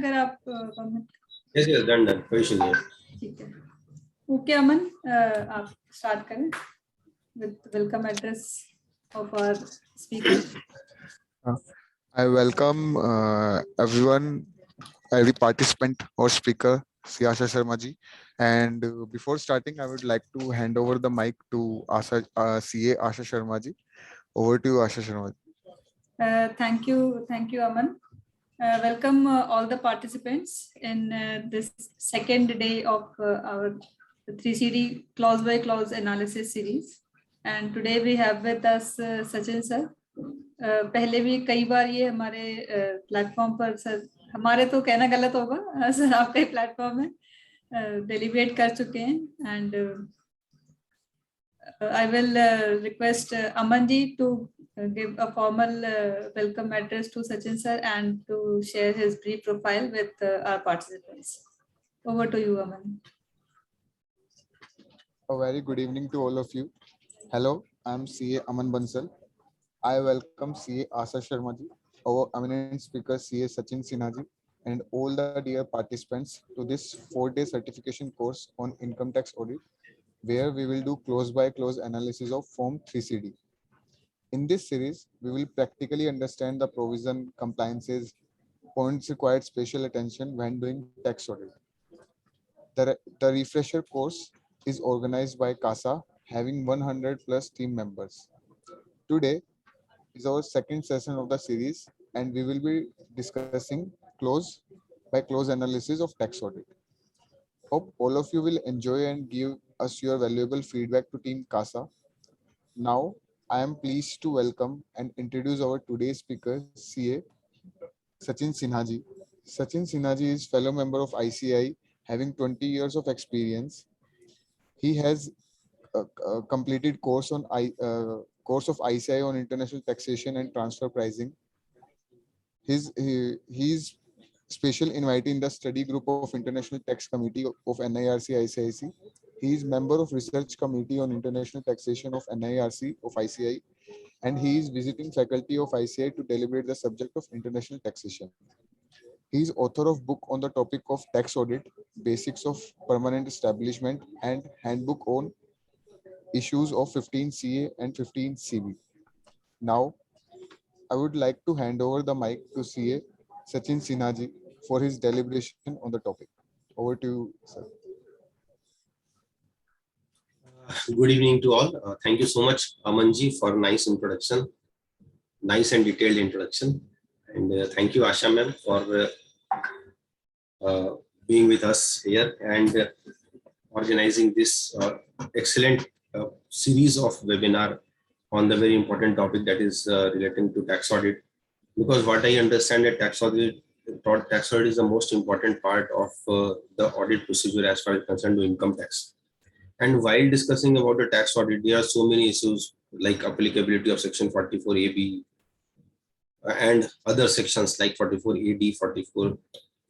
अगर आप comment. Yes, yes, done. कोई इशू नहीं है. ठीक है. Okay, Aman, आप start करें with welcome address of our speaker. I welcome everyone, every participant or speaker, Sri Asha Sharma ji. And before starting, I would like to hand over the mic to CA Asha Sharma ji. Over to you, Asha Sharma ji. Thank you, Aman. Welcome all the participants in this second day of our 3CD clause by clause analysis series. And today we have with us Sachin sir. पहले भी कई बार ये हमारे platform पर sir, हमारे तो कहना गलत होगा, सर आपका ही प्लेटफॉर्म है, डेलीब्रेट कर चुके हैं. And I will request Aman ji to give a formal welcome address to Sachin sir and to share his brief profile with our participants. Over to you, Aman. A very good evening to all of you. Hello, I am CA Aman Bansal. I welcome CA Asha Sharma ji, our eminent speaker CA Sachin Sinha ji, and all the dear participants to this 4-day certification course on income tax audit, where we will do close by close analysis of Form 3CD. In this series, we will practically understand the provision, compliances, points required special attention when doing tax audit. The refresher course is organized by CASA, having 100 plus team members. Today is our second session of the series, and we will be discussing close by close analysis of tax audit. Hope all of you will enjoy and give us your valuable feedback to Team CASA. Now, I am pleased to welcome and introduce our today's speaker, CA Sachin Sinha ji. Sachin Sinha ji is fellow member of ICAI, having 20 years of experience. He has completed course of ICAI on international taxation and transfer pricing. He is special invitee in the study group of International Tax Committee of NIRC ICIC. He is member of Research Committee on International Taxation of NIRC of ICAI, and he is visiting faculty of ICAI to deliberate the subject of international taxation. He is author of book on the topic of tax audit, basics of permanent establishment, and handbook on issues of 15 CA and 15 CB. Now, I would like to hand over the mic to CA Sachin Sinha ji for his deliberation on the topic. Over to you, sir. Good evening to all. Thank you so much, Amanji, for nice introduction, nice and detailed introduction. And thank you, Asha ma'am, for being with us here and organizing this excellent series of webinar on the very important topic that is relating to tax audit. Because what I understand that tax audit is the most important part of the audit procedure as far as concerned to income tax. And while discussing about the tax audit, there are so many issues like applicability of section 44AB and other sections like 44AD, 44B,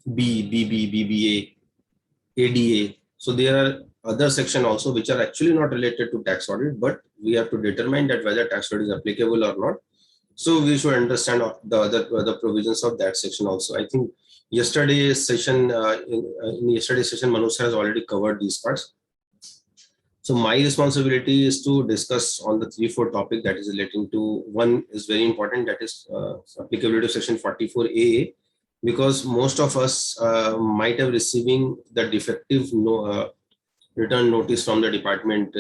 BB, BBA, ADA. So there are other sections also which are actually not related to tax audit, but we have to determine that whether tax audit is applicable or not. So we should understand the provisions of that section also. I think yesterday's session, in yesterday's session, Manoj sir has already covered these parts. So my responsibility is to discuss on the 3-4 topic that is relating to, one is very important, that is applicability of section 44AA, because most of us might have receiving the defective return notice from the department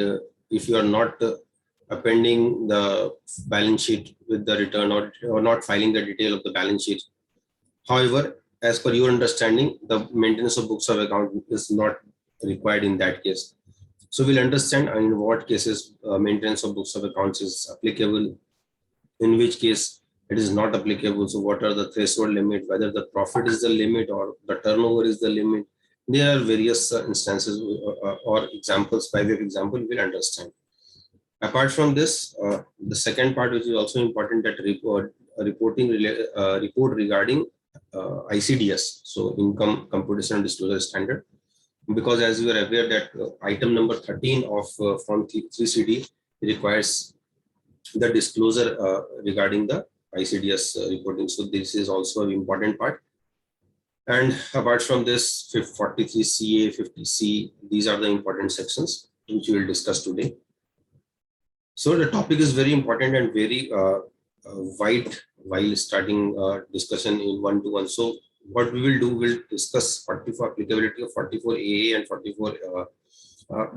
if you are not appending the balance sheet with the return or not filing the detail of the balance sheet. However, as per your understanding, the maintenance of books of account is not required in that case. So we'll understand in what cases maintenance of books of accounts is applicable, in which case it is not applicable. So what are the threshold limit, whether the profit is the limit or the turnover is the limit. There are various instances or examples, by way of example, we'll understand. Apart from this, the second part, which is also important, that report regarding ICDS, so Income Computation and Disclosure Standard. Because as you are aware that item number 13 of Form 3CD requires the disclosure regarding the ICDS reporting. So this is also an important part. And apart from this, 43CA, 50C, these are the important sections which we will discuss today. So the topic is very important and very wide while starting discussion in one-to-one. So what we will do, we'll discuss 44 applicability of 44AA and 44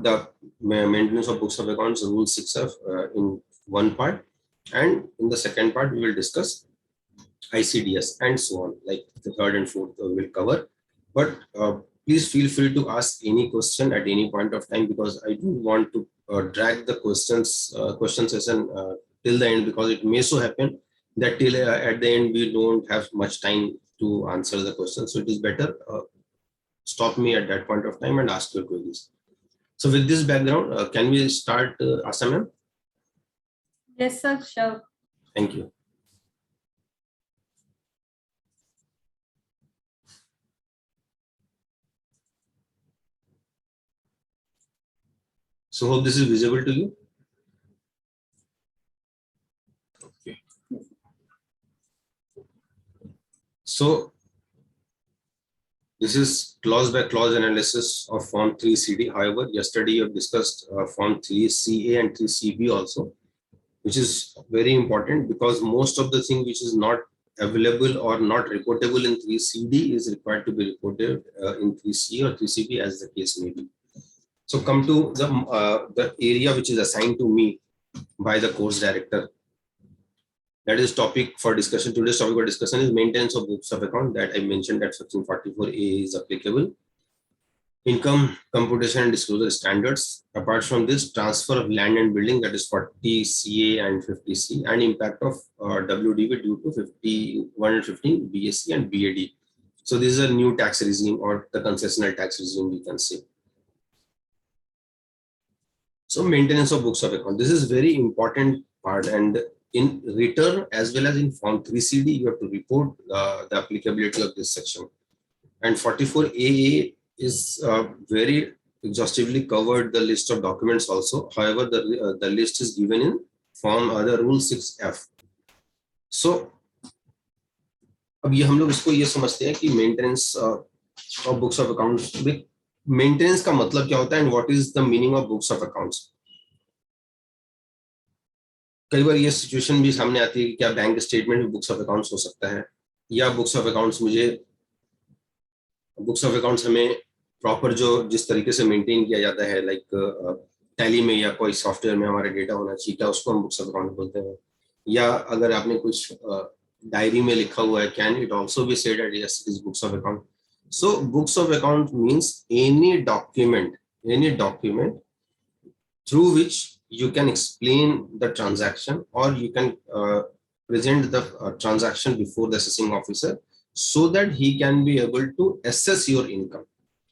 the maintenance of books of accounts, rule 6F in one part, and in the second part we will discuss ICDS and so on, like the third and fourth will cover. But please feel free to ask any question at any point of time, because I don't want to drag the question session till the end, because it may so happen that till at the end we don't have much time to answer the question. So it is better stop me at that point of time and ask your queries. So with this background, can we start, Asa ma'am? Yes, sir, sure. Thank you. So hope this is visible to you. Okay. So this is clause by clause analysis of Form 3CD. However, yesterday you have discussed Form 3CA and 3CB also, which is very important, because most of the thing which is not available or not reportable in 3CD is required to be reported in 3C or 3CB, as the case may be. So come to the area which is assigned to me by the course director. That is topic for discussion. Today's topic for discussion is maintenance of books of account, that I mentioned that section 44A is applicable. Income computation and disclosure standards. Apart from this, transfer of land and building, that is 40CA and 50C, and impact of WDV due to 115 BSC and BAD. So this is a new tax regime, or the concessional tax regime, we can say. So maintenance of books of account, this is very important part, and in return as well as in Form 3CD, you have to report the applicability of this section. And 44AA is very exhaustively covered the list of documents also. However, the list is given in Form the Rule 6F. So अब ये हम लोग इसको ये समझते हैं कि maintenance of books of accounts, maintenance का मतलब क्या होता है and what is the meaning of books of accounts. कई बार ये सिचुएशन भी सामने आती है कि क्या बैंक स्टेटमेंट में बुक्स ऑफ अकाउंट्स हो सकता है, या बुक्स ऑफ अकाउंट्स हमें प्रॉपर जो जिस तरीके से मेंटेन किया जाता है, लाइक टैली में या कोई सॉफ्टवेयर में हमारा डेटा होना चाहिए, उसको हम बुक्स ऑफ अकाउंट बोलते हैं. या अगर आपने कुछ डायरी में लिखा हुआ है, can it also be said that yes it is books of account. So books of account means any document through which you can explain the transaction, or you can present the transaction before the assessing officer, so that he can be able to assess your income.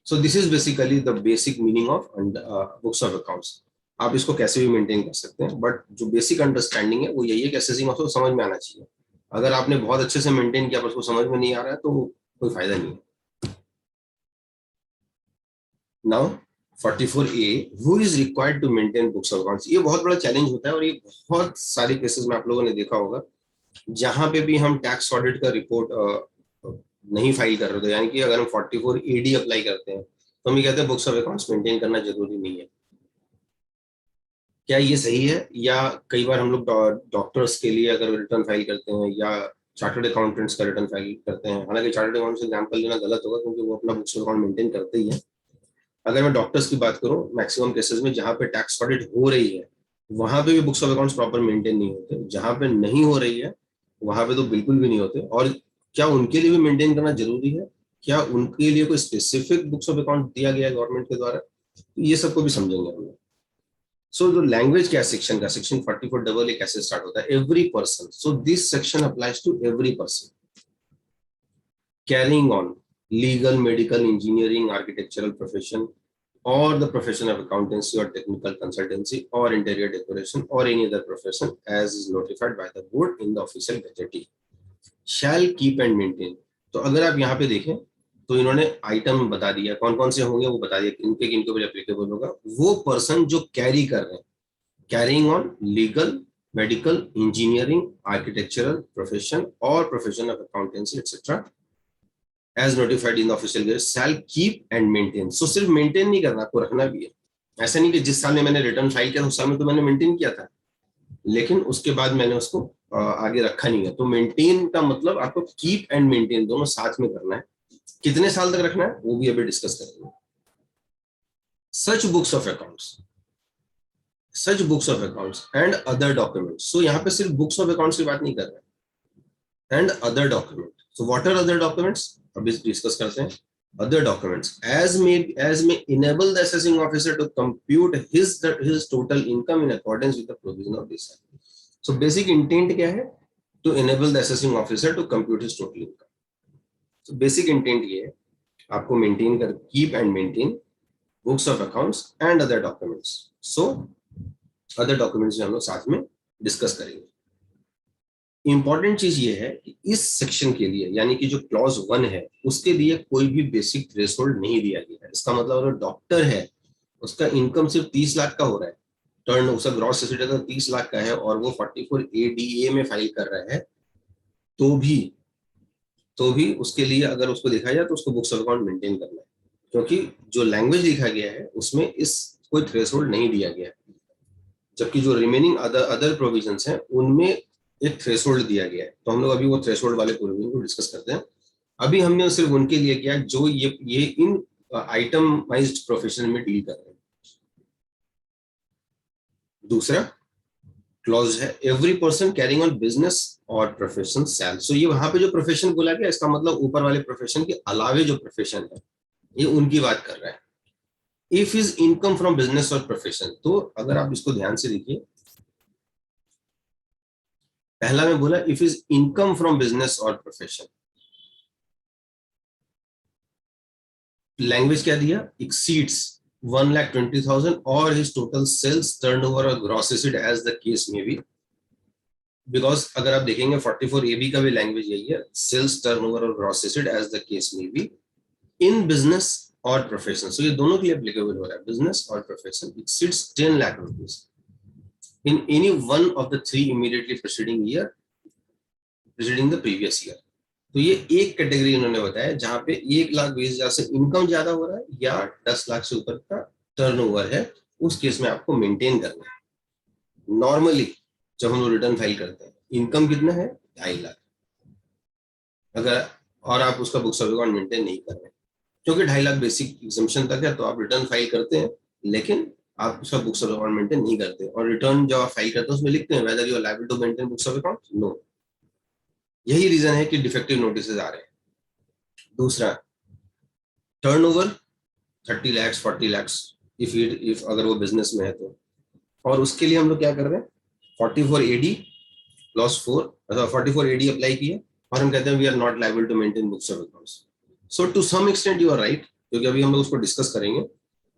So this is basically the basic meaning of books of accounts. आप इसको कैसे भी maintain कर सकते हैं, but जो basic understanding है वो यही है कि असेसिंग ऑफिसर समझ में आना चाहिए. अगर आपने बहुत अच्छे से मेंटेन किया पर उसको समझ में नहीं आ रहा है तो कोई फायदा नहीं है. Now 44A, who is required to maintain books of accounts? ये बहुत बड़ा चैलेंज होता है, और ये बहुत सारे केसेस में आप लोगों ने देखा होगा जहां पे भी हम टैक्स ऑडिट का रिपोर्ट नहीं फाइल कर रहे थे. यानी कि अगर हम 44AD अप्लाई करते हैं तो हम ये कहते हैं बुक्स ऑफ अकाउंट्स मेंटेन करना जरूरी नहीं है. क्या ये सही है? या कई बार हम लोग डॉक्टर्स के लिए अगर रिटर्न फाइल करते हैं, या चार्टर्ड अकाउंटेंट्स का रिटर्न फाइल करते हैं, हालांकि चार्टर्ड अकाउंटेंट्स एग्जाम्पल लेना गलत होगा क्योंकि वो अपना बुक्स ऑफ अकाउंट मेंटेन करते ही है. अगर मैं डॉक्टर्स की बात करूं, मैक्सिमम केसेस में जहां पे टैक्स ऑडिट हो रही है वहां पे भी books of accounts proper maintain नहीं होते. जहां पे नहीं हो रही है वहां पे तो बिल्कुल भी नहीं होते. और क्या उनके लिए भी मेंटेन करना जरूरी है? क्या उनके लिए कोई स्पेसिफिक बुक्स ऑफ अकाउंट दिया गया है गवर्नमेंट के द्वारा? तो ये सबको भी समझेंगे हम लोग. सो जो लैंग्वेज क्या सेक्शन का, सेक्शन 44AA कैसे स्टार्ट होता है? Every person. So this section applies to every person carrying on legal, medical, engineering, architectural profession, or the profession of accountancy or technical consultancy or interior decoration or any other profession as is notified by the board in the official gazette shall keep and maintain. तो अगर आप यहाँ पे देखें तो इन्होंने item बता दिया, कौन कौन से होंगे वो बता दिया, किनके किनको भी एप्लीकेबल होगा. वो पर्सन जो कैरी कर रहे हैं, carrying on legal, medical, engineering, architectural profession और profession of accountancy etcetera, as notified in the official gazette shall keep and maintain. So सिर्फ मेंटेन नहीं करना, आपको रखना भी है। ऐसा नहीं कि जिस साल में मैंने रिटर्न फाइल किया उस साल में तो मैंने मेंटेन किया था, लेकिन उसके बाद मैंने उसको आगे रखा नहीं है। तो मेंटेन का मतलब आपको कीप एंड मेंटेन दोनों साथ में करना है। कितने साल तक रखना है वो भी अभी डिस्कस करेंगे। Such books of accounts, such books of accounts and other documents. So यहाँ पे सिर्फ बुक्स ऑफ अकाउंट्स की बात नहीं कर रहे हैं, and other document. So what are other documents, अभी डिस्कस करते हैं। Other documents as may enable the assessing officer to compute his total income in accordance with the provision of this act. So basic intent क्या है? To enable the assessing officer to compute his total income. So basic intent ये है, आपको maintain कर keep and maintain books of accounts and other documents. So other documents जो हम लोग साथ में डिस्कस करेंगे। इंपॉर्टेंट चीज ये है कि इस सेक्शन के लिए यानी कि जो क्लॉज 1 है उसके लिए कोई भी बेसिक थ्रेशोल्ड नहीं दिया गया है। इसका मतलब अगर डॉक्टर है उसका इनकम सिर्फ 30 लाख का हो रहा है, टर्न उसका ग्रॉस एसेट अगर 30 लाख का है और वो 44 ADA में फाइल कर रहा है तो भी उसके लिए अगर उसको देखा जाए तो उसको बुक्स ऑफ अकाउंट मेंटेन करना है, क्योंकि जो लैंग्वेज लिखा गया है उसमें इस कोई थ्रेशोल्ड नहीं दिया गया है। जबकि जो रिमेनिंग अदर प्रोविजंस हैं उनमें एक थ्रेशोल्ड दिया गया है। तो हम लोग अभी वो थ्रेशोल्ड वाले प्रोविजन को डिस्कस करते हैं। अभी हमने सिर्फ उनके लिए किया जो ये इन आइटमाइज्ड प्रोफेशन में डील कर रहे हैं। दूसरा क्लॉज है every person carrying on business और प्रोफेशन शैल। सो ये वहां पे जो प्रोफेशन बोला गया इसका मतलब ऊपर वाले प्रोफेशन के अलावे जो प्रोफेशन है ये उनकी बात कर रहा है। If is income from business और प्रोफेशन, तो अगर आप इसको ध्यान से देखिए, पहला में बोला if is income from business और प्रोफेशन, लैंग्वेज क्या दिया, एक्सीड्स 1,20,000 और हिज टोटल सेल्स टर्नओवर और gross asset as the case may be. Because अगर आप देखेंगे 44 AB का भी लैंग्वेज यही है, सेल्स टर्नओवर और gross asset as the case may be in business और प्रोफेशन। सो ये दोनों के लिए एप्लीकेबल हो रहा है, बिजनेस और profession. Exceeds 10 lakh rupees in any one of the 3 immediately preceding the previous year। तो ये एक कैटेगरी उन्होंने बताया जहां पे 1,20,000 से इनकम ज्यादा हो रहा है या 10 लाख से ऊपर का टर्नओवर है, उस केस में आपको मेंटेन करना है। नॉर्मली जब हम लोग रिटर्न फाइल करते हैं इनकम कितना है 2.5 लाख, अगर और आप उसका बुक्स ऑफ अकाउंट मेंटेन नहीं कर रहे क्योंकि 2.5 लाख बेसिक एग्जम्पशन तक है, तो आप रिटर्न फाइल करते हैं लेकिन आप उसका बुक्स ऑफ अकाउंट मेंटेन नहीं करते। और रिटर्न जब आप फाइल करते हैं उसमें लिखते हैं whether you are liable to maintain books of account, no. यही रीजन है कि डिफेक्टिव नोटिस आ रहे हैं। दूसरा टर्नओवर 30 लाख 40 लाख इफ अगर वो बिजनेस में है तो, और उसके लिए हम लोग क्या कर रहे हैं 44 AD क्लॉज 4 अथवा 44 AD अप्लाई किए और हम कहते हैं we are not liable to maintain books of accounts. So to some extent you are right, क्योंकि अभी हम लोग उसको डिस्कस करेंगे।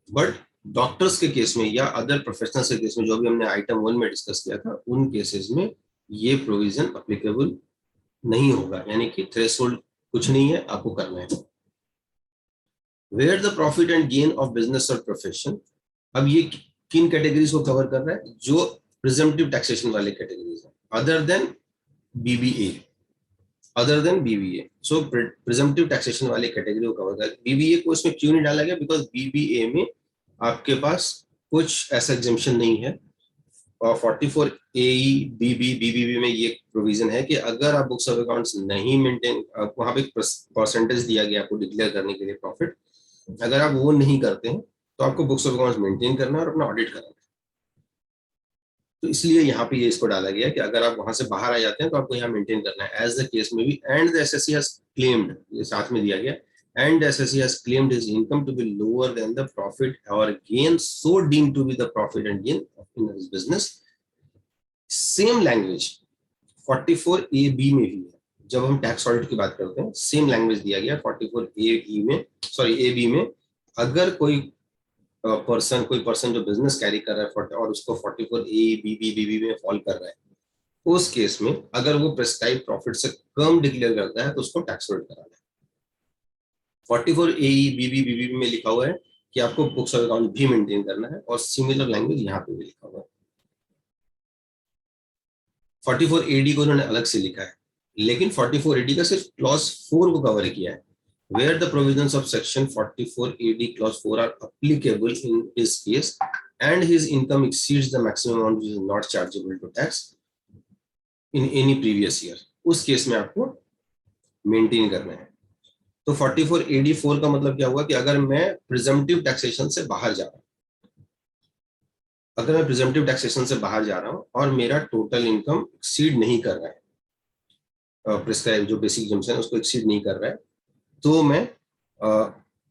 बट डॉक्टर्स के केस में या अदर प्रोफेशनल्स के केस में जो भी हमने आइटम 1 में डिस्कस किया था उन केसेस में ये प्रोविजन अप्लीकेबल नहीं होगा, यानी कि थ्रेशोल्ड कुछ नहीं है, आपको करना है। Where the profit and gain of business और प्रोफेशन, अब ये किन कैटेगरीज को कवर कर रहा है, जो प्रिजम्पटिव टैक्सेशन वाले कैटेगरीज है other than BBA, other than BBA। सो प्रिजम्पटिव टैक्सेशन वाले कैटेगरी को कवर कर रहा है। BBA को इसमें क्यों नहीं डाला गया, बिकॉज BBA में आपके पास कुछ ऐसा एग्जेम्पशन नहीं है। और 44 AE BBB में ये प्रोविजन है कि अगर आप बुक्स ऑफ अकाउंट्स नहीं मेंटेन, वहां पे परसेंटेज दिया गया आपको डिक्लेयर करने के लिए प्रॉफिट, अगर आप वो नहीं करते हैं तो आपको बुक्स ऑफ अकाउंट्स मेंटेन करना है और अपना ऑडिट करना है। तो इसलिए यहाँ पे ये इसको डाला गया कि अगर आप वहां से बाहर आ जाते हैं तो आपको यहाँ मेंटेन करना है एज द केस में भी। And the SSC has claimed, ये साथ में दिया गया, and the SSC has claimed his income to be lower than the profit or gain so deemed to be the profit and gain in his business। Same language 44 AB में भी है, जब हम टैक्स ऑडिट की बात करते हैं same language दिया गया 44 AE में, सॉरी AB में। अगर कोई पर्सन जो बिजनेस कैरी कर रहा है और उसको 44 AE BB में फॉल कर रहा है, उस केस में अगर वो प्रेस्क्राइब प्रॉफिट से कम डिक्लेयर करता है तो उसको टैक्स ऑडिट कराना है। 44 AE BB में लिखा हुआ है कि आपको बुक्स ऑफ अकाउंट भी मेंटेन करना है, और सिमिलर लैंग्वेज यहाँ पे भी लिखा हुआ है। 44 AD को उन्होंने अलग से लिखा है, लेकिन 44 AD का सिर्फ क्लॉज 4 को कवर किया है। where the provisions of section 44AD clause 4 are applicable in his case and his income exceeds the maximum amount which is not chargeable to tax in any previous year, उस case में आपको maintain करना है। तो 44AD4 का मतलब क्या हुआ कि अगर मैं प्रिजम्पटिव टैक्सेशन से बाहर जा रहा हूं, अगर मैं प्रिजम्पटिव टैक्सेशन से बाहर जा रहा हूं और मेरा टोटल इनकम एक्सीड नहीं कर रहा है, प्रिस्क्राइब जो बेसिक एग्जम्पशन है उसको एक्सीड नहीं कर रहा है, तो मैं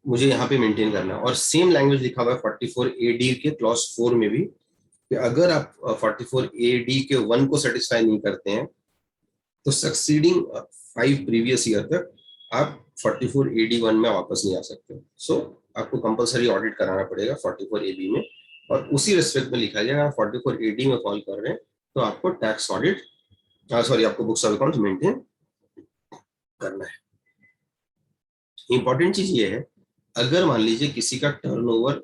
मुझे यहाँ पे मेंटेन करना है। और सेम लैंग्वेज लिखा हुआ है 44AD के क्लॉज 4 में भी कि अगर आप 44AD के 1 को सेटिस्फाई नहीं करते हैं तो सक्सीडिंग 5 प्रीवियस ईयर तक आप 44AD1 में वापस नहीं आ सकते। सो आपको कंपलसरी ऑडिट कराना पड़ेगा 44AB में, और उसी रेस्पेक्ट में लिखा जाएगा 44AD में फॉल कर रहे हैं तो आपको टैक्स ऑडिट आपको बुक्स ऑफ अकाउंट्स मेंटेन करना है। इंपॉर्टेंट चीज ये है, अगर मान लीजिए किसी का टर्नओवर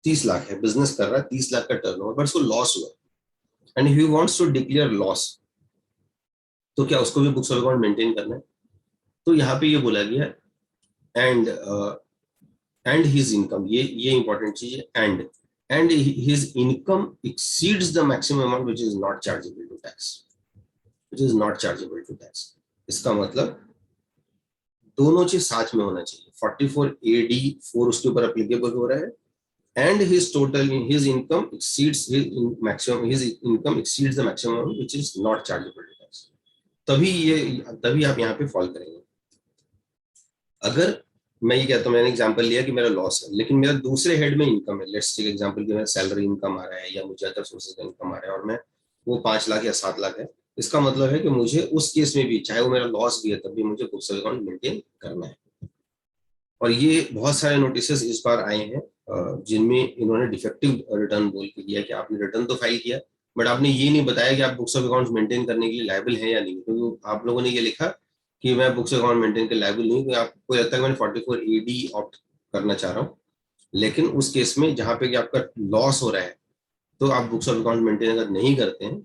30 लाख है, बिजनेस कर रहा है 30 लाख का टर्नओवर, बट उसको लॉस हुआ and he wants to declare loss, तो क्या उसको भी बुक्स ऑफ अकाउंट मेंटेन करना है? तो यहाँ पे ये बोला गया एंड हिज इनकम, ये इंपॉर्टेंट चीज है, and his income exceeds the maximum amount which is not chargeable to tax, which is not chargeable to tax. इसका मतलब दोनों चीज साथ में होना चाहिए, 44AD4 उसके ऊपर एप्लीकेबल हो रहा है and his income exceeds his income exceeds the maximum which is not chargeable to tax, तभी आप यहाँ पे फॉल करेंगे। अगर मैं ये कहता हूँ, मैंने एग्जांपल लिया कि मेरा लॉस है लेकिन मेरा दूसरे हेड में इनकम है, लेट्स टेक एग्जांपल कि मेरा सैलरी इनकम आ रहा है या मुझे अदर सोर्सेज का इनकम आ रहा है और मैं वो 5 लाख या 7 लाख है, इसका मतलब है कि मुझे उस केस में भी, चाहे वो मेरा लॉस भी है, तब भी मुझे बुक्स ऑफ अकाउंट मेंटेन करना है। और ये बहुत सारे नोटिस इस बार आए हैं जिनमें इन्होंने डिफेक्टिव रिटर्न बोल के दिया कि आपने रिटर्न तो फाइल किया बट आपने ये नहीं बताया कि आप बुक्स ऑफ अकाउंट्स मेंटेन करने के लिए लायबल हैं या नहीं, क्योंकि आप लोगों ने ये लिखा कि मैं बुक्स ऑफ अकाउंट मेंटेन के लायबल नहीं हूँ, आपको लगता है मैंने 44AD ऑप्ट करना चाह रहा हूँ, लेकिन उस केस में जहाँ पे कि आपका लॉस हो रहा है तो आप बुक्स ऑफ अकाउंट मेंटेन अगर नहीं करते हैं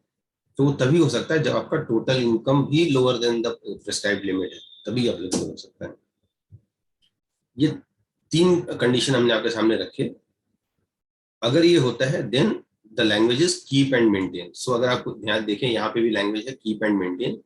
तो तभी हो सकता है जब आपका टोटल इनकम भी lower than the prescribed limit है, तभी एप्लीकेबल हो सकता है। ये 3 कंडीशन हमने आपके सामने रखे। अगर ये होता है then the language is keep and maintain. So अगर आप ध्यान देखें, यहाँ पे भी लैंग्वेज है कीप एंड मेंटेन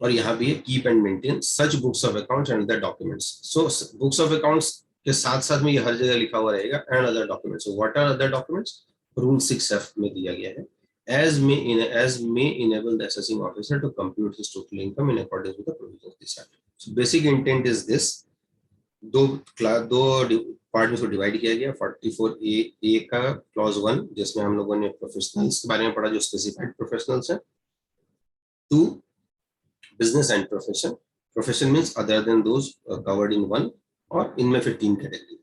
और यहाँ भी है keep and maintain such books of accounts and other documents. So books of accounts के साथ साथ में ये हर जगह लिखा हुआ रहेगा and other documents. What are other documents? Rule 6F में दिया गया है, as may enable the assessing officer to compute his total income in accordance with the provisions of this act. So basic intent is this, दो part में इसको divide किया गया। 44A का क्लॉज 1 जिसमें हम लोगों ने प्रोफेशनल्स के बारे में पढ़ा जो स्पेसिफाइड प्रोफेशनल्स हैं, 2 business and profession means other than those covered in 1, और इनमें फिर 3 कैटेगरी।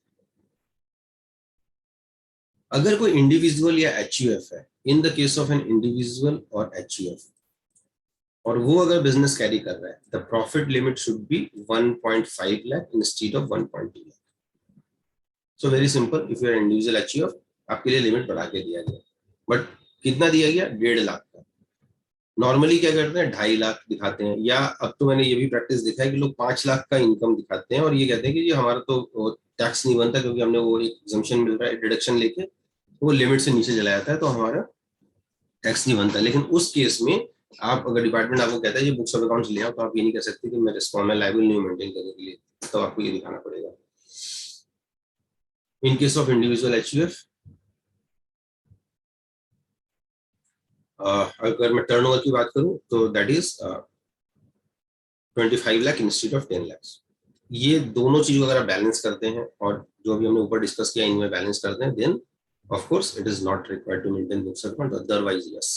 अगर कोई इंडिविजुअल या HUF है, in the case of an individual और HUF, और वो अगर बिजनेस कैरी कर रहा है, the profit limit should be 1.5 lakh instead of 1.2 lakh. So very simple, if you are individual HUF आपके लिए लिमिट बढ़ा के दिया गया, बट कितना दिया गया? 1.5 लाख का। नॉर्मली क्या करते हैं 2.5 लाख दिखाते हैं, या अब तो मैंने ये भी प्रैक्टिस देखा है कि लोग 5 लाख का इनकम दिखाते हैं और ये कहते हैं कि जी हमारा तो टैक्स नहीं बनता क्योंकि हमने वो एक एग्जम्पशन मिल रहा है, डिडक्शन लेके वो लिमिट से नीचे चला जाता है तो हमारा टैक्स नहीं बनता। लेकिन उस केस में आप अगर डिपार्टमेंट आपको कहता है ये बुक्स ऑफ अकाउंट्स ले आओ, तो आप ये नहीं कह सकते कि मैं रिस्पॉन्ड लायबल नहीं मेंटेन करने के लिए, तो आपको ये दिखाना पड़ेगा। इन केस ऑफ इंडिविजुअल HUF, अगर मैं टर्नओवर की बात करूं तो that is 25 lakh instead of 10 lakh. ये दोनों चीजों अगर आप बैलेंस करते हैं और जो भी हमने ऊपर डिस्कस किया इनमें बैलेंस करते हैं, then of course it is not required to maintain books of account, otherwise yes.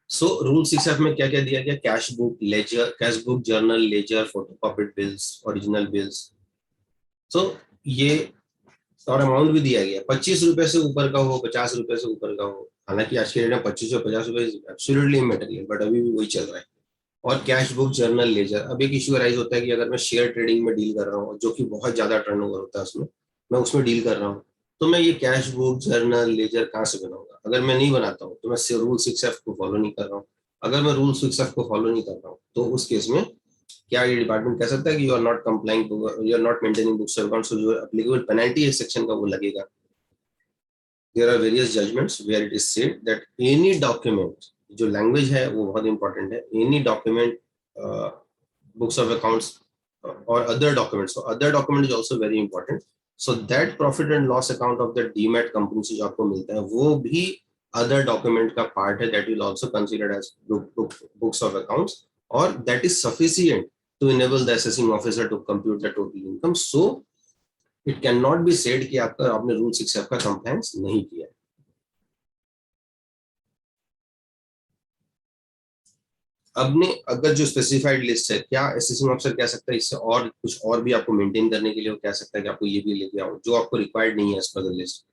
So rule 6F में क्या क्या दिया गया? Cash book, ledger, cash book, journal, ledger, photocopied bills, original bills. So ये और अमाउंट भी दिया गया, 25 रुपए से ऊपर का हो, 50 रुपए से ऊपर का हो। हालांकि आज के डेट में 25 और 50 रुपए एब्सोल्युटली इमैटेरियल, बट अभी भी वही चल रहा है। और कैश बुक, जर्नल, लेजर। अब एक इश्यू राइज होता है कि अगर मैं शेयर ट्रेडिंग में डील कर रहा हूँ जो कि बहुत ज्यादा टर्नओवर होता है उसमें, मैं उसमें डील कर रहा हूँ, तो मैं ये कैश बुक, जर्नल, लेजर कहाँ से बनाऊंगा? अगर मैं नहीं बनाता हूँ तो मैं रूल 6F को फॉलो नहीं कर रहा हूँ, अगर मैं रूल 6F को फॉलो नहीं कर रहा हूँ तो उस केस में क्या ये डिपार्टमेंट कह सकता है कि you are not complying, you are not maintaining books of accounts, जो एप्लीकेबल पेनल्टी है सेक्शन का वो लगेगा. There are various judgments where it is said that any document, जो language है वो बहुत important है, any document, books of accounts or other documents. So other document is also very important. So that profit and loss account of the DMAT company से जो आपको मिलता है वो भी other document का part है, that will also considered as books of accounts, or that is sufficient to enable the assessing officer to compute the total income. So it cannot be said कि आपने रूल 6F का compliance नहीं किया. अब अगर जो specified list है, क्या असेसिंग ऑफिसर कह सकता है इससे और कुछ और भी आपको मेंटेन करने के लिए वो कह सकता है कि आपको ये भी लेके आओ जो आपको रिक्वायर्ड नहीं है as per the list?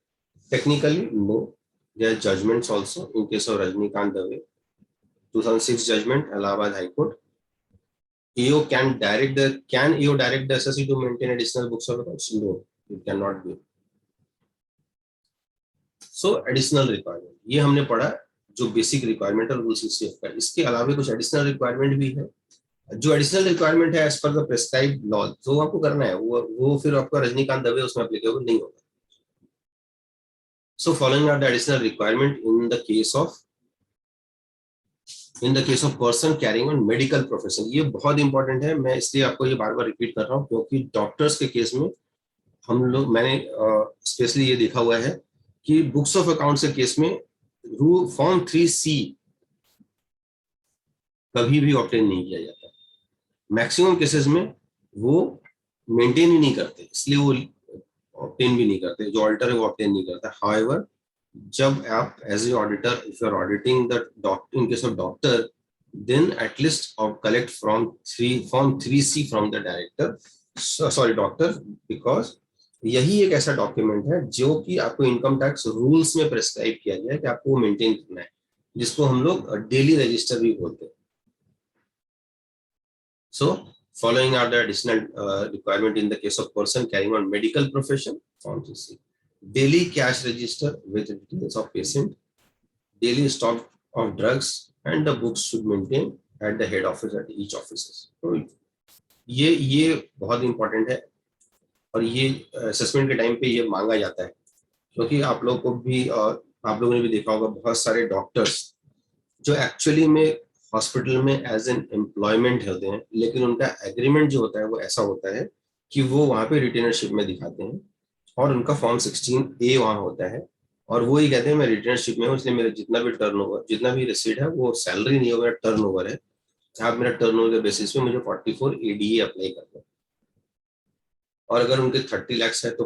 Technically no, there are judgments also in case of Rajnikant Dave 2006 judgment Allahabad high court. AO can AO direct the assessee to maintain additional books of accounts? No, it cannot be. So additional requirement ये हमने पढ़ा जो basic requirement है rule 6F का. इसके अलावा कुछ additional requirement भी है. जो एडिशनल रिक्वायरमेंट है as per the prescribed law जो आपको करना है वो फिर आपका रजनीकांत दवे उसमें एप्लीकेबल नहीं होगा. So following are the additional requirement in the case of person carrying on medical profession. ये बहुत इंपॉर्टेंट है, मैं इसलिए आपको ये बार बार रिपीट कर रहा हूँ क्योंकि डॉक्टर्स के केस में मैंने स्पेशली ये देखा हुआ है कि बुक्स ऑफ अकाउंट्स के केस में फॉर्म 3C कभी भी ऑब्टेन नहीं किया जाता. मैक्सिमम केसेस में वो मेंटेन ही नहीं करते, इसलिए वो ऑब्टेन भी नहीं करते. जो ऑडिटर है वो ऑब्टेन नहीं करता. हाउएवर जब आप as a auditor if you are auditing the doctor in case of doctor then at least collect form 3C from the director doctor, because यही एक ऐसा डॉक्यूमेंट है जो कि आपको इनकम टैक्स रूल्स में प्रेस्क्राइब किया गया है कि आपको मेंटेन करना है, जिसको हम लोग डेली रजिस्टर भी बोलते हैं. So following are the additional requirement in the case of person carrying on medical profession, form 3C. Daily cash register with details of patient, daily stock of drugs, and the books should maintain at the head office at each offices. So ये बहुत important है और ये assessment के time पे ये मांगा जाता है क्योंकि आप लोगों ने भी देखा होगा बहुत सारे डॉक्टर्स जो एक्चुअली में हॉस्पिटल में एज एन एम्प्लॉयमेंट होते हैं, लेकिन उनका एग्रीमेंट जो होता है वो ऐसा होता है कि वो वहाँ पे रिटेनरशिप में दिखाते हैं और उनका फॉर्म 16A वहाँ होता है और वो ही कहते हैं मैं रिटेनरशिप में हूँ इसलिए मेरा जितना भी टर्नओवर जितना भी रिसीट है वो सैलरी नहीं होगा, मेरा टर्नओवर है. आप मेरा टर्नओवर के बेसिस पे मुझे 44 ADA अप्लाई करते हैं और अगर उनके 30 लाख है तो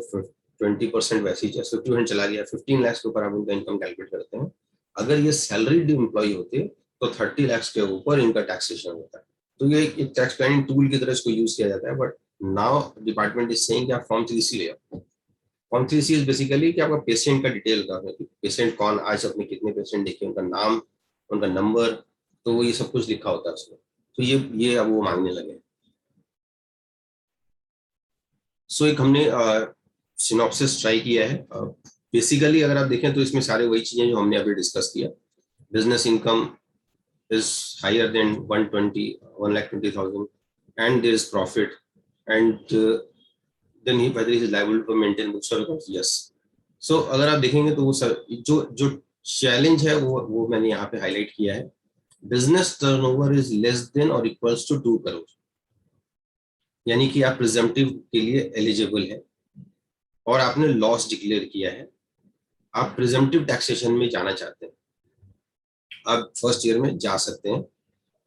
20% वैसे ही 50% चला गया, 15 लाख के ऊपर आप उनका इनकम कैलकुलेट करते हैं. अगर ये सैलरीड एम्प्लॉय होते तो 30 लाख के ऊपर इनका टैक्सेशन होता है. तो ये एक टैक्स प्लानिंग टूल की तरह इसको यूज किया जाता है. But now department is saying कि आप फॉर्म 3C ले आओ. फॉर्म 3C इज बेसिकली कि आपका पेशेंट का डिटेल का पेशेंट कौन, आज अपने कितने पेशेंट देखे, उनका नाम, उनका नंबर, तो वो ये सब कुछ लिखा होता है उसमें. तो ये अब वो मांगने लगे. सो एक हमने सिनॉप्सिस ट्राई किया है. बेसिकली अगर आप देखें तो इसमें सारे वही चीजें जो हमने अभी डिस्कस किया. Business income is higher than 1,20,000 and there is profit and then whether he is liable to maintain books of accounts. Yes. So अगर आप देखेंगे तो वो जो चैलेंज है वो मैंने यहाँ पे हाईलाइट किया है. Business turnover is less than और इक्वल्स टू 2 करोड़, यानी कि आप प्रिजम्पटिव के लिए एलिजिबल है और आपने लॉस डिक्लेयर किया है, आप प्रिजम्पटिव टैक्सेशन में जाना चाहते हैं, आप फर्स्ट ईयर में जा सकते हैं.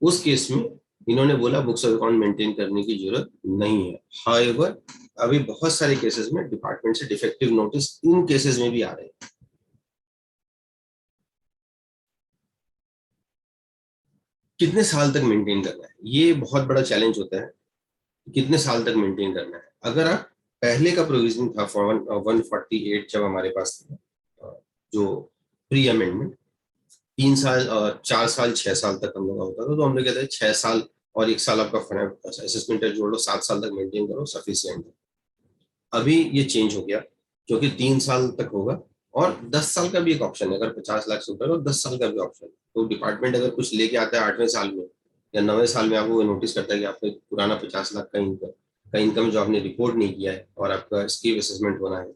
उस केस में इन्होंने बोला बुक्स ऑफ अकाउंट मेंटेन करने की जरूरत नहीं है. हाउएवर अभी बहुत सारे केसेस में डिपार्टमेंट से डिफेक्टिव नोटिस इन केसेस में भी आ रहे हैं. कितने साल तक मेंटेन करना है, ये बहुत बड़ा चैलेंज होता है. कितने साल तक मेंटेन करना है? अगर आप पहले का प्रोविजन था 148 जब हमारे पास था, जो प्री अमेंडमेंट 3 साल 4 साल 6 साल तक हम लोग होता था, तो हम लोग कहते हैं 6 साल और 1 साल आपका असेसमेंट जोड़ लो, 7 साल तक मेंटेन करो, सफिशिएंट है. अभी ये चेंज हो गया क्योंकि 3 साल तक होगा और 10 साल का भी एक ऑप्शन है, अगर 50 लाख से ऊपर तो 10 साल का भी ऑप्शन है। तो डिपार्टमेंट अगर कुछ लेके आता है 8वें साल में या 9वें साल में, आपको नोटिस करता है कि आपका पुराना 50 लाख का इनकम जो आपने रिपोर्ट नहीं किया है और आपका स्कीम असेसमेंट होना है,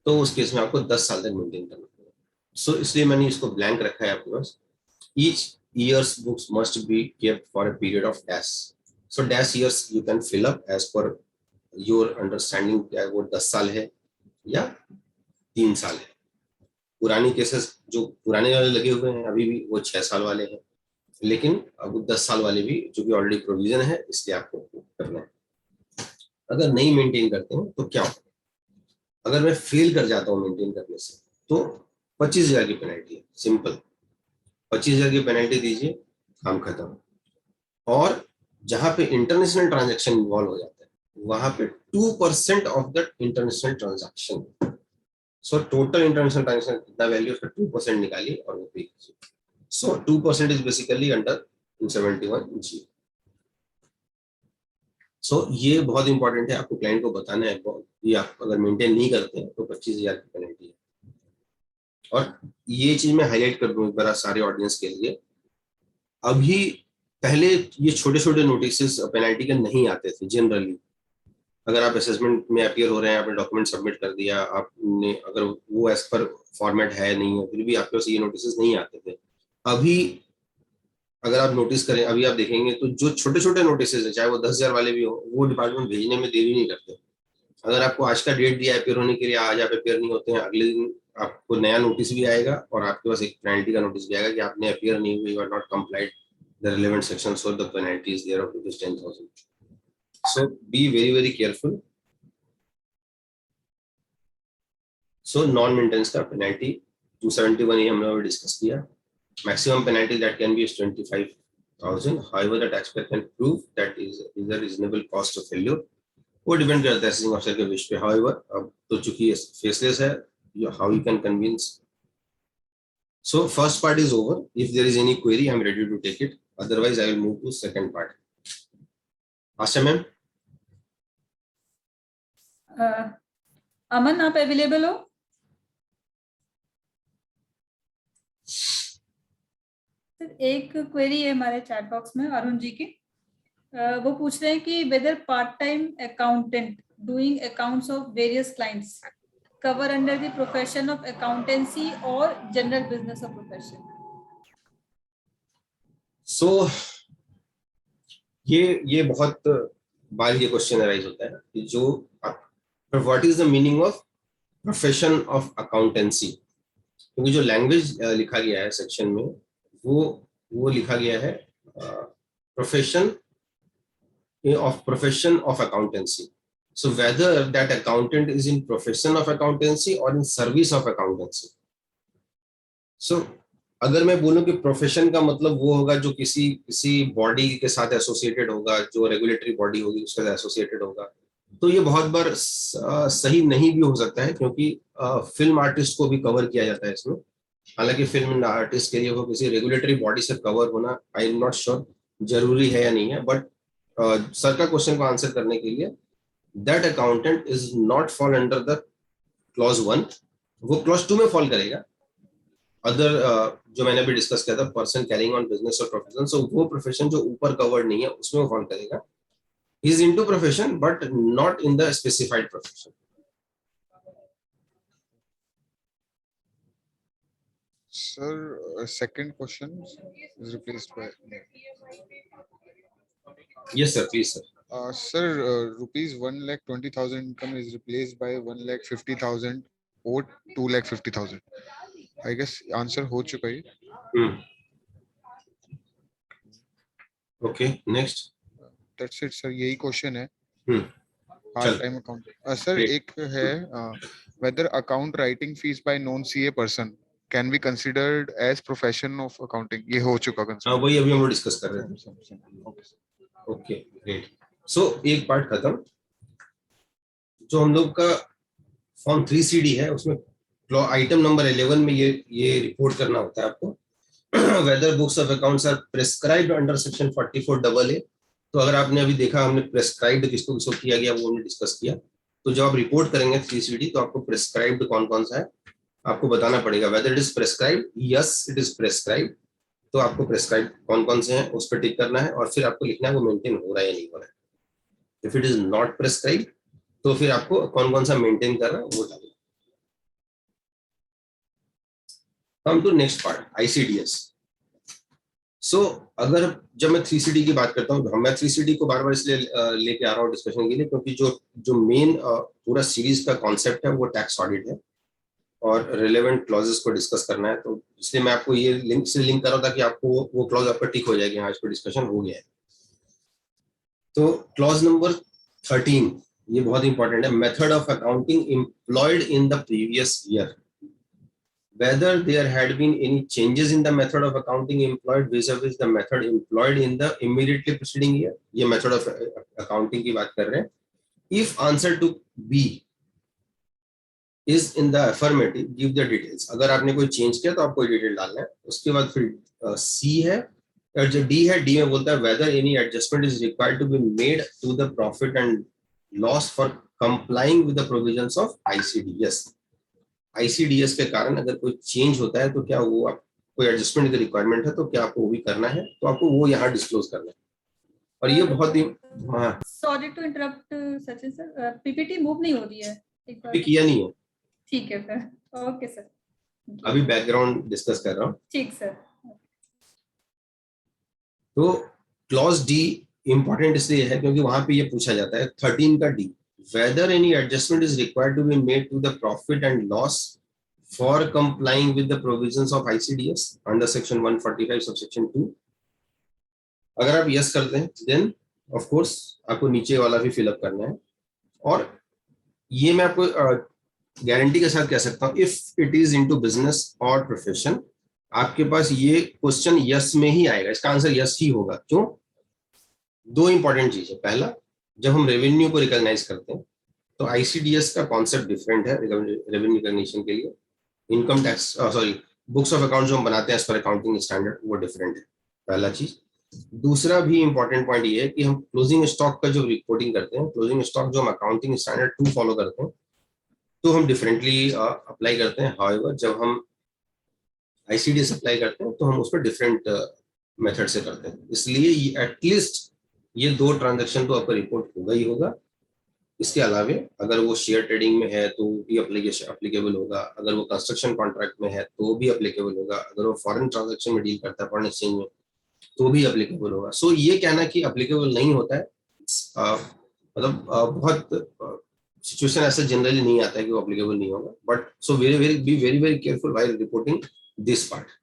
तो उस केस में आपको 10 साल तक मेंटेन करना पड़ेगा। सो इसलिए मैंने इसको ब्लैंक रखा है आपके पास। Each years books must be kept for a period of dash. So dash years you can fill up as per your understanding, क्या वो 10 साल है या 3 साल है। पुरानी केसेस जो पुराने वाले लगे हुए हैं अभी भी वो 6 साल वाले हैं, लेकिन अब 10 साल वाले भी जो कि ऑलरेडी प्रोविजन है, इसलिए आपको करना है। अगर नहीं मेंटेन करते हैं तो क्या होगा? अगर मैं फेल कर जाता हूँ मेंटेन करने से तो 25,000 की पेनल्टी है, सिंपल 25,000 की पेनल्टी दीजिए, काम खत्म। और जहां पे इंटरनेशनल ट्रांजैक्शन इन्वॉल्व हो जाता है वहां पे 2% of the international transaction. So total international transaction कितना वैल्यू, उसका 2% निकालिए और वो पे कीजिए। सो 2% इज बेसिकली अंडर 271G। सो ये बहुत इंपॉर्टेंट है, आपको क्लाइंट को बताना है कि आप अगर मेंटेन नहीं करते हैं तो 25,000 की पेनल्टी है। और ये चीज मैं हाईलाइट कर दूं एक बार सारे ऑडियंस के लिए। अभी पहले ये छोटे छोटे नोटिस पेनल्टी के नहीं आते थे जनरली। अगर आप असेसमेंट में अपीयर हो रहे हैं, आपने डॉक्यूमेंट सबमिट कर दिया, आपने अगर वो एज पर फॉर्मेट है नहीं है, फिर भी आपके पास ये नोटिस नहीं आते थे। अभी अगर आप नोटिस करें, अभी आप देखेंगे तो जो छोटे छोटे नोटिस है, चाहे वो 10,000 वाले भी हो, वो डिपार्टमेंट भेजने में देरी नहीं करते। अगर आपको आज का डेट दिया है अपेयर होने के लिए, आज आप अपेयर नहीं होते हैं, अगले दिन आपको नया नोटिस भी आएगा और आपके पास एक पेनल्टी का नोटिस भी आएगा कि आपने अपेयर नहीं हुई, you are not complied the relevant sections और the penalty is there of ₹10,000। So be very very careful. So non maintenance का पेनल्टी 271 हम लोगों ने डिस्कस किया। Maximum penalty that can be is 25,000. However, the taxpayer can prove that is a reasonable cost of failure. वो depend करता है assessing officer के wish पे। However, अब तो चूंकि फेसलेस है, how you can convince. So first part is over. If there is any query, I am ready to take it. Otherwise, I will move to second part. Asha ma'am. अमन, आप available हो? एक query है हमारे chat box में अरुण जी की। वो पूछ रहे हैं कि whether part time accountant doing accounts of various clients cover under the profession of accountancy और general business of profession. So ये बहुत बार ये क्वेश्चन अराइज होता है कि जो what is the meaning of profession of accountancy. क्योंकि जो लैंग्वेज लिखा गया है सेक्शन में वो लिखा गया है profession of accountancy. So whether that accountant is in profession of accountancy और इन सर्विस ऑफ अकाउंटेंसी। सो अगर मैं बोलूं कि प्रोफेशन का मतलब वो होगा जो किसी बॉडी के साथ एसोसिएटेड होगा, जो रेगुलेटरी बॉडी होगी उसके साथ एसोसिएटेड होगा, तो ये बहुत बार सही नहीं भी हो सकता है, क्योंकि फिल्म आर्टिस्ट को भी कवर किया जाता है इसमें। हालांकि फिल्म आर्टिस्ट के लिए वो किसी रेगुलेटरी बॉडी से कवर होना आई एम नॉट श्योर जरूरी है या नहीं है। बट सर का क्वेश्चन को आंसर करने के लिए, that accountant is not fall under the clause 1, वो क्लॉज 2 में फॉल करेगा। अदर जो मैंने भी डिस्कस किया था, पर्सन कैरिंग ऑन बिजनेस और प्रोफेशन, सो वो प्रोफेशन जो ऊपर कवर्ड नहीं है उसमें वो फॉल करेगा। He is into profession but not in the specified profession. Sir, second question is replaced by. Yes sir, please sir. Sir, rupees 1,20,000 income is replaced by 1,50,000 or 2,50,000. I guess answer हो चुका है. Okay, next. That's it, sir. यही question है. Part time account. Sir, एक है whether account writing fees by non-CA person can be considered as profession of accounting. ये हो चुका concept. हाँ, वही अभी हम लोग डिस्कस कर रहे थे. Okay, great. So एक पार्ट खत्म. जो हम लोग का फॉर्म 3CD है उसमें आइटम नंबर 11 में ये रिपोर्ट करना होता है आपको, whether books of accounts are prescribed under section 44AA. तो अगर आपने अभी देखा हमने प्रेस्क्राइब्ड किसको किसको किया गया वो हमने डिस्कस किया। तो जब आप रिपोर्ट करेंगे 3CD तो आपको प्रेस्क्राइब्ड कौन कौन सा है आपको बताना पड़ेगा whether it is prescribe, yes it is prescribe, तो आपको प्रेस्क्राइब कौन कौन से हैं उस पर टिक करना है और फिर आपको लिखना है वो मेंटेन हो रहा है या नहीं हो रहा है। If it is not prescribe तो फिर आपको कौन कौन सा मेंटेन कर रहा है वो डालना। Come to next part, ICDS. So अगर जब मैं 3CD की बात करता हूँ, मैं 3CD को बार बार इसलिए लेके आ रहा हूँ डिस्कशन के लिए क्योंकि जो जो मेन पूरा सीरीज का कॉन्सेप्ट है वो टैक्स ऑडिट है और रिलेवेंट क्लॉजेस को डिस्कस करना है। तो इसलिए मैं आपको ये लिंक से लिंक कर रहा था कि आपको वो क्लॉज आपका टिक हो जाएगी, हाँ इस पर डिस्कशन हो गया है। तो क्लॉज नंबर 13 ये बहुत इंपॉर्टेंट है, method of accounting employed in the previous year, whether there had been any changes in the method of accounting employed vis-a-vis the method employed in the immediately preceding year। ये method of accounting की बात कर रहे हैं। If answer to B is in the affirmative, give the details। अगर आपने कोई change किया तो आपको डिटेल डालना है। उसके बाद फिर C है और जो D है, D में बोलता है whether any adjustment is required to be made to the profit and loss for complying with the provisions of ICDS। ICDS के कारण अगर कोई चेंज होता है तो क्या वो आप कोई एडजस्टमेंट की रिक्वायरमेंट है तो क्या आपको वो भी करना है, तो आपको वो यहाँ डिस्क्लोज करना है। और ये बहुत ही, हाँ sorry to interrupt Sachin sir, PPT move नहीं हो रही है, एक बार अभी किया नहीं है, ठीक है सर, ओके सर, अभी बैकग्राउंड डिस्कस कर रहा हूँ। ठीक सर। तो क्लॉज डी इंपॉर्टेंट इसलिए है क्योंकि वहां पे ये पूछा जाता है 13 का D, whether any adjustment is required to be made to the profit and loss for complying with the provisions of ICDS under section 145 subsection 2। अगर आप यस करते हैं देन ऑफ कोर्स आपको नीचे वाला भी फिलअप करना है। और ये मैं आपको गारंटी के साथ कह सकता हूँ, if it is into business और प्रोफेशन आपके पास ये क्वेश्चन यस में ही आएगा, इसका आंसर यस ही होगा। क्यों? दो इंपॉर्टेंट चीज है। पहला, जब हम रेवेन्यू को रिकॉग्नाइज करते हैं तो आईसीडीएस का कॉन्सेप्ट डिफरेंट है रेवेन्यू रिकॉग्निशन के लिए। Income tax sorry books of account जो हम बनाते हैं एज पर अकाउंटिंग स्टैंडर्ड वो डिफरेंट है, पहला चीज। दूसरा भी इंपॉर्टेंट पॉइंट ये है कि हम क्लोजिंग स्टॉक का जो रिपोर्टिंग करते हैं, क्लोजिंग स्टॉक जो हम अकाउंटिंग स्टैंडर्ड 2 फॉलो करते हैं तो हम डिफरेंटली अप्लाई करते हैं। हाउएवर जब हम आईसीडीएस अप्लाई करते हैं तो हम उस पर डिफरेंट मेथड से करते हैं। इसलिए एटलीस्ट ये दो ट्रांजेक्शन तो आपका रिपोर्ट होगा ही होगा। इसके अलावे अगर वो शेयर ट्रेडिंग में है तो भी अप्लीकेबल होगा, अगर वो कंस्ट्रक्शन कॉन्ट्रैक्ट में है तो भी अप्लीकेबल होगा, अगर वो फॉरेन ट्रांजैक्शन में डील करता है फॉरेन एक्सचेंज में तो भी अप्लीकेबल होगा। सो ये कहना कि अप्लीकेबल नहीं होता है मतलब बहुत सिचुएशन ऐसा जनरली नहीं आता है कि वो अप्लीकेबल नहीं होगा, but so be very careful while reporting this part.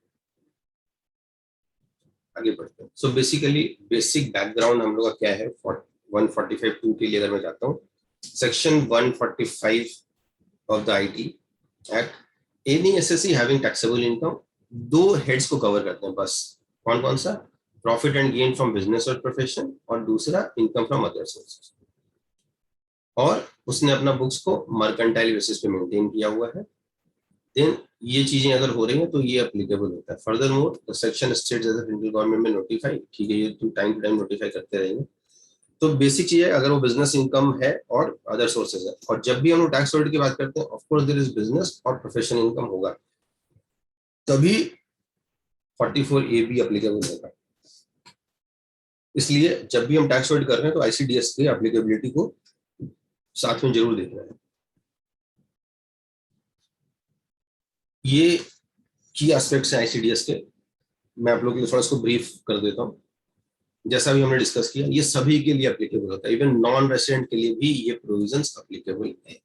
आगे बढ़ते हैं। सो बेसिकली बेसिक बैकग्राउंड हम लोग का क्या है 145(2) के लिए अगर मैं जाता हूँ, section 145 of the IT act, any SSC having taxable income, दो हेड्स को कवर करते हैं बस। कौन कौन सा? Profit and gain from business और प्रोफेशन, और दूसरा इनकम फ्रॉम अदर सोर्सेस। और उसने अपना बुक्स को मर्केंटाइल बेसिस पे मेंटेन किया हुआ है। देन ये चीजें अगर हो रही हैं तो ये एप्लीकेबल होता है। Furthermore the section states as central government में नोटिफाई, ठीक है, ये तुम टाइम टू टाइम नोटिफाई करते रहेंगे। तो बेसिक चीज है अगर वो बिजनेस इनकम है और अदर सोर्सेज है। और जब भी हम लोग टैक्स ऑडिट की बात करते हैं of course there is business और प्रोफेशनल इनकम होगा, तभी 44A भी एप्लीकेबल होगा। इसलिए जब भी हम टैक्स ऑडिट कर रहे हैं तो आईसीडीएस की एप्लीकेबिलिटी को साथ में जरूर देखना है। ये की एस्पेक्ट्स है आईसीडीएस के, मैं आप लोगों के लिए थोड़ा इसको ब्रीफ कर देता हूँ। जैसा भी हमने डिस्कस किया ये सभी के लिए एप्लीकेबल होता है, इवन नॉन रेसिडेंट के लिए भी ये प्रोविजंस एप्लीकेबल है।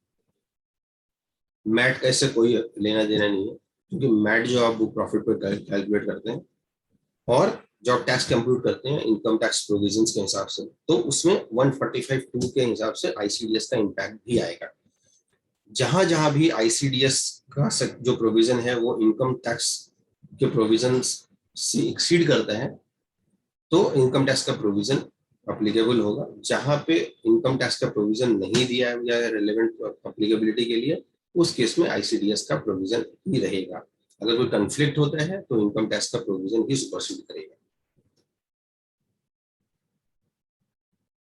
मैट का इससे कोई लेना देना नहीं है क्योंकि मैट जो आप बुक प्रॉफिट पर कैलकुलेट करते हैं और जो आप टैक्स कंप्यूट करते हैं इनकम टैक्स प्रोविजंस के हिसाब से, तो उसमें 145(2) के हिसाब से आईसीडीएस का इम्पैक्ट भी आएगा। जहां जहां भी आईसीडीएस का जो प्रोविजन है वो इनकम टैक्स के प्रोविजन से एक्सीड करता है तो इनकम टैक्स का प्रोविजन अप्लीकेबल होगा। जहां पे इनकम टैक्स का प्रोविजन नहीं दिया है या रिलेवेंट अप्लीकेबिलिटी के लिए, उस केस में आईसीडीएस का प्रोविजन ही रहेगा। अगर कोई कंफ्लिक्ट होता है तो इनकम टैक्स का प्रोविजन ही सुपरसीड करेगा।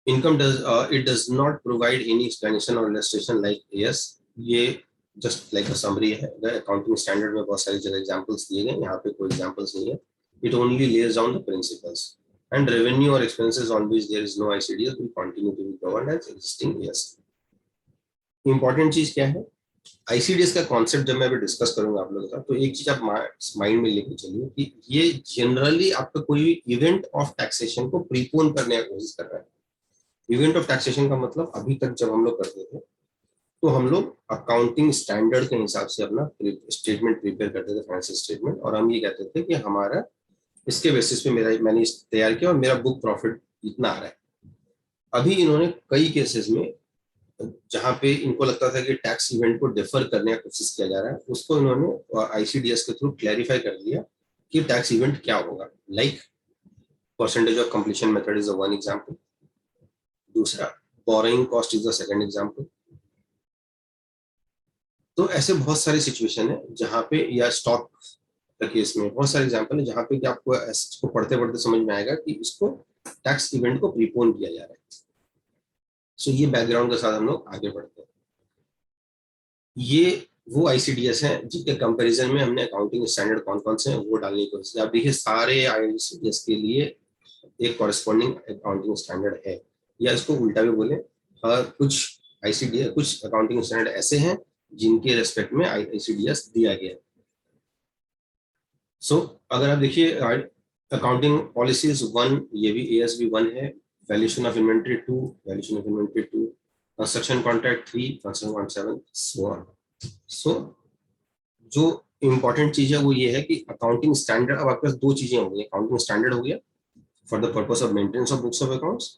Income does it does not provide any explanation और इलस्ट्रेशन लाइक यस, ये जस्ट लाइक अ समरी है, अकाउंटिंग स्टैंडर्ड में बहुत सारी जगह एग्जांपल्स दिए गए, यहाँ पे कोई एग्जांपल्स नहीं है. It only lays down the principles and revenue और expenses on which there is no ICDS will continue to be governed as existing years. Important चीज क्या है, आईसीडीएस का कॉन्सेप्ट जब मैं अभी डिस्कस करूंगा आप लोगों के साथ, तो एक चीज आप माइंड में लेके चलिए कि ये जनरली आपका कोई भी इवेंट ऑफ टैक्सेशन को प्रीपोन करने की कोशिश कर रहा है. इवेंट ऑफ टैक्सेशन का मतलब अभी तक जब हम लोग करते थे तो हम लोग अकाउंटिंग स्टैंडर्ड के हिसाब से अपना स्टेटमेंट प्रिपेयर करते थे, फाइनेंशियल स्टेटमेंट, और हम ये कहते थे कि हमारा इसके बेसिस पे मैंने तैयार किया और मेरा बुक प्रॉफिट इतना आ रहा है. अभी इन्होंने कई केसेस में जहां पे इनको लगता था कि टैक्स इवेंट को डिफर करने की कोशिश किया जा रहा है, उसको इन्होंने आईसीडीएस के थ्रू क्लैरिफाई कर दिया कि टैक्स इवेंट क्या होगा. Like percentage of completion method is one example, दूसरा borrowing cost is the second example. तो ऐसे बहुत सारी सिचुएशन है जहां पे, या स्टॉक का केस में बहुत सारे एग्जांपल है जहां पे कि आपको इसको पढ़ते पढ़ते समझ में आएगा कि इसको टैक्स इवेंट को प्रीपोन किया जा रहा है. सो ये बैकग्राउंड के साथ हम लोग आगे बढ़ते हैं. ये वो आईसीडीएस हैं जिनके कंपैरिजन में हमने अकाउंटिंग स्टैंडर्ड कौन कौन से हैं वो डालने की कोशिश. आप देखिए सारे आईसीडीएस के लिए एक कॉरेस्पॉन्डिंग अकाउंटिंग स्टैंडर्ड है, या इसको उल्टा भी बोले, कुछ आईसीडीएस, कुछ अकाउंटिंग स्टैंडर्ड ऐसे हैं जिनके रेस्पेक्ट में आईसीडीएस दिया गया है. सो अगर आप देखिए अकाउंटिंग पॉलिसीज 1, ये भी ASB 1 है, valuation of inventory 2, valuation of inventory 2, construction contract 3, construction contract 7, so on. So जो इंपॉर्टेंट चीज है वो ये है कि अकाउंटिंग स्टैंडर्ड, अब आपके पास दो चीजें हो गई. अकाउंटिंग स्टैंडर्ड हो गया for the purpose of maintenance of books of accounts,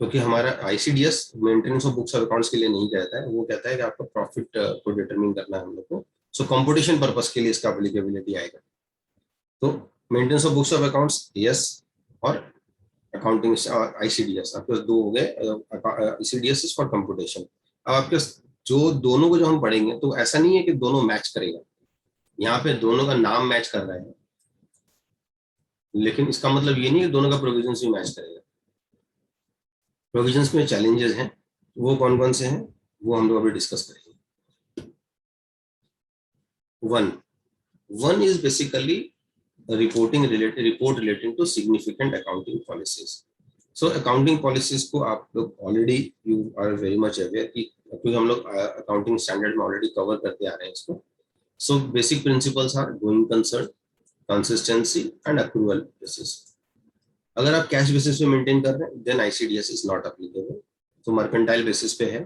क्योंकि हमारा ICDS maintenance of books of accounts के लिए नहीं कहता है, वो कहता है कि आपको प्रॉफिट को डिटरमिन करना है हम लोग को. सो कंपटीशन पर्पस के लिए इसका एप्लीकेबिलिटी आएगा. तो maintenance of books of accounts yes, और अकाउंटिंग आईसीडीएस आपके दो हो गए. ICDS is for computation. अब आपके जो दोनों को जो हम पढ़ेंगे तो ऐसा नहीं है कि दोनों मैच करेगा, यहाँ पे दोनों का नाम मैच कर रहा है, लेकिन इसका मतलब ये नहीं है दोनों का प्रोविजंस भी मैच करेगा. प्रोविजंस में चैलेंजेस हैं, वो कौन कौन से हैं वो हम लोग अभी डिस्कस करेंगे. One is basically report relating to significant accounting policies. So accounting policies को आप लोग already you are very much aware कि क्योंकि हम लोग accounting standard में already cover करते आ रहे हैं इसको. So basic principles are going concern, consistency and accrual basis. अगर आप कैश बेसिस पे मेंटेन कर रहे हैं then ICDS is not applicable. तो mercantile basis पे है.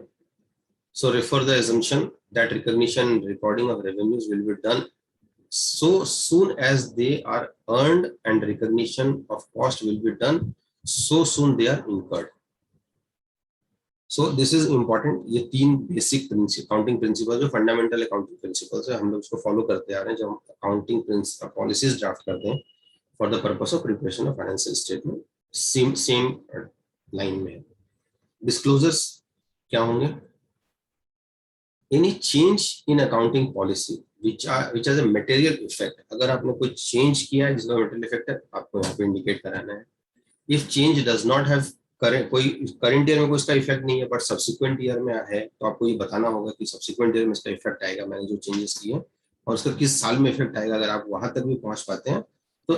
So refer the assumption that recognition and recording of revenues will be done so soon as they are earned and recognition of cost will be done so soon they are incurred. So this is important. ये तीन basic accounting principle जो fundamental accounting principles है हम लोग इसको follow करते आ रहे हैं जब अकाउंटिंग पॉलिसीज ड्राफ्ट करते हैं for the purpose of preparation of financial statement. Same line में डिस्क्लोजर्स क्या होंगे. Any change in accounting policy which has a material effect. अगर आपने कोई चेंज किया है जिसका material effect है आपको यहाँ पे इंडिकेट कराना है. If change does not have कोई करंट ईयर में कोई इसका इफेक्ट नहीं है बट सब्सिक्वेंट ईयर में है तो आपको ये बताना होगा कि सब्सिक्वेंट ईयर में इसका इफेक्ट आएगा मैंने जो चेंजेस किए हैं, और उसका किस साल में इफेक्ट आएगा. अगर आप वहां तक भी पहुंच पाते हैं तो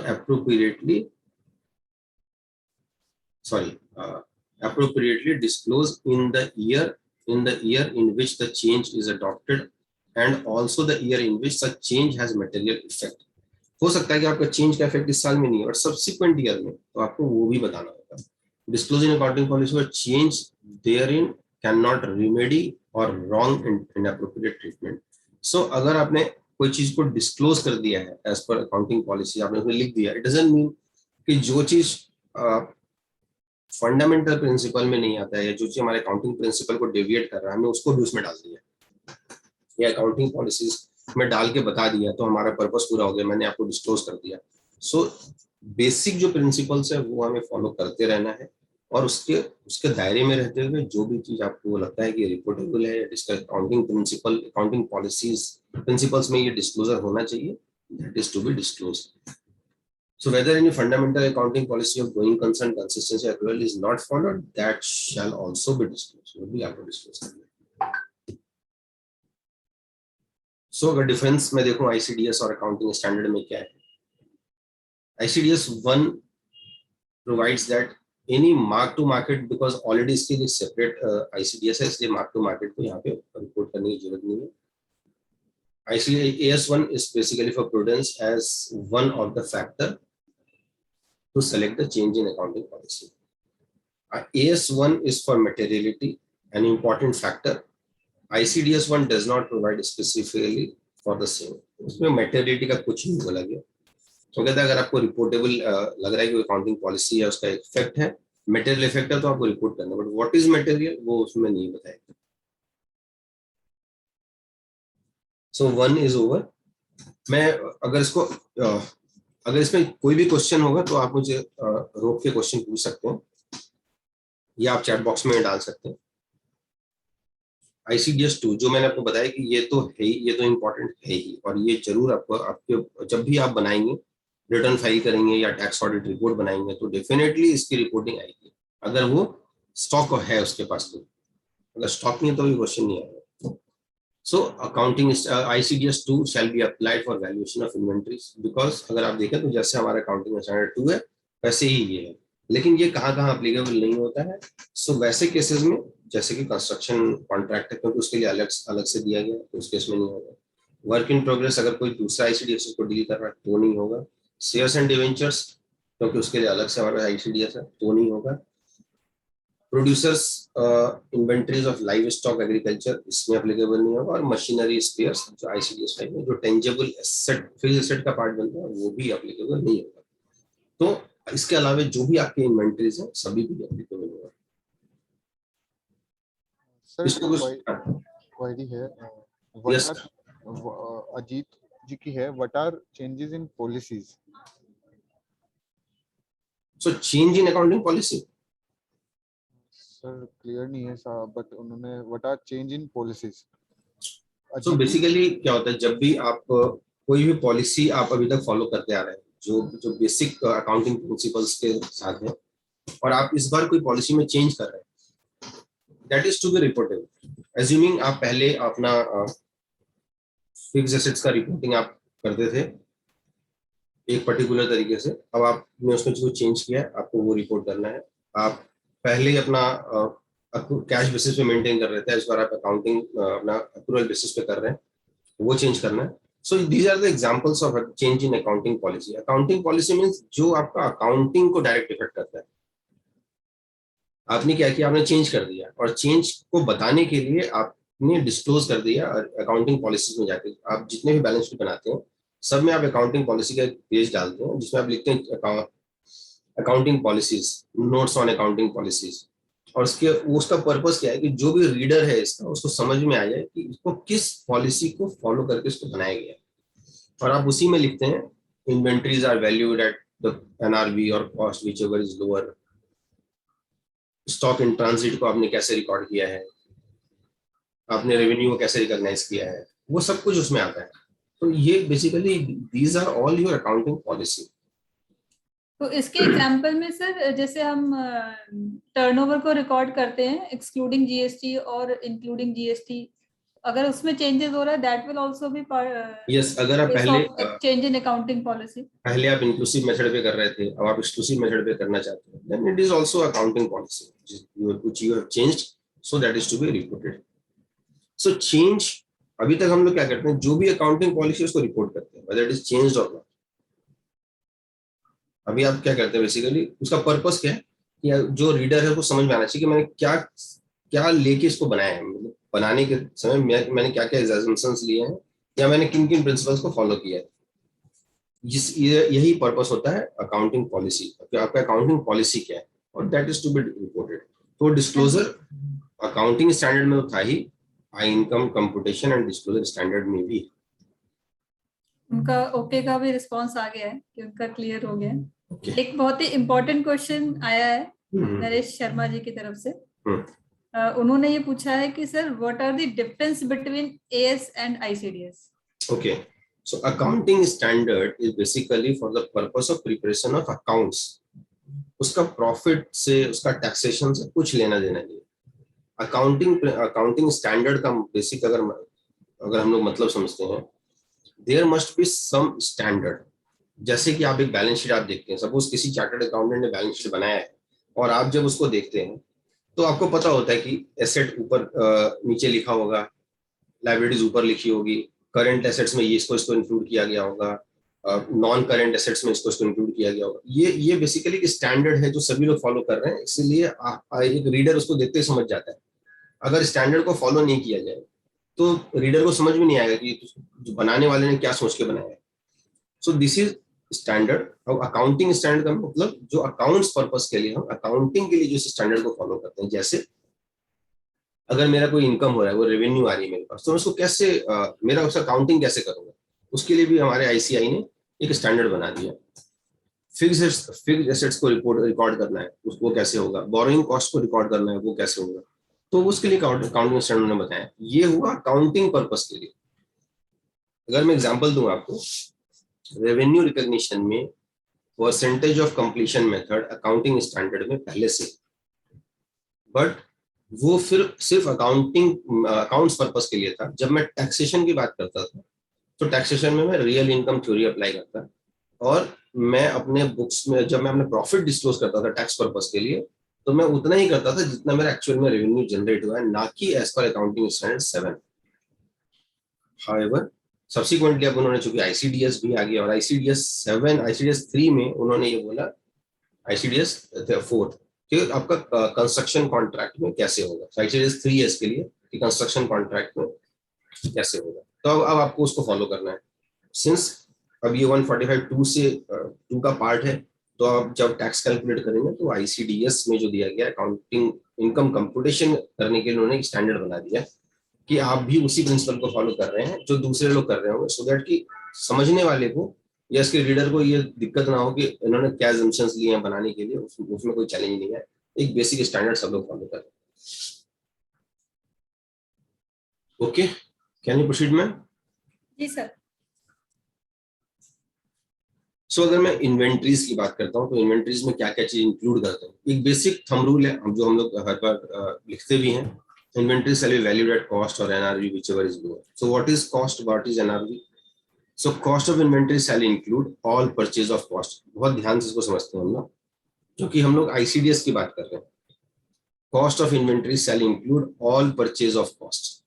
appropriately disclose in the year in which the change is adopted and also the year in which such change has material effect. हो सकता है कि आपका चेंज का इफेक्ट इस साल में नहीं है और सब्सिक्वेंट ईयर में, तो आपको वो भी बताना होगा. Disclose in accounting policy for change therein cannot remedy और रॉन्ग इनएप्रोप्रिएट ट्रीटमेंट. सो अगर आपने कोई चीज को डिस्क्लोज कर दिया है एज पर अकाउंटिंग पॉलिसी, आपने उसमें लिख दिया, इट डजंट मीन कि जो चीज फंडामेंटल प्रिंसिपल में नहीं आता है या जो चीज हमारे अकाउंटिंग प्रिंसिपल को डेविएट कर रहा है हमने उसको भी उसमें डाल दिया या अकाउंटिंग पॉलिसीज में डाल के बता दिया तो हमारा पर्पस पूरा हो गया, मैंने आपको डिस्क्लोज कर दिया. सो बेसिक जो प्रिंसिपल्स है वो हमें फॉलो करते रहना है और उसके दायरे में रहते हुए जो भी चीज आपको लगता है कि रिपोर्टेबल है या accounting principle accounting policies principles में ये डिस्क्लोजर होना चाहिए, that is to be disclose. So whether any fundamental accounting policy of going concern consistency accrual is not followed, that shall also be disclosed. वो भी आपको disclose करना है. सो अगर डिफरेंस में देखूं ICDS और अकाउंटिंग स्टैंडर्ड में क्या है, ICDS 1 provides that any mark to market, because already इसके लिए separate ICDS है, इसलिए mark to market को यहाँ पे रिपोर्ट करने की जरूरत नहीं है. AS1 is basically for prudence as one of the factor to select the change in accounting policy. AS1 is for materiality, an important factor. ICDS 1 does not provide specifically for the same. उसमें materiality का कुछ नहीं बोला गया. तो कहता है अगर आपको रिपोर्टेबल लग रहा है कि अकाउंटिंग पॉलिसी है, उसका इफेक्ट है, मटेरियल इफेक्ट है, तो आपको रिपोर्ट करना, बट व्हाट इज मटेरियल वो उसमें नहीं बताया. सो 1 इज ओवर. मैं अगर इसमें कोई भी क्वेश्चन होगा तो आप मुझे रोक के क्वेश्चन पूछ सकते हैं या आप चैट बॉक्स में डाल सकते हैं. ICDS 2 जो मैंने आपको बताया कि ये तो है ही, ये तो इम्पोर्टेंट है ही, और ये जरूर आपको आपके जब भी आप बनाएंगे, रिटर्न फाइल करेंगे या टैक्स ऑडिट रिपोर्ट बनाएंगे, तो डेफिनेटली इसकी रिपोर्टिंग आएगी, अगर वो स्टॉक है उसके पास. तो अगर स्टॉक नहीं है तो ये क्वेश्चन नहीं आएगा. So accounting ICDS 2 shall be applied for valuation of inventories, because अगर आप देखें तो जैसे हमारा अकाउंटिंग स्टैंडर्ड 2 है वैसे ही ये है, लेकिन ये कहाँ अप्लीकेबल नहीं होता है. सो वैसे केसेस में जैसे कि कंस्ट्रक्शन कॉन्ट्रैक्ट है, क्योंकि उसके लिए अलग से दिया गया, तो उस केस में नहीं होगा. वर्क इन प्रोग्रेस अगर कोई दूसरा ICDS को डील कर रहा है तो नहीं होगा. शेयर्स एंड डिवेंचर्स क्योंकि उसके लिए अलग से हमारा ICDS है, तो नहीं होगा. Producers inventories of live stock agriculture, इसमें एप्लीकेबल नहीं होगा. और मशीनरी स्पेयर्स जो ICDS 5 में जो टेंजेबल एसेट फिक्स्ड एसेट का पार्ट बनता है वो भी एप्लीकेबल नहीं होगा. तो इसके अलावा जो भी आपके इन्वेंटरीज हैं सभी भी एप्लीकेबल होगा. क्वेरी है अजीत जी की है, what are changes in policies? So change in accounting policy sir clear नहीं है साहब, बट उन्होंने what are change in policies. So basically क्या होता है, जब भी आप कोई भी पॉलिसी आप अभी तक फॉलो करते आ रहे हैं जो बेसिक अकाउंटिंग प्रिंसिपल्स के साथ है, और आप इस बार कोई पॉलिसी में चेंज कर रहे हैं, that is to be reportable. Assuming आप पहले अपना फिक्स्ड एसेट्स का रिपोर्टिंग आप करते थे एक पर्टिकुलर तरीके से, अब आपने उसमें जो चेंज किया है आपको वो रिपोर्ट करना है. आप पहले अपना कैश बेसिस पे मेंटेन कर रहे थे, इस बार आप अकाउंटिंग अपना अक्रूवल बेसिस पे कर रहे हैं, वो चेंज करना है. So these are the examples of change in accounting policy. Accounting policy means जो आपका अकाउंटिंग को डायरेक्ट इफेक्ट करता है. आपने क्या किया, आपने चेंज कर दिया, और चेंज को बताने के लिए आपने डिस्क्लोज कर दिया अकाउंटिंग पॉलिसीज में जाके. आप जितने भी बैलेंस शीट बनाते हैं सब में आप अकाउंटिंग पॉलिसी का एक पेज डालते हैं जिसमें आप लिखते हैं accounting policies, notes on accounting policies. और उसका पर्पस क्या है कि जो भी रीडर है इसका उसको समझ में आ जाए कि इसको किस पॉलिसी को फॉलो करके इसको बनाया गया. और आप उसी में लिखते हैं inventories are valued at the NRV और cost whichever is lower. Stock in transit को आपने कैसे रिकॉर्ड किया है, आपने रेवेन्यू को कैसे रिकॉग्नाइज किया है, वो सब कुछ उसमें आता है. तो ये basically these are all your accounting policy. तो इसके एग्जांपल में सर जैसे हम टर्नओवर को रिकॉर्ड करते हैं एक्सक्लूडिंग GST और इंक्लूडिंग GST, अगर उसमें चेंजेस हो रहा है that will also be yes. अगर आप पहले चेंज इन अकाउंटिंग पॉलिसी, पहले आप इंक्लूसिव मेथड पे कर रहे थे, अब आप एक्सक्लूसिव मेथड पे करना चाहते हैं, then it is also accounting policy which you have changed, so that is to be reported. So change, अभी तक हम लोग क्या करते हैं, जो भी अकाउंटिंग पॉलिसी उसको रिपोर्ट करते हैं वेदर इट इज चेंज्ड और नॉट. अभी आप क्या करते हैं बेसिकली, उसका पर्पस क्या है कि जो रीडर है उसको समझ में आना चाहिए कि मैंने क्या लेके इसको बनाया है, मतलब बनाने के समय मैंने क्या एग्जाम्पशंस लिए हैं या मैंने किन किन प्रिंसिपल्स को फॉलो किया है. यही पर्पस होता है अकाउंटिंग पॉलिसी, कि आपका अकाउंटिंग पॉलिसी क्या है, और that is to be reported. तो डिस्क्लोजर अकाउंटिंग स्टैंडर्ड में था ही, income computation and disclosure standard में भी. उनका ओके का भी रिस्पांस आ गया है कि उनका क्लियर हो गया है. Okay. एक बहुत ही इम्पोर्टेंट क्वेश्चन आया है नरेश शर्मा जी की तरफ से. उन्होंने ये पूछा है कि sir what are the difference between AS and ICDS? Okay, so accounting standard is basically for the purpose of preparation of accounts. उसका प्रॉफिट से, उसका टैक्सेशन से कुछ लेना देना नहीं. अकाउंटिंग स्टैंडर्ड का बेसिक अगर अगर हम लोग मतलब समझते हैं, there must be some standard. जैसे कि आप एक बैलेंस शीट आप देखते हैं, सपोज किसी चार्टर्ड अकाउंटेंट ने बैलेंस शीट बनाया है, और आप जब उसको देखते हैं तो आपको पता होता है कि एसेट ऊपर नीचे लिखा होगा, लाइबिलिटीज ऊपर लिखी होगी, करंट एसेट्स में ये इसको इंक्लूड किया गया होगा, नॉन करंट एसेट्स में इसको इंक्लूड किया गया होगा। ये बेसिकली स्टैंडर्ड है जो सभी लोग फॉलो कर रहे हैं, इसीलिए एक रीडर उसको देखते ही समझ जाता है। अगर स्टैंडर्ड को फॉलो नहीं किया जाए तो रीडर को समझ में नहीं आएगा कि जो बनाने वाले ने क्या सोच के बनाया है। So this is standard. और अकाउंटिंग स्टैंडर्ड का मतलब जो अकाउंट्स पर्पस के लिए हम अकाउंटिंग के लिए जो स्टैंडर्ड को फॉलो करते हैं। जैसे अगर मेरा कोई इनकम हो रहा है, वो रेवेन्यू आ रही है मेरे पास, तो मैं उसको कैसे मेरा उसका अकाउंटिंग कैसे करूंगा, उसके लिए भी हमारे आईसीआई ने एक स्टैंडर्ड बना दिया। फिक्स एसेट्स को रिकॉर्ड करना है, उसको कैसे होगा, बोरोइंग कॉस्ट को रिकॉर्ड करना है, वो कैसे होगा, तो उसके लिए अकाउंटिंग स्टैंडर्ड ने बताया। ये हुआ अकाउंटिंग पर्पस के लिए। अगर मैं एग्जांपल दूं आपको, रेवेन्यू रिकॉग्निशन में percentage of completion method accounting standard में पहले से, बट वो फिर सिर्फ अकाउंट्स पर्पस के लिए था। जब मैं टैक्सेशन की बात करता था तो टैक्सेशन में मैं रियल इनकम थ्योरी अप्लाई करता, और मैं अपने बुक्स में जब मैं अपने प्रॉफिट डिस्क्लोज करता था टैक्स पर्पस के लिए, तो मैं उतना ही करता था जितना मेरा एक्चुअल में रेवेन्यू जनरेट हुआ है, ना कि as per accounting standard 7। However subsequently अब उन्होंने, चूंकि आईसीडीएस भी आ गया, और आईसीडीएस 7 आईसीडीएस 3 में उन्होंने ये बोला, आईसीडीएस 4 कि आपका कंस्ट्रक्शन कॉन्ट्रैक्ट में कैसे होगा, आईसीडीएस 3 इसके लिए कि कंस्ट्रक्शन कॉन्ट्रैक्ट में कैसे होगा। तो अब आपको उसको फॉलो करना है। सिंस अब ये 145(2) से 2 का पार्ट है, तो आप जब टैक्स कैलकुलेट करेंगे तो आईसीडीएस में जो दिया गया अकाउंटिंग इनकम कंप्यूटेशन करने के लिए उन्होंने एक स्टैंडर्ड बना दिया कि आप भी उसी प्रिंसिपल को फॉलो कर रहे हैं जो दूसरे लोग कर रहे होंगे, सो दैट कि समझने वाले को या इसके रीडर को ये दिक्कत ना हो कि इन्होंने क्या assumptions लिए हैं बनाने के लिए, उसमें कोई चैलेंज नहीं है। एक बेसिक स्टैंडर्ड सब लोग फॉलो करें। Okay, can you proceed ma'am? जी सर। सो अगर मैं इन्वेंट्रीज की बात करता हूँ तो इन्वेंट्रीज में क्या क्या चीज इंक्लूड करते हैं, एक बेसिक थंब रूल है जो हम लोग हर बार लिखते भी हैं। Inventory shall be valued at cost और NRV whichever is lower. So what is cost, what is NRV? So cost of inventory shall include all purchase of cost. बहुत ध्यान से इसको समझते हैं हम लोग, क्योंकि हम लोग आईसीडीएस की बात कर रहे हैं। Cost of inventory shall include all purchase of cost,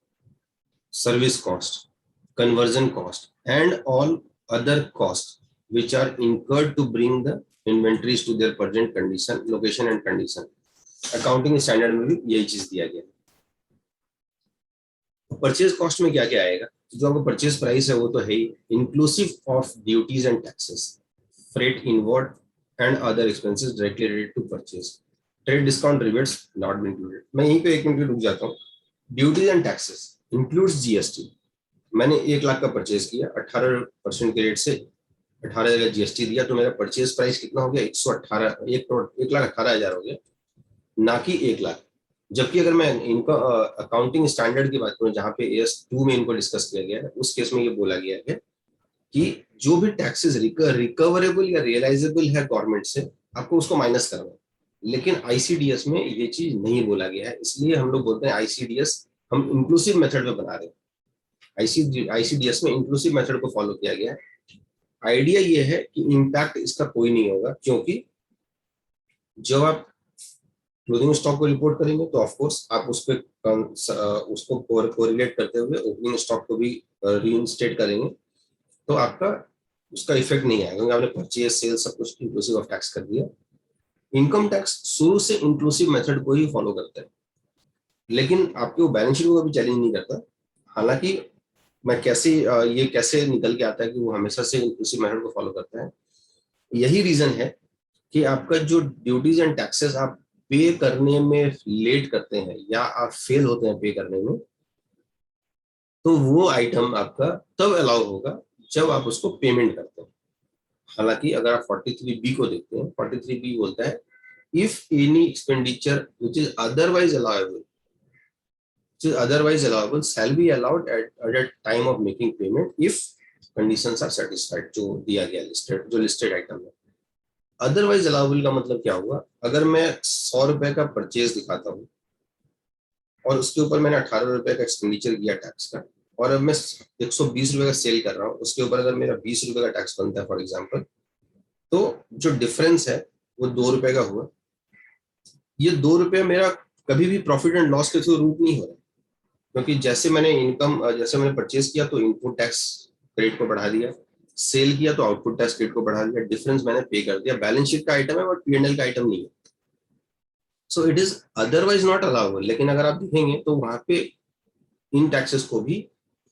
service cost, conversion cost, and all other costs which are incurred to bring the inventories to their present condition, location and condition. Accounting standard में भी यही चीज दिया गया। Purchase cost में क्या क्या आएगा? जो आपका परचेज प्राइस है वो तो है ही, inclusive of duties and taxes, freight inward and other expenses directly related to purchase, trade discount rebates not been included. मैं यहीं पे 1 मिनट रुक जाता हूँ। Duties and taxes includes GST. मैंने 1 लाख का परचेज किया, 18% के रेट से 18,000 का जीएसटी दिया, तो मेरा परचेज प्राइस कितना हो गया? 1,18,000 हो गया, ना कि 1 लाख। जबकि अगर मैं इनका अकाउंटिंग स्टैंडर्ड की बात करूं, जहां पे AS2 में इनको डिस्कस किया गया है, उस केस में ये बोला गया है कि जो भी टैक्सेस रिकवरेबल या रियलाइजेबल है गवर्नमेंट से, आपको उसको माइनस करना है। लेकिन आईसीडीएस में ये चीज नहीं बोला गया है, इसलिए हम लोग बोलते हैं आईसीडीएस हम इंक्लूसिव मेथड में बना रहे हैं। आईसीडीएस में इंक्लूसिव मेथड को फॉलो किया गया है। आइडिया ये है कि इम्पैक्ट इसका कोई नहीं होगा, क्योंकि जब आप क्लोजिंग स्टॉक को रिपोर्ट करेंगे तो ऑफकोर्स आप उसको कोरिलेट करते हुए ओपनिंग स्टॉक को भी रीइंस्टेट करेंगे, तो आपका उसका इफेक्ट नहीं आएगा, क्योंकि आपने परचेज सेल सब कुछ इंक्लूसिव ऑफ टैक्स कर दिया। इनकम टैक्स शुरू से इंक्लूसिव मेथड को ही फॉलो करता है, लेकिन आपके वो बैलेंस शीट को कभी चैलेंज नहीं करता। हालांकि मैं ये कैसे निकल के आता है कि वो हमेशा से इंक्लूसिव मेथड को फॉलो करता है। यही रीजन है कि आपका जो ड्यूटीज एंड टैक्सेस आप पे करने में लेट करते हैं या आप फेल होते हैं पे करने में, तो वो आइटम आपका तब अलाउ होगा जब आप उसको पेमेंट करते हैं। हालांकि अगर आप 43B को देखते हैं, 43B बोलता है if any expenditure which is otherwise allowable shall be allowed at a time of making payment if conditions are satisfied, जो दिया गया लिस्टेड आइटम है। अदरवाइज अलाउबल का मतलब क्या हुआ? अगर मैं 100 रुपए का परचेज दिखाता हूँ और उसके ऊपर मैंने 18 रुपए का एक्सपेंडिचर किया टैक्स का, और अब मैं 120 रुपए का सेल कर रहा हूँ, उसके ऊपर अगर मेरा 20 रुपए का टैक्स बनता है फॉर एग्जाम्पल, तो जो डिफरेंस है वो 2 रुपए का हुआ। ये 2 रुपए मेरा कभी भी प्रॉफिट एंड लॉस के थ्रू रूट नहीं हो रहा, क्योंकि जैसे मैंने परचेज किया तो इनपुट टैक्स क्रेडिट को बढ़ा दिया, सेल किया तो आउटपुट टैक्स क्रेडिट को बढ़ा दिया, डिफरेंस मैंने पे कर दिया। बैलेंस शीट का आइटम है बट P&L का आइटम नहीं है, सो it is otherwise not allowable. लेकिन अगर आप देखेंगे तो वहां पे इन टैक्सेस को भी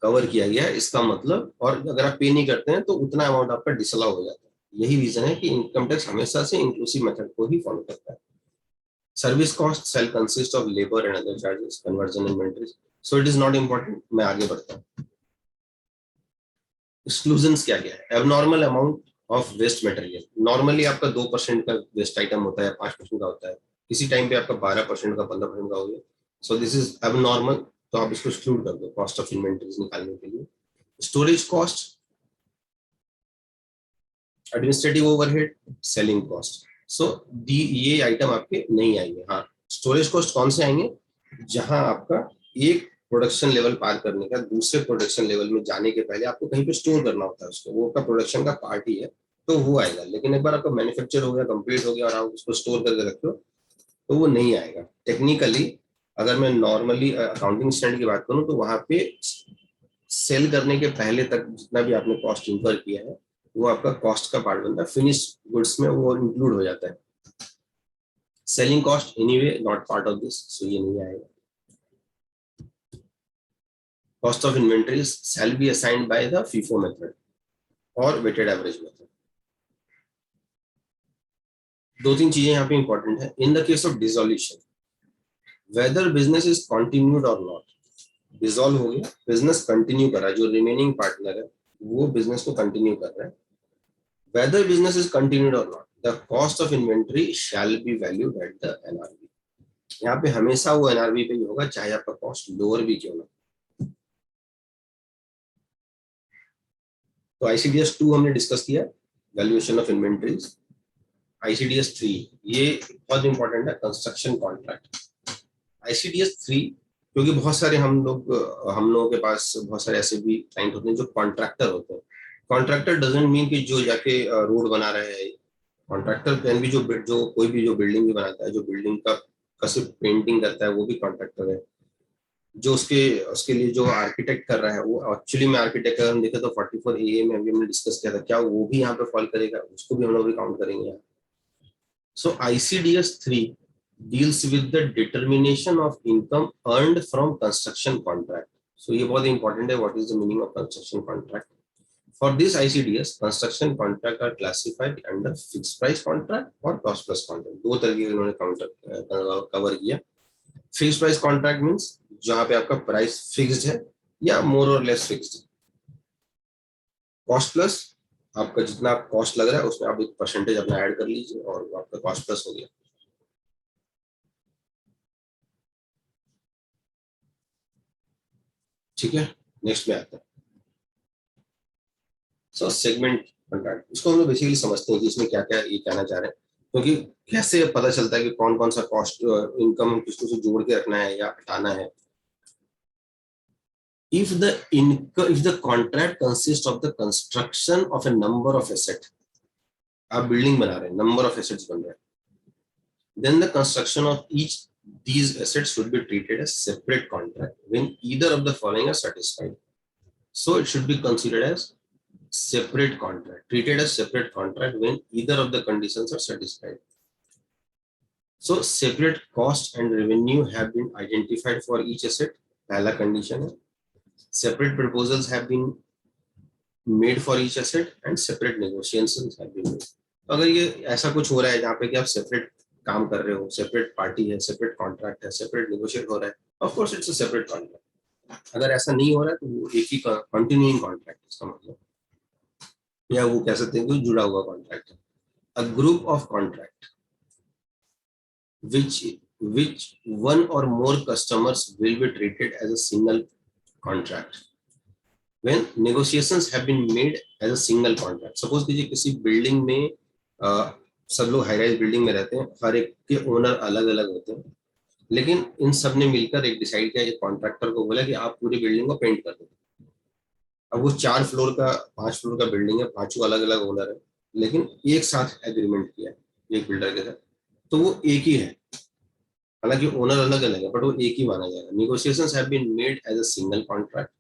कवर किया गया है, इसका मतलब, और अगर आप पे नहीं करते हैं तो उतना अमाउंट आपका डिसअलाउ हो जाता है। यही रीजन है कि इनकम टैक्स हमेशा से इंक्लूसिव मेथड को ही फॉलो करता है। Service cost sale consist of labour and other charges, conversion inventories, so it is not important. मैं आगे बढ़ता हूँ। एक्सक्लूजन्स क्या क्या है? Abnormal amount of waste material, normally आपका 2% का वेस्ट आइटम होता है, 5% का होता है, किसी टाइम पे आपका 12% का, 15% का हो गया, सो दिस इज एबनॉर्मल, तो आप इसको एक्सक्लूड कर दो कॉस्ट ऑफ इन्वेंटरीज निकालने के लिए। Storage cost, administrative overhead, selling cost, so ये आइटम आपके नहीं आएंगे। हाँ, स्टोरेज कॉस्ट कौन से आएंगे? जहां आपका एक प्रोडक्शन लेवल पार करने का दूसरे प्रोडक्शन लेवल में जाने के पहले आपको कहीं पे स्टोर करना होता है उसको, वो आपका प्रोडक्शन का पार्ट ही है, तो वो आएगा। लेकिन एक बार आपका मैन्युफैक्चर हो गया, कंप्लीट हो गया और आप उसको स्टोर करके रखते हो, तो वो नहीं आएगा। टेक्निकली अगर मैं नॉर्मली अकाउंटिंग स्टैंडर्ड की बात करूं तो वहां पे सेल करने के पहले तक जितना भी आपने कॉस्ट इंकर किया है वो आपका कॉस्ट का पार्ट बनता है, फिनिश गुड्स में वो इंक्लूड हो जाता है। Selling cost anyway not part of this, so ये नहीं आएगा। Cost of inventories shall be assigned by the FIFO method or weighted average method. दो तीन चीजें यहाँ पे इंपॉर्टेंट है। In the case of dissolution, whether business is continued और नॉट, डिसॉल्व हो गया, बिजनेस कंटिन्यू कर रहा है, जो रिमेनिंग पार्टनर है वो बिजनेस को कंटिन्यू कर रहा है, वेदर बिजनेस इज कंटिन्यूड और not, the cost of inventory shell be valued at the NRV. यहाँ पे हमेशा वो एनआरवी पे ही होगा, चाहे आपका कॉस्ट लोअर भी क्यों ना। तो ICDS 2 हमने डिस्कस किया, वैल्यूएशन ऑफ इन्वेंटरीज। ICDS 3 ये बहुत इंपॉर्टेंट है, कंस्ट्रक्शन कॉन्ट्रैक्ट। ICDS 3 क्योंकि बहुत सारे हम लोगों के पास बहुत सारे ऐसे भी क्लाइंट होते हैं जो कॉन्ट्रैक्टर होते हैं। कॉन्ट्रैक्टर डजंट मीन कि जो जाके रोड बना रहे हैं। कॉन्ट्रैक्टर कैन भी जो कोई भी जो बिल्डिंग भी बनाता है, जो बिल्डिंग का सिर्फ पेंटिंग करता है, वो भी कॉन्ट्रैक्टर है। जो उसके लिए जो आर्किटेक्ट कर रहा है, वो एक्चुअली में आर्किटेक्ट अगर हम देखें तो 44 AA में अभी हमने डिस्कस किया था, क्या वो भी यहाँ पे फॉल करेगा? उसको भी हम लोग काउंट करेंगे यहाँ। So ICDS 3 deals with the determination of income earned from construction contract. So ये बहुत important है, what is the meaning of construction contract? For this ICDS, construction contract are classified under fixed price contract और cost plus contract. दो तरीके के उन्होंने cover किया। Fixed price contract means जहां पे आपका प्राइस फिक्स्ड है या मोर और लेस फिक्स्ड है। कॉस्ट प्लस आपका जितना कॉस्ट लग रहा है उसमें आप एक परसेंटेज अपना ऐड कर लीजिए और वो आपका कॉस्ट प्लस हो गया। ठीक है, नेक्स्ट में आता है सो सेगमेंट कॉन्ट्रैक्ट। इसको हम लोग बेसिकली समझते हैं कि इसमें क्या क्या ये कहना चाह रहे हैं, क्योंकि कैसे पता चलता है कि कौन कौन सा कॉस्ट इनकम किसको से जोड़ के रखना है या हटाना है। If the contract consists of the construction of a number of assets, आप बिल्डिंग बना रहे हैं, नंबर ऑफ एसेट्स बन रहे हैं, then the construction of each these assets should be treated as separate contract when either of the following are satisfied. So it should be considered as separate contract, treated as separate contract when either of the conditions are satisfied. So separate cost and revenue have been identified for each asset, पहला condition है। Separate proposals have been made for each asset and separate negotiations have been made. अगर ये ऐसा कुछ हो रहा है जहाँ पे कि आप सेपरेट काम कर रहे हो, सेपरेट पार्टी है, सेपरेट कॉन्ट्रैक्ट है, सेपरेट नेगोशिएट हो रहा है, of course it's a separate contract. अगर ऐसा नहीं हो रहा है तो वो एक ही कंटिन्यूइंग कॉन्ट्रैक्ट इसका मतलब, या वो कह सकते हैं कि जुड़ा हुआ कॉन्ट्रैक्ट है। A group of contract which one or more customers will be treated as a single contract when negotiations have been made as a single contract. Suppose कीजिए किसी बिल्डिंग में सब लोग हाई राइज बिल्डिंग में रहते हैं, हर एक के ओनर अलग अलग होते हैं, लेकिन इन सब ने मिलकर एक डिसाइड किया, एक कॉन्ट्रैक्टर को बोला कि आप पूरी बिल्डिंग को पेंट कर दो। अब वो 4 फ्लोर का 5 फ्लोर का बिल्डिंग है, 5 अलग अलग ओनर है, लेकिन एक साथ एग्रीमेंट किया है एक बिल्डर के साथ, तो वो एक ही है, हालांकि ओनर अलग अलग है बट वो एक ही माना जाएगा। Negotiations have been made as a single contract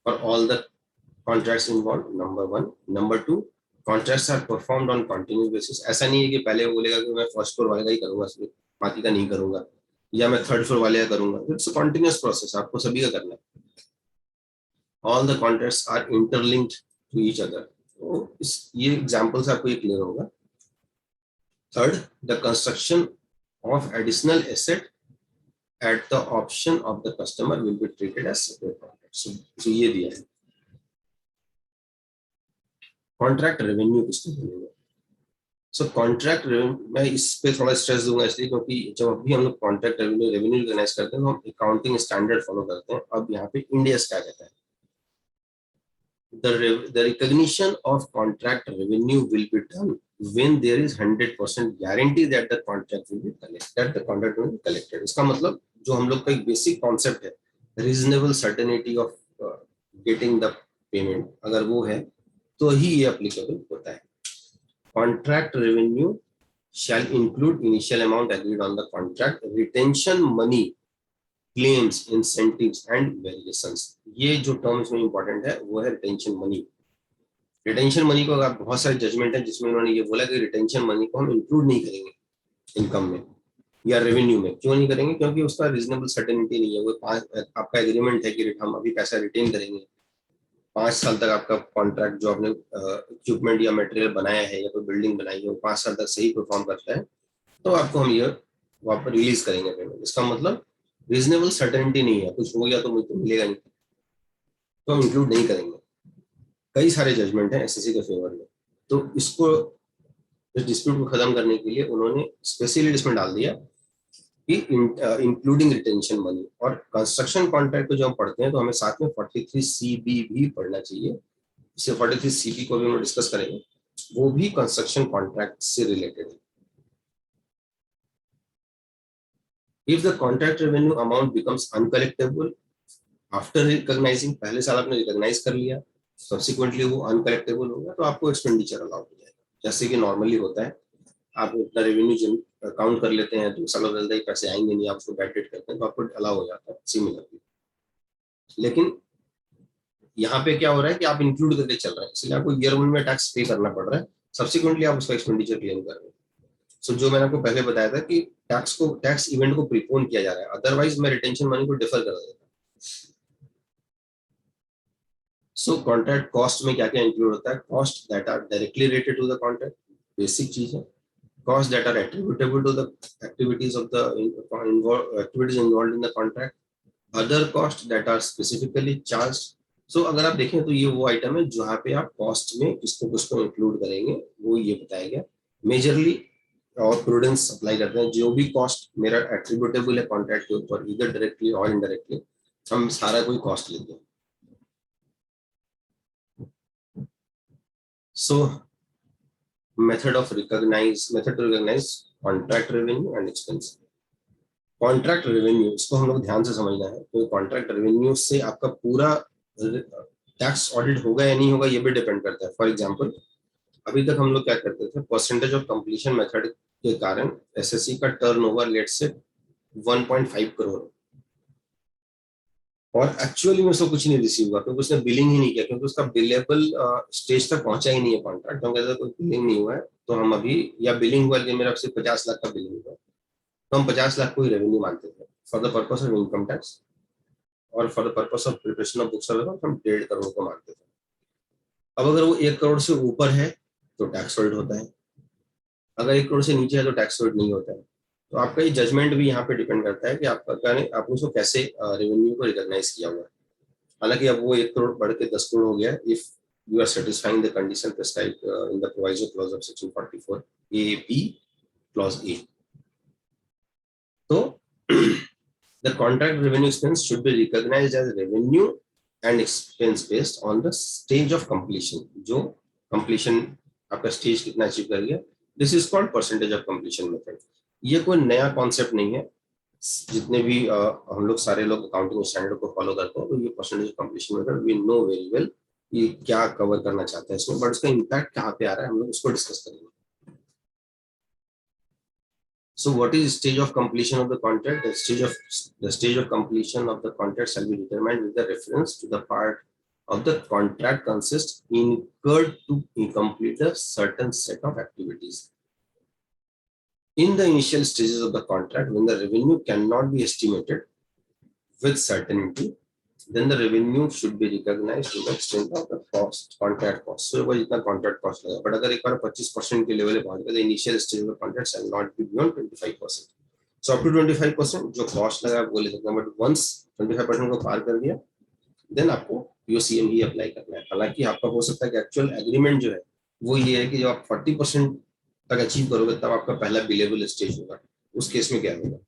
for all the contracts involved, number one. Number two, contracts are performed on continuous basis. ऐसा नहीं है कि पहले वो बोलेगा कि मैं फर्स्ट फ्लोर वाले का ही करूंगा सिर्फ, बाकी का नहीं करूंगा, या मैं थर्ड फ्लोर वाले का करूंगा। इट्स अ कंटिन्यूअस प्रोसेस, आपको सभी का करना है। All the contracts are interlinked to each other. तो ये एग्जांपल से आपको ये क्लियर होगा। Third, the construction of additional asset at the option of the customer will be treated as separate contract। So ये दिया है। कॉन्ट्रैक्ट रेवेन्यू किसको बोलेंगे? सो कॉन्ट्रैक्ट रेवेन्यू, मैं इस पे थोड़ा स्ट्रेस दूंगा इसलिए क्योंकि जब भी हम लोग कॉन्ट्रैक्ट रेवेन्यू रिकॉग्नाइज करते हैं तो हम अकाउंटिंग स्टैंडर्ड फॉलो करते हैं। अब यहाँ पे इंडिया क्या कहता है, the recognition of contract revenue will be done when there is 100% guarantee that the contract will be collected। इसका मतलब जो हम लोग का एक बेसिक कॉन्सेप्ट है, reasonable certainty of getting the payment, अगर वो है तो ही ये एप्लीकेबल होता है। Contract revenue shall include initial amount agreed on the contract, retention money, claims, incentives and variations। ये जो टर्म्स में इंपॉर्टेंट है वो है रिटेंशन मनी। रिटेंशन मनी को अगर बहुत सारे जजमेंट है जिसमें उन्होंने ये बोला कि रिटेंशन मनी को हम इंक्लूड नहीं करेंगे इनकम में या रेवेन्यू में। क्यों नहीं करेंगे? क्योंकि उसका रीजनेबल सर्टेनिटी नहीं है। वो आपका एग्रीमेंट है कि हम अभी पैसा रिटेन करेंगे, 5 साल तक आपका कॉन्ट्रैक्ट जो आपने इक्विपमेंट या मटेरियल बनाया है या कोई बिल्डिंग बनाई है वो 5 साल तक सही परफॉर्म करता है तो आपको हम ये वापस रिलीज करेंगे पेमेंट। इसका मतलब रीजनेबल सर्टेनिटी नहीं है, कुछ हो गया तो मुझे मिलेगा नहीं, तो हम इंक्लूड नहीं करेंगे। कई सारे जजमेंट हैं एसएससी के फेवर में, तो इसको इस डिस्प्यूट को खत्म करने के लिए उन्होंने स्पेशली इसमें डाल दिया कि इंक्लूडिंग रिटेंशन मनी। और कंस्ट्रक्शन कॉन्ट्रैक्ट को जो हम पढ़ते हैं तो हमें साथ में 43CB भी पढ़ना चाहिए। इसे 43CB को भी हम डिस्कस करेंगे, वो भी कंस्ट्रक्शन कॉन्ट्रैक्ट से रिलेटेड है। If the contract revenue amount becomes uncollectible after recognizing, पहले साल आपने रिकॉग्नाइज कर लिया, सब्सिक्वेंटली वो अनकलेक्टेबल होगा तो आपको एक्सपेंडिचर अलाउड हो जाएगा। जैसे कि नॉर्मली होता है, आप इतना रेवेन्यू काउंट कर लेते हैं तो सालों जल्दी पैसे आएंगे नहीं, आप उसको बैड डेट करते हैं तो आपको अलाउ हो जाता है सिमिलरली। लेकिन यहाँ पे क्या हो रहा है कि आप इंक्लूड करके चल रहे हैं, इसलिए आपको ईयर 1 में टैक्स पे करना पड़ रहा है, सब्सिक्वेंटली आप उसका एक्सपेंडिचर क्लेम कर रहे हैं। सो जो मैंने आपको पहले बताया था कि टैक्स इवेंट को प्रीपोन किया जा रहा है, अदरवाइज मैं रिटेंशन मनी को डिफर कर देता। सो कॉन्ट्रैक्ट कॉस्ट में क्या क्या इंक्लूड होता है? Cost that are directly related to the contract, basic चीज है। Cost that are attributable to the activities of the activities involved in the contract, other cost that are specifically charged. So अगर आप देखें तो ये वो आइटम है जहाँ पे आप कॉस्ट में किसको किसको इंक्लूड करेंगे वो ये बताया गया। मेजरली और प्रूडेंस अप्लाई करते हैं, जो भी कॉस्ट मेरा एट्रीब्यूटेबल है कॉन्ट्रैक्ट के ऊपर, इधर डायरेक्टली और इनडायरेक्टली, हम सारा कोई कॉस्ट लेते हैं। So method to recognise contract revenue and expense. Contract revenue, इसको हम लोग ध्यान से समझना है। तो कॉन्ट्रैक्ट रेवेन्यू से आपका पूरा टैक्स ऑडिट होगा या नहीं होगा ये भी डिपेंड करता है। फॉर एग्जांपल, अभी तक हम लोग क्या करते थे, परसेंटेज ऑफ कंप्लीशन मेथड के कारण एसएससी का टर्नओवर लेट से 1.5 करोड़ और एक्चुअली में उसको कुछ नहीं रिसीव हुआ क्योंकि उसने बिलिंग ही नहीं किया, क्योंकि उसका बिलेबल स्टेज तक पहुंचा ही नहीं है कॉन्ट्रैक्ट, क्योंकि अगर कोई बिलिंग नहीं हुआ है तो हम अभी, या बिलिंग हुआ कि मेरा सिर्फ 50 लाख का बिलिंग हुआ तो हम 50 लाख को ही रेवेन्यू मानते थे for the purpose of income tax, और for the purpose of preparation of books हम 1.5 करोड़ को मानते थे। अब अगर वो 1 करोड़ से ऊपर है तो टैक्स ऑडिट होता है, अगर 1 करोड़ से नीचे है तो टैक्स ऑडिट नहीं होता है। तो आपका ये जजमेंट भी यहाँ पे डिपेंड करता है कि आपने उसको कैसे रेवेन्यू को रिकॉग्नाइज किया हुआ है। हालांकि अब वो 1 करोड़ बढ़ के 10 करोड़ हो गया if you are satisfying the condition prescribed in the proviso clause of section 44 A, B clause A। तो the contract revenue expense should be recognized as revenue and expense based on the stage of completion। जो completion आपका stage कितना achieve कर गया, this is called percentage of completion method. ये कोई नया concept नहीं है, जितने भी हम लोग सारे लोग अकाउंटिंग स्टैंडर्ड को फॉलो करते हैं तो ये percentage of completion method we know very well ये क्या कवर करना चाहता है इसमें, बट उसका इम्पैक्ट कहाँ पे आ रहा है हम लोग उसको डिस्कस करेंगे. So what is stage of completion of the contract? The stage of completion of the contract shall be determined with the reference to the part of the contract consists incurred to complete a certain set of activities. In the initial stages of the contract, when the revenue cannot be estimated with certainty, then the revenue should be recognized to the extent of the cost, contract cost. So वो जितना contract cost लगा, but अगर एक बार 25% के level पे पहुंच गए, the initial stage of the contract shall not be beyond 25%. So up to 25% जो cost लगा वो ले सकते हैं, but once 25% को पार कर दिया, then आपको POCM ही अप्लाई करना है. हालांकि आपका हो सकता है कि एक्चुअल एग्रीमेंट जो है वो ये है कि जब आप 40% तक अचीव करोगे तब आपका पहला बिलेबल स्टेज होगा. उस केस में क्या होगा,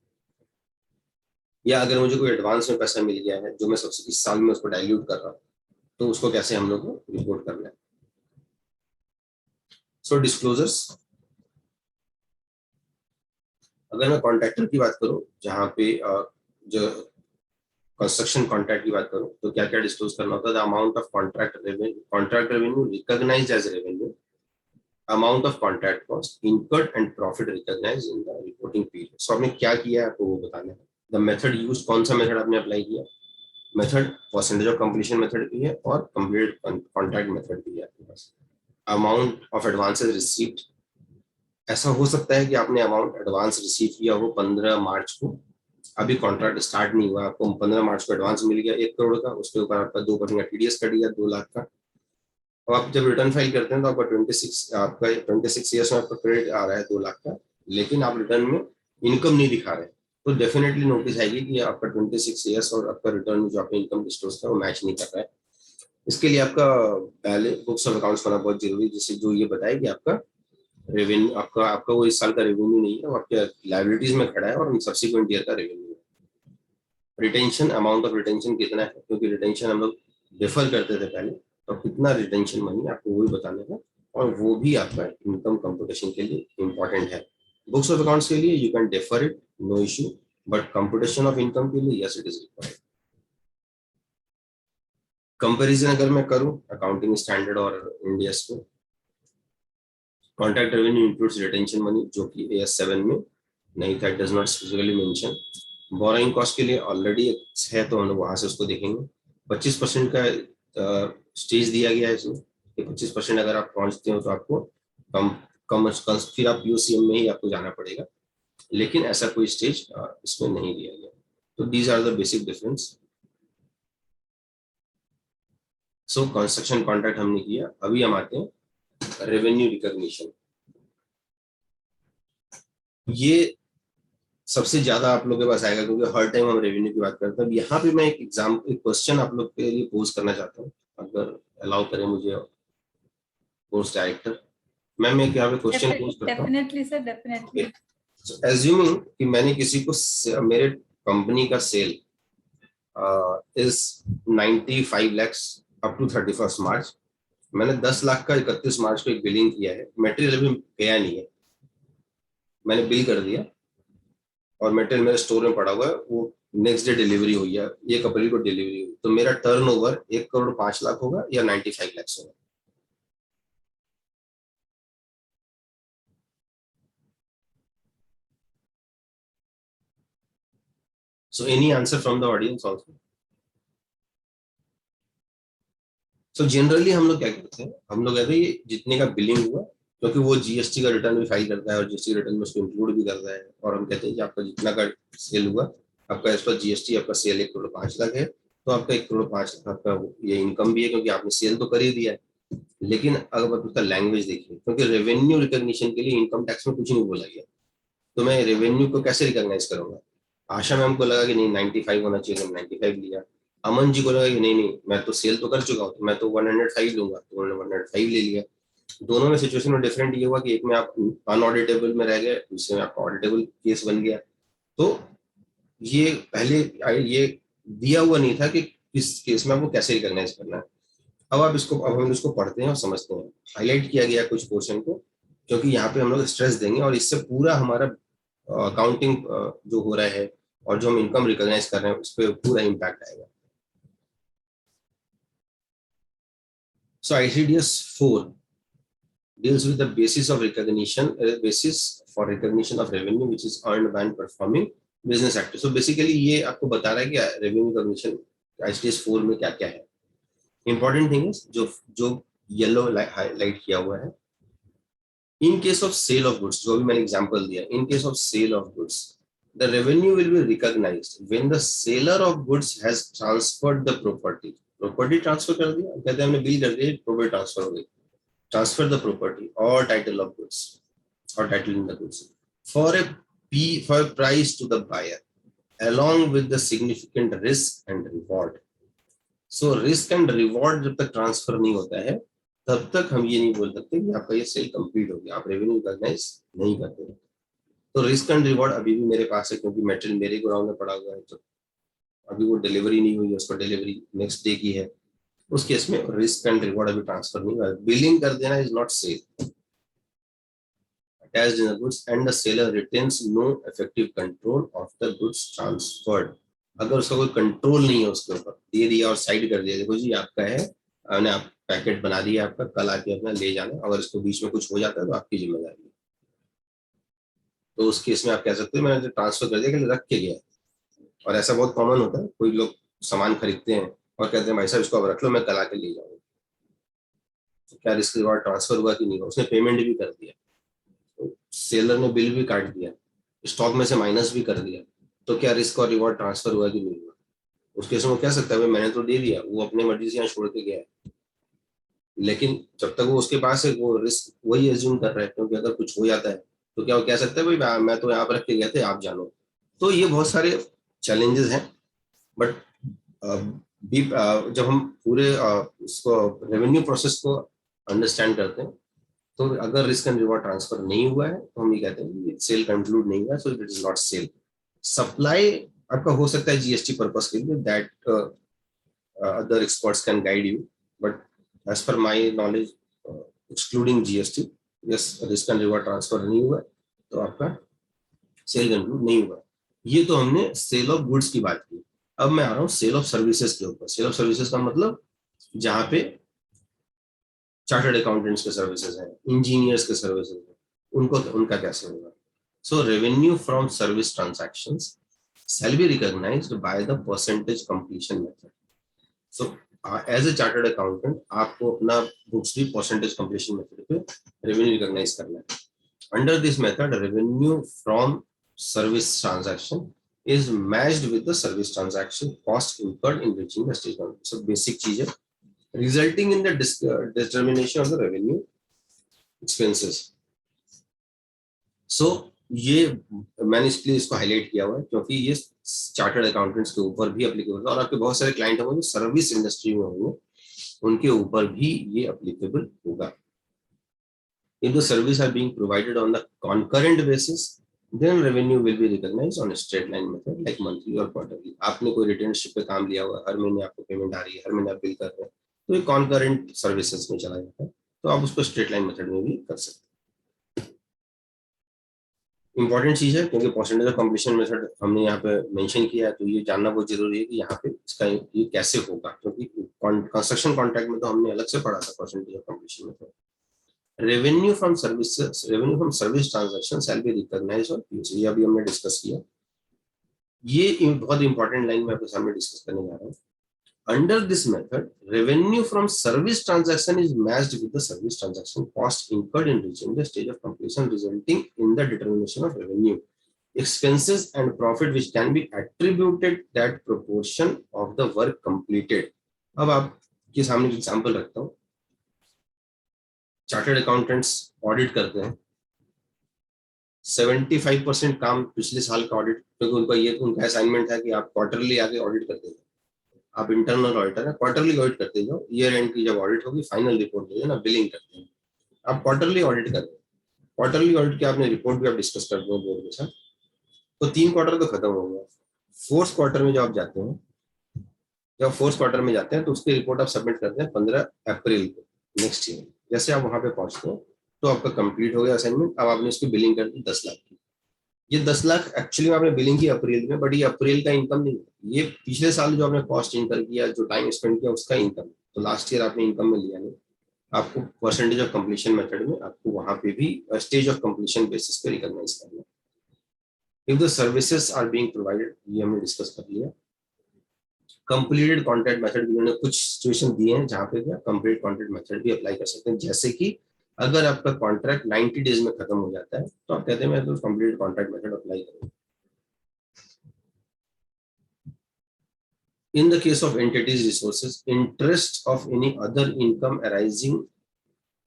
या अगर मुझे कोई एडवांस में पैसा मिल गया है जो मैं सबसे इस साल में उसको डाइल्यूट कर रहा हूँ, तो उसको कैसे हम लोग को रिपोर्ट करना है. सो डिस्क्लोजर्स, अगर मैं कॉन्ट्रैक्टर की बात करूं, जहां पे जो कंस्ट्रक्शन कॉन्ट्रैक्ट की बात करूं, तो क्या क्या डिस्क्लोज करना होता है. The amount of contract revenue recognised as revenue, amount of contract cost incurred and profit recognised in the reporting period. So आपने क्या किया है आपको वो बताना है. द मेथड यूज, कौन सा मेथड आपने अप्लाई किया, method percentage of completion method भी है और कंप्लीट कॉन्ट्रैक्ट मेथड भी है आपके पास. अमाउंट ऑफ एडवांसेस रिसीव्ड, ऐसा हो सकता है कि आपने अमाउंट एडवांस रिसीव किया हो 15 मार्च को, अभी कॉन्ट्रैक्ट स्टार्ट नहीं हुआ, आपको 15 मार्च को एडवांस मिल गया 1 करोड़ का, उसके ऊपर आपका 2% का TDS कट गया 2 लाख का. अब आप जब रिटर्न फाइल करते हैं तो आपका 26 ईयर्स में आपका क्रेडिट आ रहा है 2 लाख का, लेकिन आप रिटर्न में इनकम नहीं दिखा रहे, तो डेफिनेटली नोटिस आएगी कि आपका 26 ईयर्स और आपका रिटर्न में जो आपने इनकम डिस्क्लोज था वो मैच नहीं कर रहा है. इसके लिए आपका पहले बुक्स ऑफ अकाउंट्स होना बहुत जरूरी है, जिससे जो ये बताए कि आपका रेवेन्यू, आपका वो इस साल का रेवेन्यू नहीं है, वो आपके लायबिलिटीज में खड़ा है और सब्सिक्वेंट ईयर का रेवेन्यू है. रिटेंशन, अमाउंट ऑफ रिटेंशन कितना है, क्योंकि रिटेंशन हम लोग डिफर करते थे पहले, तो कितना रिटेंशन मनी आपको वो भी बताना है, और वो भी आपका इनकम कंप्यूटेशन के लिए इंपॉर्टेंट है. बुक्स ऑफ अकाउंट्स के लिए you can defer it, no issue, but computation of income के लिए yes it is required. Comparison अगर मैं करूं अकाउंटिंग स्टैंडर्ड और इंडियस को, contract revenue includes retention money, जो कि AS 7 में नहीं था, it does not specifically mention. Borrowing cost के लिए ऑलरेडी है तो हम लोग वहां से उसको देखेंगे. 25% का स्टेज दिया गया है इसमें, 25% अगर आप पहुंचते हो तो आपको कम फिर आप POCM में ही आपको जाना पड़ेगा, लेकिन ऐसा कोई स्टेज इसमें नहीं दिया गया. तो these are the basic difference. So construction contract हमने किया, अभी हम आते हैं रेवेन्यू रिकॉग्निशन. ये सबसे ज्यादा आप लोग के पास आएगा क्योंकि हर टाइम हम रेवेन्यू की बात करते हैं. यहाँ पे मैं एक क्वेश्चन आप लोग के लिए पोज करना चाहता हूँ, अगर अलाउ करें मुझे पोस्ट डायरेक्टर. मैम एक यहाँ पे क्वेश्चन पोज करता हूँ. Definitely sir, definitely. एज्यूमिंग कि मैंने किसी को मेरे कंपनी का sale is 95 lakhs up to 31 March, मैंने 10 लाख का 31 मार्च को एक बिलिंग किया है, मटेरियल अभी गया नहीं है, मैंने बिल कर दिया और मटेरियल मेरे स्टोर में पड़ा हुआ है, वो नेक्स्ट डे डिलीवरी हुई है, 1 अप्रैल को डिलीवरी हुई, तो मेरा टर्नओवर 1 करोड़ 5 लाख होगा या 95 lakhs होगा. So any answer from the audience also? So generally हम लोग क्या करते हैं, हम लोग कहते हैं ये जितने का बिलिंग हुआ, क्योंकि वो GST का रिटर्न भी फाइल करता है और GST रिटर्न में उसको इंक्लूड भी करता है, और हम कहते हैं कि आपका जितना का सेल हुआ, आपका एज पर GST आपका सेल 1 करोड़ 5 लाख है, तो आपका 1 करोड़ 5 लाख का ये इनकम भी है, क्योंकि आपने सेल तो कर ही दिया है. लेकिन अगर आप उसका लैंग्वेज देखिए, क्योंकि रेवेन्यू रिकॉग्निशन के लिए इनकम टैक्स में कुछ नहीं बोला गया, तो मैं रेवेन्यू को कैसे रिकॉग्नाइज करूंगा. आशा मैम को लगा कि नहीं 95 होना चाहिए, तो 95 लिया. अमन जी को लगा कि नहीं मैं तो सेल तो कर चुका हूँ, तो मैं तो 105 लूंगा, तो उन्होंने 105 ले लिया. दोनों में सिचुएशन में डिफरेंट ये हुआ कि एक में आप अनऑडिटेबल में रह गए, दूसरे में आपका ऑडिटेबल केस बन गया. तो ये पहले ये दिया हुआ नहीं था कि किस केस में आपको कैसे रिकॉग्नाइज करना है. अब हम इसको पढ़ते हैं और समझते हैं. हाईलाइट किया गया कुछ पोर्शन को, क्योंकि यहाँ पे हम लोग स्ट्रेस देंगे और इससे पूरा हमारा अकाउंटिंग जो हो रहा है और जो हम इनकम रिकॉग्नाइज कर रहे हैं उस पर पूरा इम्पैक्ट आएगा. So ICDS 4 deals with the basis of recognition, basis for recognition of revenue which is earned when performing business activity. So basically ये आपको बता रहा है कि revenue recognition ICDS 4 में क्या क्या है. Important thing is जो yellow highlight किया हुआ है, in case of sale of goods, जो भी मैंने example दिया, in case of sale of goods, the revenue will be recognized when the seller of goods has transferred the property. Property transfer कर दिया, कहते हैं हमने bill कर दिया, property transfer हो गई. Transfer the property or title of goods or title in the goods for a price to the buyer along with the significant risk and reward. So risk and reward जब तक transfer नहीं होता है तब तक हम ये नहीं बोल सकते कि आपका ये सेल कंप्लीट हो गया, आप रेवेन्यू रिकॉग्नाइज नहीं करते. तो रिस्क एंड रिवॉर्ड अभी भी मेरे पास है क्योंकि मेटेरियल मेरे गोडाउन में पड़ा हुआ है, तो अभी वो डिलीवरी नहीं हुई है, उसको डिलीवरी नेक्स्ट डे की है, उस केस में रिस्क एंड रिवॉर्ड अभी ट्रांसफर नहीं हुआ है. बिलिंग कर देना is not sale. Attached in the goods and the seller retains no effective control of the goods transferred. अगर उसका कोई कंट्रोल नहीं है उसके ऊपर, दे दिया और साइड कर दिया, देखो जी आपका है, आपने आप पैकेट बना दिया आपका, कल आके अपना ले जाना, अगर इसको बीच में कुछ हो जाता है तो आपकी जिम्मेदारी है. तो उस केस में आप कह सकते हो मैंने ट्रांसफर कर दिया कि रख के गया. और ऐसा बहुत कॉमन होता है, कोई लोग सामान खरीदते हैं और कहते हैं भाई साहब इसको अब रख लो, मैं कल आके ले जाऊंगा. तो क्या रिस्क रिवॉर्ड ट्रांसफर हुआ कि नहीं हुआ? उसने पेमेंट भी कर दिया, तो सेलर ने बिल भी काट दिया, स्टॉक में से माइनस भी कर दिया, तो क्या रिस्क और रिवॉर्ड ट्रांसफर हुआ कि नहीं हुआ? उस केस में वो कह सकता है भाई मैंने तो दे दिया, वो अपने मर्जी से यहाँ छोड़ के गया है, लेकिन जब तक वो उसके पास है वो रिस्क वही एज्यूम कर रहा है, क्योंकि अगर कुछ हो जाता है तो क्या वो कह सकता है भाई मैं तो यहाँ पर रख के गया थे, आप जानो. तो ये बहुत सारे चैलेंजेस हैं. बट जब हम पूरे इसको रेवेन्यू प्रोसेस को अंडरस्टैंड करते हैं तो अगर रिस्क एंड रिवॉर्ड ट्रांसफर नहीं हुआ है तो हम ये कहते हैं सेल कंक्लूड नहीं हुआ, so it is not sale. Supply आपका हो सकता है जीएसटी पर्पस के लिए, that other experts can guide you, but as per my knowledge excluding GST, yes risk and reward transfer नहीं हुआ तो आपका सेल कंक्लूड नहीं हुआ. ये तो हमने सेल ऑफ गुड्स की बात की. अब मैं आ रहा हूँ सेल ऑफ सर्विसेज के ऊपर. सेल ऑफ सर्विसेज का मतलब जहां पे चार्टर्ड अकाउंटेंट्स के सर्विसेज हैं, इंजीनियर्स के सर्विसेज हैं, उनका कैसे होगा? So revenue from service transactions shall be recognized by the percentage completion method. So as a chartered accountant आपको अपना बुक्स भी percentage completion method पे revenue recognize करना है. Under this method revenue from service transaction is matched with the service transaction cost incurred in reaching the stage one. So basic चीज है, resulting in the determination of the revenue expenses. So ये मैंने इसलिए इसको highlight किया हुआ है क्योंकि ये चार्टर्ड अकाउंटेंट्स के ऊपर भी एप्लीकेबल है और आपके बहुत सारे क्लाइंट होंगे जो सर्विस इंडस्ट्री में होंगे, उनके ऊपर भी ये एप्लीकेबल होगा. If the service are being provided on the concurrent basis, then revenue will be recognized on a straight line method like monthly or quarterly. आपने कोई रिटेनशिप पे काम लिया हुआ, हर महीने आपको पेमेंट आ रही है, हर महीने आप बिल कर रहे हैं, तो ये कॉन्करेंट सर्विसेज में चला जाता है, तो आप उसको स्ट्रेट लाइन मेथड में भी कर सकते हैं. इंपॉर्टेंट चीज है क्योंकि परसेंटेज ऑफ कंप्लीशन मेथड हमने यहाँ पे मेंशन किया है, तो ये जानना बहुत जरूरी है कि यहाँ पे इसका ये कैसे होगा, क्योंकि कंस्ट्रक्शन कॉन्ट्रैक्ट में तो हमने अलग से पढ़ा था percentage of completion method. Revenue from service transaction shall be recognised और पीओसी, ये अभी हमने डिस्कस किया. ये बहुत इंपॉर्टेंट लाइन में आपके सामने डिस्कस करने जा रहा हूँ. Under this method, revenue from service transaction is matched with the service transaction cost incurred in reaching the stage of completion, resulting in the determination of revenue, expenses and profit which can be attributed that proportion of the work completed. अब आपके सामने example रखता हूँ. Chartered accountants audit करते हैं, 75% काम पिछले साल का ऑडिट, क्योंकि उनका असाइनमेंट है कि आप क्वार्टरली आके ऑडिट करते हैं. आप इंटरनल ऑडिटर है, क्वार्टरली ऑडिट करते जाओ, ईयर एंड की जब ऑडिट होगी फाइनल रिपोर्ट दे ना, बिलिंग करते हैं. आप क्वार्टरली ऑडिट करते हैं, क्वार्टरली ऑडिट की आपने रिपोर्ट भी आप डिस्कस करते हो बोर्ड के साथ, तो 3 क्वार्टर तो खत्म हो गया. 4th क्वार्टर में जब आप जाते हैं, जब 4th क्वार्टर में जाते हैं तो उसकी रिपोर्ट आप सबमिट करते हैं 15 अप्रैल को नेक्स्ट ईयर. जैसे आप वहां पे पहुंचते हो तो आपका कंप्लीट हो गया असाइनमेंट. अब आपने इसकी बिलिंग कर दी 10 लाख की. ये 10 लाख एक्चुअली आपने बिलिंग की अप्रैल में, बट ये अप्रैल का इनकम नहीं है, ये पिछले साल जो आपने कॉस्ट इनकर किया, जो टाइम स्पेंड किया उसका इनकम. तो लास्ट ईयर आपने इनकम में लिया नहीं, आपको परसेंटेज ऑफ कंप्लीशन मेथड में आपको वहां पे भी स्टेज ऑफ कंप्लीशन बेसिस पे रिकॉग्नाइज करना है। If the services are being provided, ये हमने डिस्कस कर लिया। कंप्लीटेड कॉन्ट्रैक्ट मेथड, इन्होंने कुछ सिचुएशन दिए हैं जहां पे क्या कंप्लीट कॉन्ट्रैक्ट मेथड भी अप्लाई कर सकते हैं, जैसे कि अगर आपका कॉन्ट्रैक्ट 90 डेज में खत्म हो जाता है तो आप कहते हैं मैं तो कंप्लीट कॉन्ट्रैक्ट मेथड अप्लाई करूंगा। In the case of entities resources, interest of any other income arising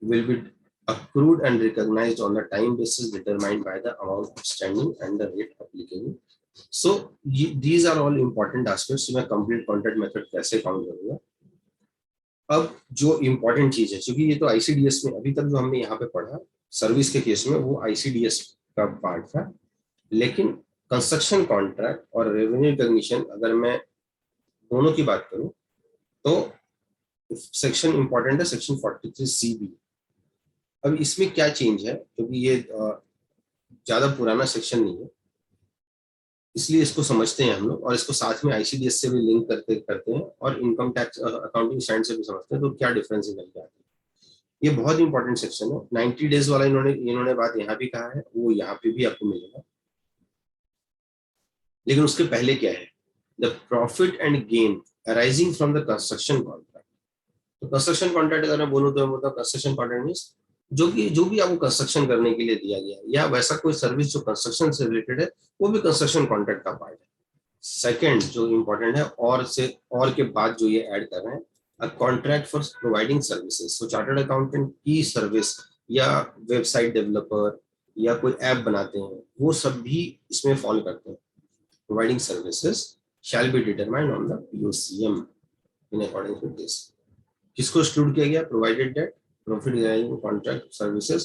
will be accrued and recognized on the time basis determined by the amount outstanding and the rate applicable. So these are all important aspects. मैं complete contract method कैसे count करूंगा। अब जो important चीज है, क्योंकि ये तो आईसीडीएस में अभी तक जो हमने यहाँ पे पढ़ा सर्विस के केस में वो आईसीडीएस का पार्ट था, लेकिन कंस्ट्रक्शन कॉन्ट्रैक्ट और रेवेन्यू रिकॉग्निशन अगर मैं दोनों की बात करूं तो सेक्शन इंपॉर्टेंट है सेक्शन 43C(b). अब इसमें क्या चेंज है, क्योंकि ये ज्यादा पुराना सेक्शन नहीं है, इसलिए इसको समझते हैं हम लोग और इसको साथ में आईसीडीएस से भी लिंक करते हैं और इनकम टैक्स अकाउंटिंग स्टैंडर्ड से भी समझते हैं, तो क्या डिफरेंस निकल के आता है। ये बहुत इंपॉर्टेंट सेक्शन है। 90 डेज वाला इन्होंने बात यहाँ भी कहा है, वो यहाँ पे भी आपको मिलेगा। लेकिन उसके पहले क्या है, the profit and gain arising from the construction contract. तो कंस्ट्रक्शन कॉन्ट्रैक्ट अगर मैं बोलूँ तो मतलब कंस्ट्रक्शन कॉन्ट्रैक्ट मींस जो भी आपको कंस्ट्रक्शन करने के लिए दिया गया या वैसा कोई सर्विस जो कंस्ट्रक्शन से रिलेटेड है, वो भी कंस्ट्रक्शन कॉन्ट्रैक्ट का पार्ट है। सेकंड जो इंपॉर्टेंट है, और के बाद जो ये ऐड कर रहे हैं, a contract for providing services. So chartered accountant की सर्विस या वेबसाइट डेवलपर या कोई ऐप बनाते हैं, वो सब भी इसमें फॉलो करते हैं। Providing services shall be determined on the POCM in according to this. किसको एक्सक्लूड किया गया, provided that profit contract services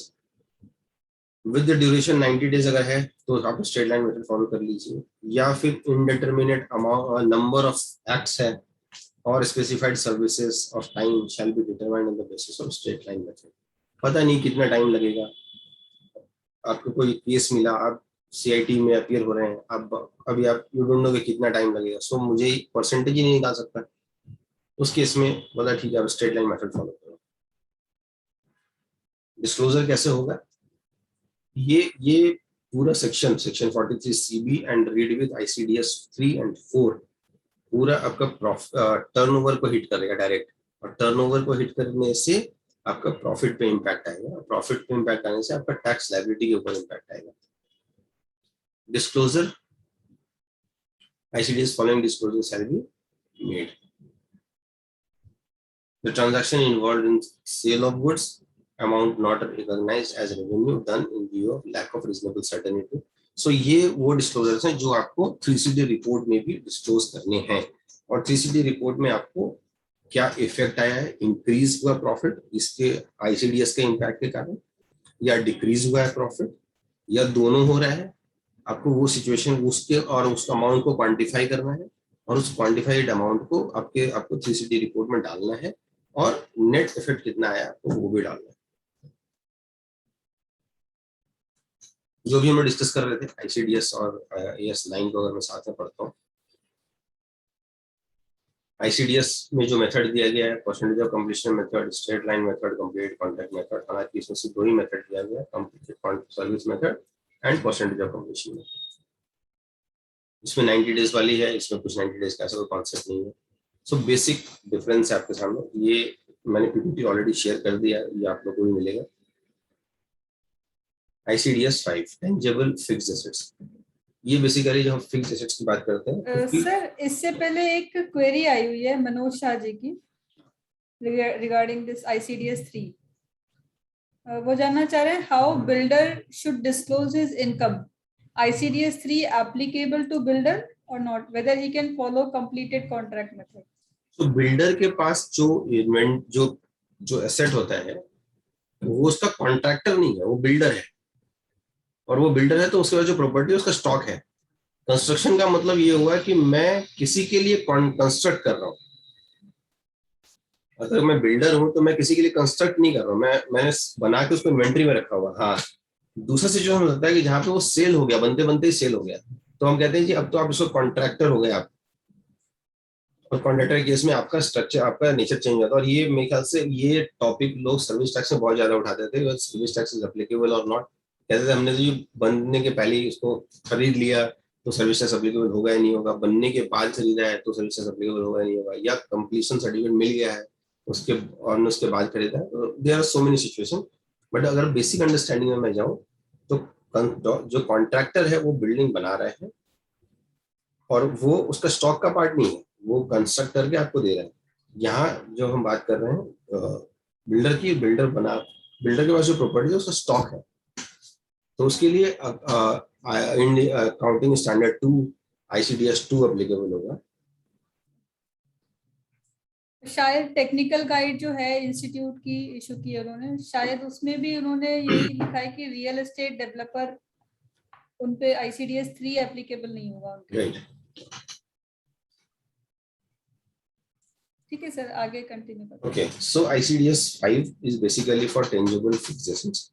with the duration 90 days अगर है तो आप स्ट्रेट लाइन मेथड फॉलो कर लीजिए, या फिर indeterminate amount number of acts है और specified services of time shell be determined on the basis of straight line method. पता नहीं कितना टाइम लगेगा, आपको कोई केस मिला, आप सीआईटी में अपीयर हो रहे हैं, अब अभी आप यू डोंट नो कि कितना टाइम लगेगा, सो मुझे परसेंटेज ही नहीं निकाल सकता, उस केस में बोला ठीक है आप स्ट्रेट लाइन मेथड फॉलो करो। डिस्क्लोजर कैसे होगा, ये पूरा section 43CB and read with ICDS 3 and 4 पूरा आपका टर्नओवर को हिट करेगा डायरेक्ट, और टर्नओवर को हिट करने से आपका प्रॉफिट पे इम्पैक्ट आएगा, प्रॉफिट पे इम्पैक्ट आने से आपका टैक्स लायबिलिटी के ऊपर इम्पैक्ट आएगा। Disclosure, ICDS following disclosure shall be made. The transaction involved in sale of goods, amount not recognized as revenue done in view of lack of reasonable certainty. So ये वो disclosures हैं जो आपको 3CD report में भी disclose करने हैं, और 3CD रिपोर्ट में आपको क्या इफेक्ट आया है, इंक्रीज हुआ प्रॉफिट इसके आईसीडीएस के इम्पैक्ट के कारण, या डिक्रीज हुआ है प्रॉफिट, या दोनों हो रहा है, आपको वो सिचुएशन उसके और उस अमाउंट को क्वांटिफाई करना है, और उस क्वांटिफाइड अमाउंट को आपको 3CD रिपोर्ट में डालना है, और नेट इफेक्ट कितना आया आपको वो भी डालना है। जो भी हम डिस्कस कर रहे थे आईसीडीएस और AS 9 को अगर मैं साथ में पढ़ता हूँ, आईसीडीएस में जो मेथड दिया गया है, percentage of completion method, straight line method, complete contract method, हालांकि इसमें सिर्फ 2 ही मेथड दिया गया है, complete service method and percentage of completion method. इसमें 90 डेज वाली है, इसमें कुछ 90 डेज का ऐसा कोई कॉन्सेप्ट नहीं है। सो बेसिक डिफरेंस है आपके सामने, ये मैंने पीपीटी ऑलरेडी शेयर कर दिया, ये आप लोगों को भी मिलेगा। ICDS 5 टेंजेबल फिक्स्ड एसेट्स, ये बेसिकली जब हम फिक्स्ड एसेट्स की बात करते हैं सर इससे पहले एक क्वेरी आई हुई है मनोज शाह जी की रिगार्डिंग दिस ICDS 3। वो जानना चाह रहे हैं how builder should disclose his income, ICDS 3 applicable to builder और not, whether he can follow completed contract method. तो बिल्डर के पास जो एसेट होता है वो उसका कॉन्ट्रैक्टर नहीं है, वो बिल्डर है, और वो बिल्डर है तो उसके पास जो प्रॉपर्टी है उसका स्टॉक है। कंस्ट्रक्शन का मतलब ये हुआ कि मैं किसी के लिए कंस्ट्रक्ट कर रहा हूँ। अगर मैं बिल्डर हूं तो मैं किसी के लिए कंस्ट्रक्ट नहीं कर रहा हूँ, मैंने बना के उसको इन्वेंट्री में रखा हुआ। हाँ, दूसरा सिचुएशन हो सकता है कि जहां पे वो सेल हो गया, बनते बनते ही सेल हो गया, तो हम कहते हैं जी अब तो आप उसको कॉन्ट्रैक्टर हो गए आप। और कॉन्ट्रैक्टर के केस में आपका स्ट्रक्चर, आपका नेचर चेंज होता है। और ये मेरे ख्याल से ये टॉपिक लोग सर्विस टैक्स में बहुत ज्यादा उठाते थे, सर्विस टैक्स इज एप्लीकेबल और नॉट। कहते थे हमने तो ये बनने के पहले ही उसको खरीद लिया तो सर्विस टैक्स एप्लीकेबल होगा या नहीं होगा, बनने के बाद खरीदा है तो सर्विस टैक्स एप्लीकेबल होगा या नहीं होगा, या कंप्लीशन सर्टिफिकेट मिल गया है उसके और उसके बाद खरीदा है। There are so many situation. But अगर बेसिक अंडरस्टैंडिंग में मैं जाऊँ तो जो कॉन्ट्रैक्टर है वो बिल्डिंग बना रहे हैं और वो उसका स्टॉक का पार्ट नहीं है, वो कंस्ट्रक्ट करके आपको दे रहा है। यहाँ जो हम बात कर रहे हैं बिल्डर की, बिल्डर के पास जो प्रॉपर्टी है उसका स्टॉक है, तो उसके लिए अकाउंटिंग स्टैंडर्ड 2 ICDS 2 एप्लीकेबल होगा। शायद टेक्निकल गाइड जो है इंस्टीट्यूट की इशू की है उन्होंने, शायद उसमें भी उन्होंने यही लिखा है कि रियल एस्टेट डेवलपर उन पे ICDS 3 एप्लीकेबल नहीं होगा उनके। राइट, ठीक है सर, आगे कंटिन्यू करें। Okay. So ICDS 5 is basically for tangible fixed assets.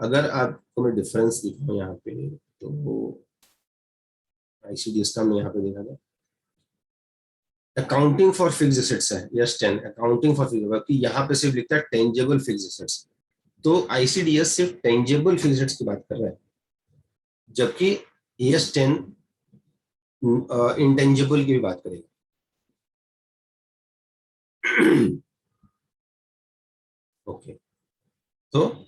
अगर आपको मैं डिफरेंस दिखाऊं यहाँ पे तो ICDS का हमने यहाँ पे देखा था अकाउंटिंग फॉर फिक्स्ड एसेट्स है, यस 10 अकाउंटिंग फॉर फिक्स्ड, बाकी यहाँ पे सिर्फ लिखता है टेंजिबल फिक्स्ड एसेट्स। तो ICDS सिर्फ टेंजिबल फिक्स्ड एसेट्स की बात कर रहा है, जबकि AS 10 इंटेंजिबल की भी बात करेगा। ओके, तो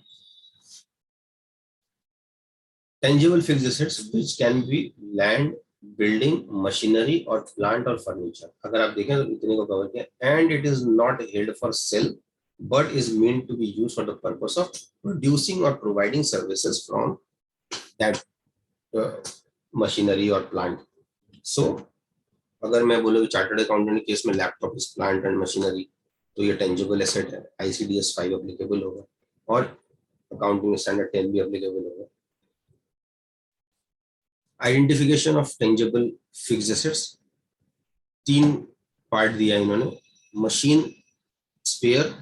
tangible fixed assets which can be land, building, machinery और plant और furniture, अगर आप देखें तो इतने को कवर किया। and it is not held for sale but is meant to be used for the purpose of producing or providing services from that machinery or plant. So अगर मैं बोलूँ चार्टर्ड अकाउंटेंट के केस में laptop is plant and machinery, तो ये tangible asset है, ICDS 5 applicable होगा और अकाउंटिंग स्टैंडर्ड 10 भी एप्लीकेबल होगा। Identification of tangible fixed assets 3 part दिया इन्होंने। Machine spare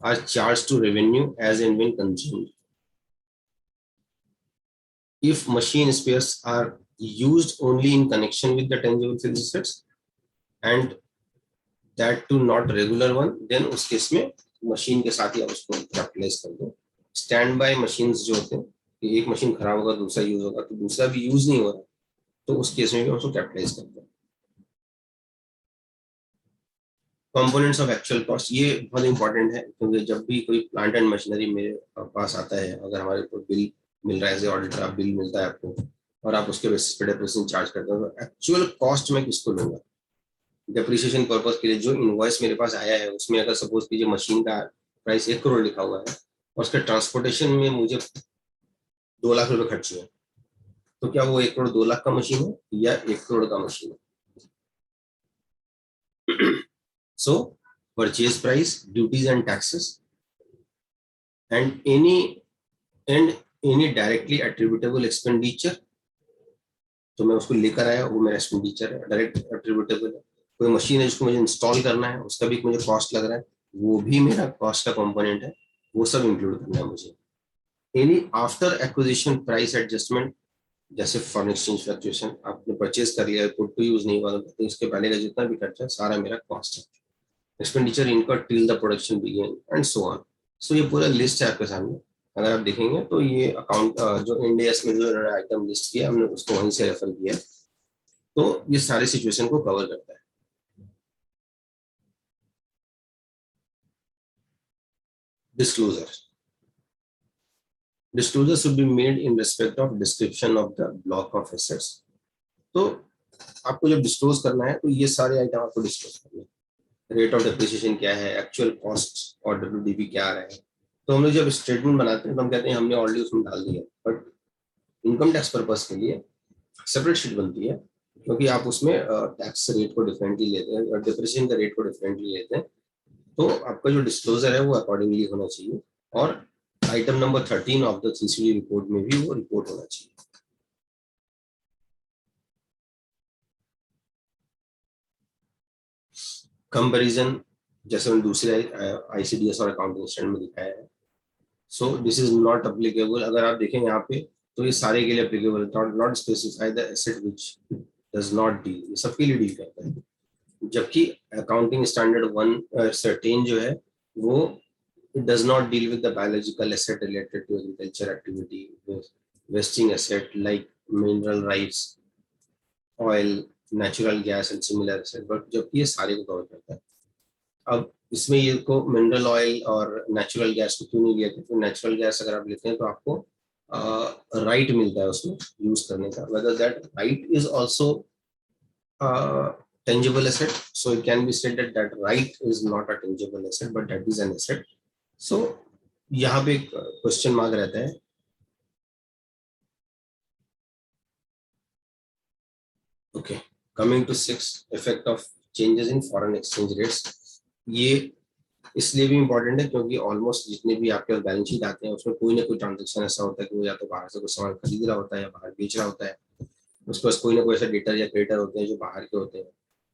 are charge to revenue as and when consumed. If machine spares are used only in connection with the tangible fixed assets and that to not regular one, then उस case में machine के साथ ही आप उसको capitalise कर दो। Stand by machines जो होते हैं कि एक मशीन खराब होगा दूसरा यूज होगा, तो दूसरा भी यूज नहीं हो रहा तो उस केस में भी हम उसको कैपिटलाइज करते हैं। कंपोनेंट्स ऑफ एक्चुअल कॉस्ट, ये बहुत इंपॉर्टेंट है क्योंकि जब भी कोई प्लांट एंड मशीनरी मेरे पास आता है, अगर हमारे को बिल मिल रहा है एज ऑडिटर, आप बिल मिलता है आपको और आप उसके बेसिस पे डेप्रिसिएशन चार्ज करते हो, तो एक्चुअल कॉस्ट मैं किसको लूंगा डेप्रिसिएशन पर्पस के लिए। जो इनवॉइस मेरे पास आया है उसमें अगर सपोज कीजिए मशीन का प्राइस 1 करोड़ लिखा हुआ है और उसके ट्रांसपोर्टेशन में मुझे 2 लाख रुपए खर्च हुए, तो क्या वो 1 करोड़ 2 लाख का मशीन है या 1 करोड़ का मशीन है? So purchase price, duties and taxes and any directly attributable expenditure, तो मैं उसको लेकर आया वो मेरा एक्सपेंडिचर है, डायरेक्ट एट्रीब्यूटेबल है। कोई मशीन है जिसको मुझे इंस्टॉल करना है उसका भी मुझे कॉस्ट लग रहा है, वो भी मेरा कॉस्ट का कंपोनेंट है, वो सब इंक्लूड करना है मुझे। Any after acquisition price adjustment, जैसे फॉरेन एक्सचेंज फ्लक्चुएशन, आपने परचेज कर लिया, पुट टू यूज नहीं हुआ तो इसके पहले का जितना भी खर्चा सारा मेरा कॉस्ट है। Expenditure incurred till the production begin and so on. So ये पूरा लिस्ट है आपके सामने, अगर आप देखेंगे तो ये अकाउंट जो इंडियस में जो आइटम लिस्ट किया हमने उसको वहीं से रेफर किया, तो ये सारे सिचुएशन को कवर करता है। Disclosure should be made in respect of description of the block of assets. तो आपको जब डिस्क्लोज करना है तो ये सारे आइटम आपको डिस्क्लोज करने हैं। रेट ऑफ डेप्रिसिएशन क्या है, एक्चुअल कॉस्ट और WDV क्या आ रहा है। तो हम लोग जब स्टेटमेंट बनाते हैं तो हम कहते हैं हमने ऑलरेडी उसमें डाल दिया, बट इनकम टैक्स पर्पस के लिए सेपरेट शीट बनती है क्योंकि आप उसमें टैक्स रेट को डिफरेंटली लेते हैं और डिप्रिसिएशन का रेट को डिफरेंटली लेते हैं, तो आपका जो डिस्क्लोजर है वो अकॉर्डिंगली होना चाहिए और item number 13 of the 3CD report में भी वो रिपोर्ट होना चाहिए। कंपैरिजन जैसे मैंने दूसरे ICDS और अकाउंटिंग स्टैंडर्ड में दिखाया है, so this is not applicable. अगर आप देखें यहाँ पे तो ये सारे के लिए applicable, not specify the asset which does not deal, ये सबके लिए डील करता है। जबकि अकाउंटिंग स्टैंडर्ड 1 जो है वो it does not deal with the biological asset related to agriculture activity, with vesting asset like mineral rights, oil, natural gas and similar asset, but जबकि ये सारे को कवर करता है। अब इसमें ये को मिनरल ऑयल और नेचुरल गैस को क्यों नहीं लिया? तो नेचुरल गैस अगर आप लेते हैं तो आपको राइट मिलता है उसमें यूज करने का, whether that right is also tangible asset, so it can be said that that right is not a tangible asset but that is an asset. So यहाँ पे एक क्वेश्चन मार्क रहता है। Okay, coming to 6, effect of changes in foreign exchange rates. ये इसलिए भी important है क्योंकि ऑलमोस्ट जितने भी आपके पास बैलेंस शीट आते हैं उसमें कोई ना कोई ट्रांजेक्शन ऐसा होता है कि वो या तो बाहर से कुछ सामान खरीद रहा होता है या बाहर बेच रहा होता है, उसके पास कोई ना कोई ऐसा डेटर या क्रेडिटर होते हैं जो बाहर के होते हैं।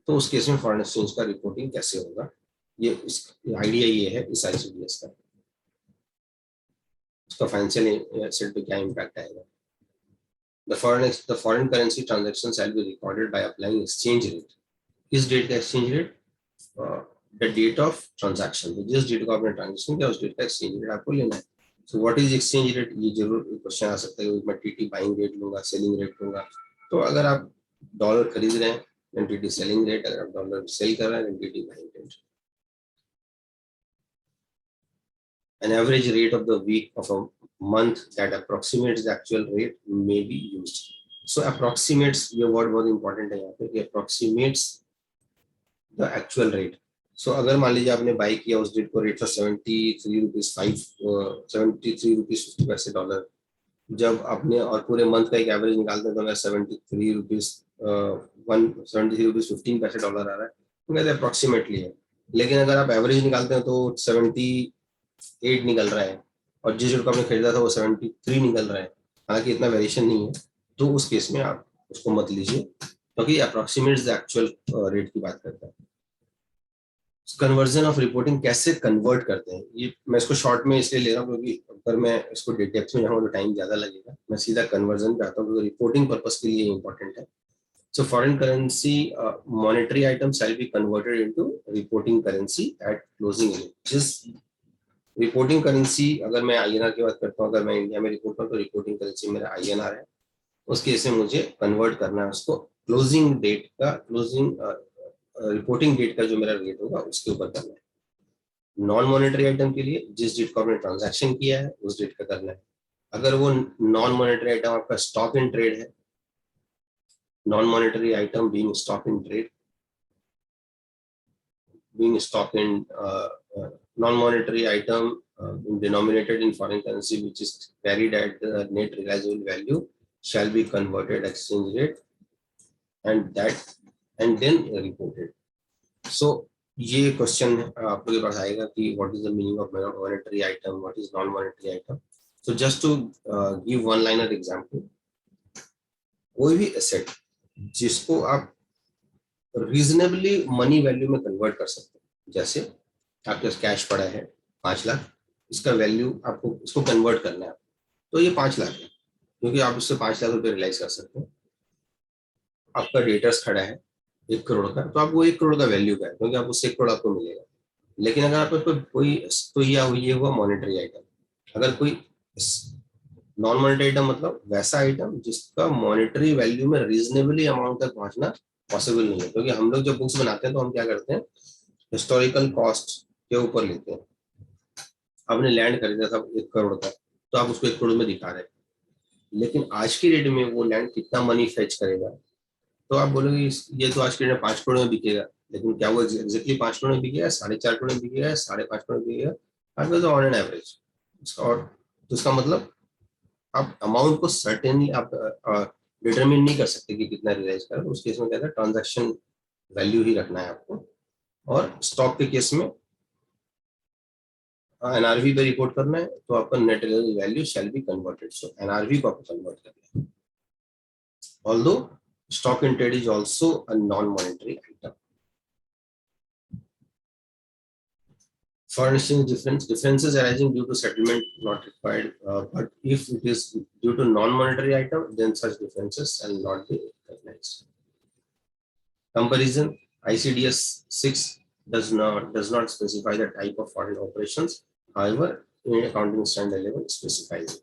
तो उस केस में फॉरेन एक्सचेंज का रिपोर्टिंग कैसे होगा, ये आइडिया ये है इस ICDS का। उसका फाइनेंशियल एसेट पे क्या इम्पैक्ट आएगा। The foreign currency transaction shall be recorded by applying exchange rate. किस डेट का exchange rate? The date of transaction, तो जिस डेट को आपने ट्रांजेक्शन किया उस डेट का exchange rate आपको लेना है। So what is exchange rate? ये जरूर क्वेश्चन आ सकता है, मैं TT बाइंग रेट लूंगा, सेलिंग रेट लूंगा। तो अगर आप डॉलर खरीद रहे हैं then TT सेलिंग रेट, अगर आप डॉलर सेल कर रहे हैं then TT buying rate. An average rate of the week of a month that approximates the actual rate may be used. So approximates, ये word बहुत important है यहाँ पे कि approximates the actual rate. So अगर मान लीजिए आपने बाई किया उस डेट को, रेट था 73 रुपीज 73 रुपीज 50 पैसे डॉलर, जब आपने और पूरे मंथ का एक एवरेज निकालते हैं तो 73 रुपीज 15 पैसे डॉलर आ रहा है, तो कहते हैं अप्रोक्सीमेटली है। लेकिन अगर आप एवरेज निकालते हैं तो 78 निकल रहा है और जिस रेट को आपने खरीदा था वो 73 निकल रहा है, हालांकि इतना वेरिएशन नहीं है। तो उस केस में आप उसको मत लीजिए क्योंकि अप्रोक्सीमेट्स द एक्चुअल रेट की बात करता है। कन्वर्जन ऑफ रिपोर्टिंग कैसे कन्वर्ट करते हैं, ये मैं इसको शॉर्ट में इसलिए ले रहा हूँ क्योंकि अगर मैं इसको डेप्थ में जाऊँगा तो टाइम ज्यादा लगेगा। मैं सीधा कन्वर्जन पे आता हूँ क्योंकि रिपोर्टिंग पर्पस के लिए इंपॉर्टेंट है। So foreign currency monetary items shall be converted into reporting currency at closing rate. जिस रिपोर्टिंग करेंसी, अगर मैं INR की बात करता हूँ, अगर मैं इंडिया में रिपोर्ट करूँ तो रिपोर्टिंग करेंसी मेरा INR है, उस केस में मुझे कन्वर्ट करना है उसको क्लोजिंग डेट का, क्लोजिंग रिपोर्टिंग डेट का जो मेरा रेट होगा उसके ऊपर करना है। नॉन मॉनेटरी आइटम के लिए जिस डेट को आपने ट्रांजैक्शन किया है उस डेट का करना है। अगर वो नॉन मॉनेटरी आइटम आपका स्टॉक इन ट्रेड है, non monetary item being stock in trade, being stock in non-monetary item denominated in foreign currency which is carried at the net realizable value shall be converted exchange rate and then reported. So ये question आपके पास आएगा कि what is the meaning of monetary item, what is non-monetary item. So just to give one liner example, कोई भी asset जिसको आप reasonably money value में convert कर सकते हैं, जैसे आपके पास कैश पड़ा है 5 लाख, इसका वैल्यू आपको इसको कन्वर्ट करना है, तो ये 5 लाख है क्योंकि आप उससे 5 लाख रुपए रियलाइज कर सकते हैं। आपका डेटर्स खड़ा है 1 करोड़ का, तो आपको 1 करोड़ का वैल्यू का है क्योंकि आप उससे 1 करोड़ आपको मिलेगा। लेकिन अगर आपको कोई तो ये हुआ मॉनेटरी आइटम। अगर कोई नॉन मॉनेटरी आइटम मतलब वैसा आइटम जिसका मॉनेटरी वैल्यू में रीजनेबली अमाउंट तक पहुंचना पॉसिबल नहीं है, क्योंकि हम लोग जब बुक्स बनाते हैं तो हम क्या करते हैं, हिस्टोरिकल कॉस्ट के ऊपर लेते हैं। आपने लैंड खरीदा था 1 करोड़ का, तो आप उसको 1 करोड़ में दिखा रहे हैं, लेकिन आज की डेट में वो लैंड कितना मनी फेच करेगा, तो आप बोलोगे ये तो आज की डेट में 5 करोड़ में बिकेगा, लेकिन क्या वो एग्जैक्टली 5 करोड़ में बिकेगा, 4.5 करोड़ में बिकेगा, 5.5 करोड़ में बिकेगा, ऑन एन एवरेज। और तो इसका मतलब आप अमाउंट को सर्टेनली आप डिटरमिन नहीं कर सकते कि कितना रियलाइज करें। उस केस में क्या है, ट्रांजैक्शन वैल्यू ही रखना है आपको। और स्टॉक के केस में NRV पे रिपोर्ट करना है तो आपका net realised value shall be converted, so NRV को आपको कन्वर्ट करना है। Although stock in trade is also a non monetary item. Foreign exchange differences arising due to settlement not required, but if it is due to non-monetary item, then such differences shall not be recognized. comparison, ICDS 6 does not specify the type of foreign operations. However, in accounting standard 11 specifies it.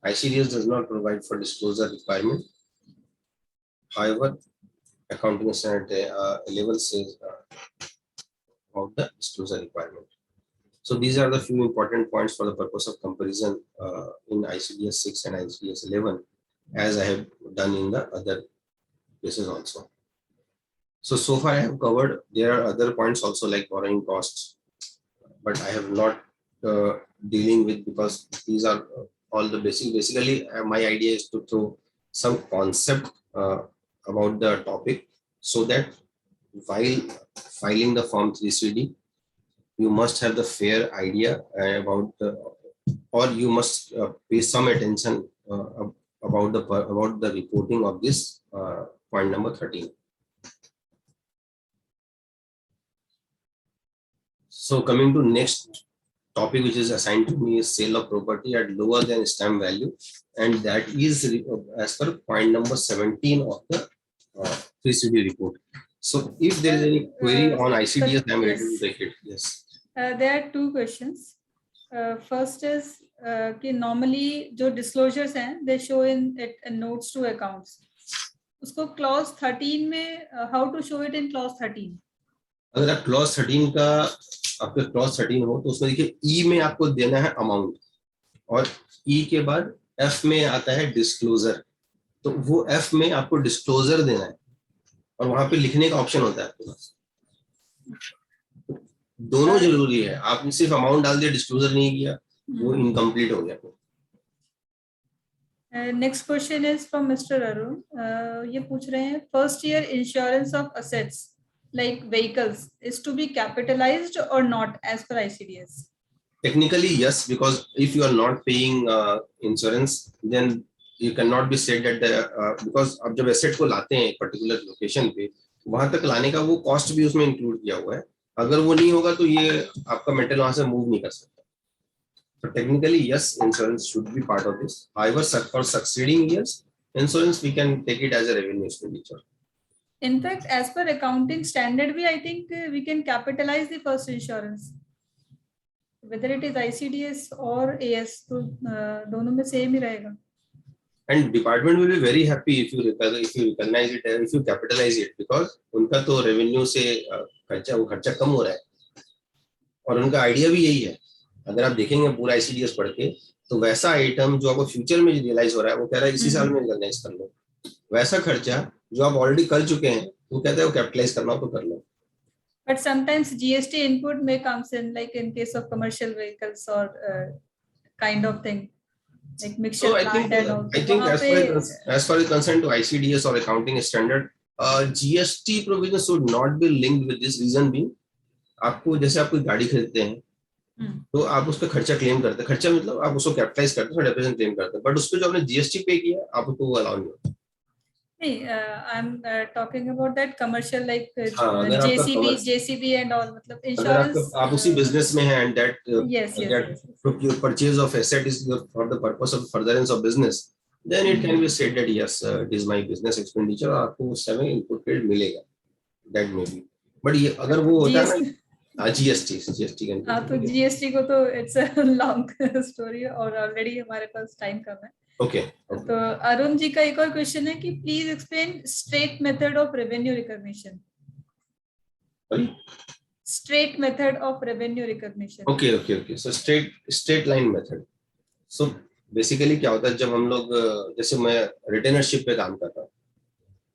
ICDS does not provide for disclosure requirement. However, accounting standard 11 says about the disclosure requirement. So these are the few important points for the purpose of comparison in ICDS 6 and ICDS 11, as I have done in the other cases also. So far I have covered. There are other points also like borrowing costs, but I have not dealing with, because these are all the basic. Basically, my idea is to throw some concept about the topic, so that while filing the Form 3CD, you must have the fair idea about the, or you must pay some attention about the reporting of this point number 13. So coming to next topic, which is assigned to me, is sale of property at lower than stamp value, and that is as per point number 17 of the 3CD report. So if there is any query on ICDS, I am ready to take it. Yes. There are two questions. First is कि normally जो disclosures हैं, they show in notes to accounts. उसको clause 13 में how to show it in clause 13? अगर आप clause 13 का आपके clause 13 हो, तो उसमें देखिए E में आपको देना है अमाउंट, और E के बाद F में आता है डिस्क्लोजर. तो वो F में आपको डिस्क्लोजर देना है, और वहां पे लिखने का ऑप्शन होता है आपके पास. दोनों जरूरी है. आपने सिर्फ अमाउंट डाल दिया, डिस्क्लोजर नहीं किया, वो इनकम्प्लीट हो गया. Next question is from mister Arun. ये पूछ रहे हैं, first year insurance of assets like vehicles is to be capitalized or not as per ICDS? Technically yes, because if you are not paying insurance, then you cannot be said that the because अब जब asset को लाते हैं एक particular location पे, वहां तक लाने का वो कॉस्ट भी उसमें इंक्लूड किया हुआ है. अगर वो नहीं होगा तो ये आपका मेटल वहां से मूव नहीं कर सकता. So technically yes, insurance should be part of this. However, for succeeding years, insurance we can take it as a revenue expenditure. In fact, as per accounting standard, I think we can capitalize the first insurance, whether it is ICDS or AS. तो दोनों में same ही रहेगा. And department will be very happy if you recognize it, if you capitalize it, because उनका तो revenue से वो खर्चा कम हो रहा है, और उनका आइडिया भी यही है. अगर आप देखेंगे पूरा ICDS पढ़ के, तो वैसा आइटम जो आपको फ्यूचर में रियलाइज हो रहा है, वो कह रहा है इसी साल में रिकॉग्नाइज कर लो. वैसा खर्चा जो आप ऑलरेडी कर चुके हैं, वो कहते हैं वो कैपिटलाइज करना हो तो कर लो. But sometimes GST input may comes in, like in case of commercial vehicles or kind of thing, like mixture plant and all. I think as far as concerned to ICDS or accounting standard, GST provision should not be linked with this. Reason being, आपको जैसे आप कोई गाड़ी खरीदते हैं, तो आप उसका खर्चा क्लेम करते हैं. खर्चा मतलब आप उसको कैपिटलाइज करते हैं, डेप्रिसिएशन क्लेम करते हैं, बट उस पे जो आपने GST पे किया, आपको वो अलाउ नहीं होता. I'm talking about that commercial, like JCB and all. मतलब insurance. आप उसी business में हैं, and that yes. Your purchase of asset is for the purpose of furtherance of business. Then it can be said that yes, it is my business expenditure. आपको उस समय input credit मिलेगा. That may be. But ये अगर वो होता है ना, GST can. हाँ, तो GST को तो it's a long story, और already हमारे पास time कम है. Okay. तो अरुण जी का एक और क्वेश्चन है कि please explain straight method of revenue recognition. Straight method of revenue recognition. Okay. So straight line method. So basically क्या होता है, जब हम लोग, जैसे मैं रिटेनरशिप पे काम करता हूँ,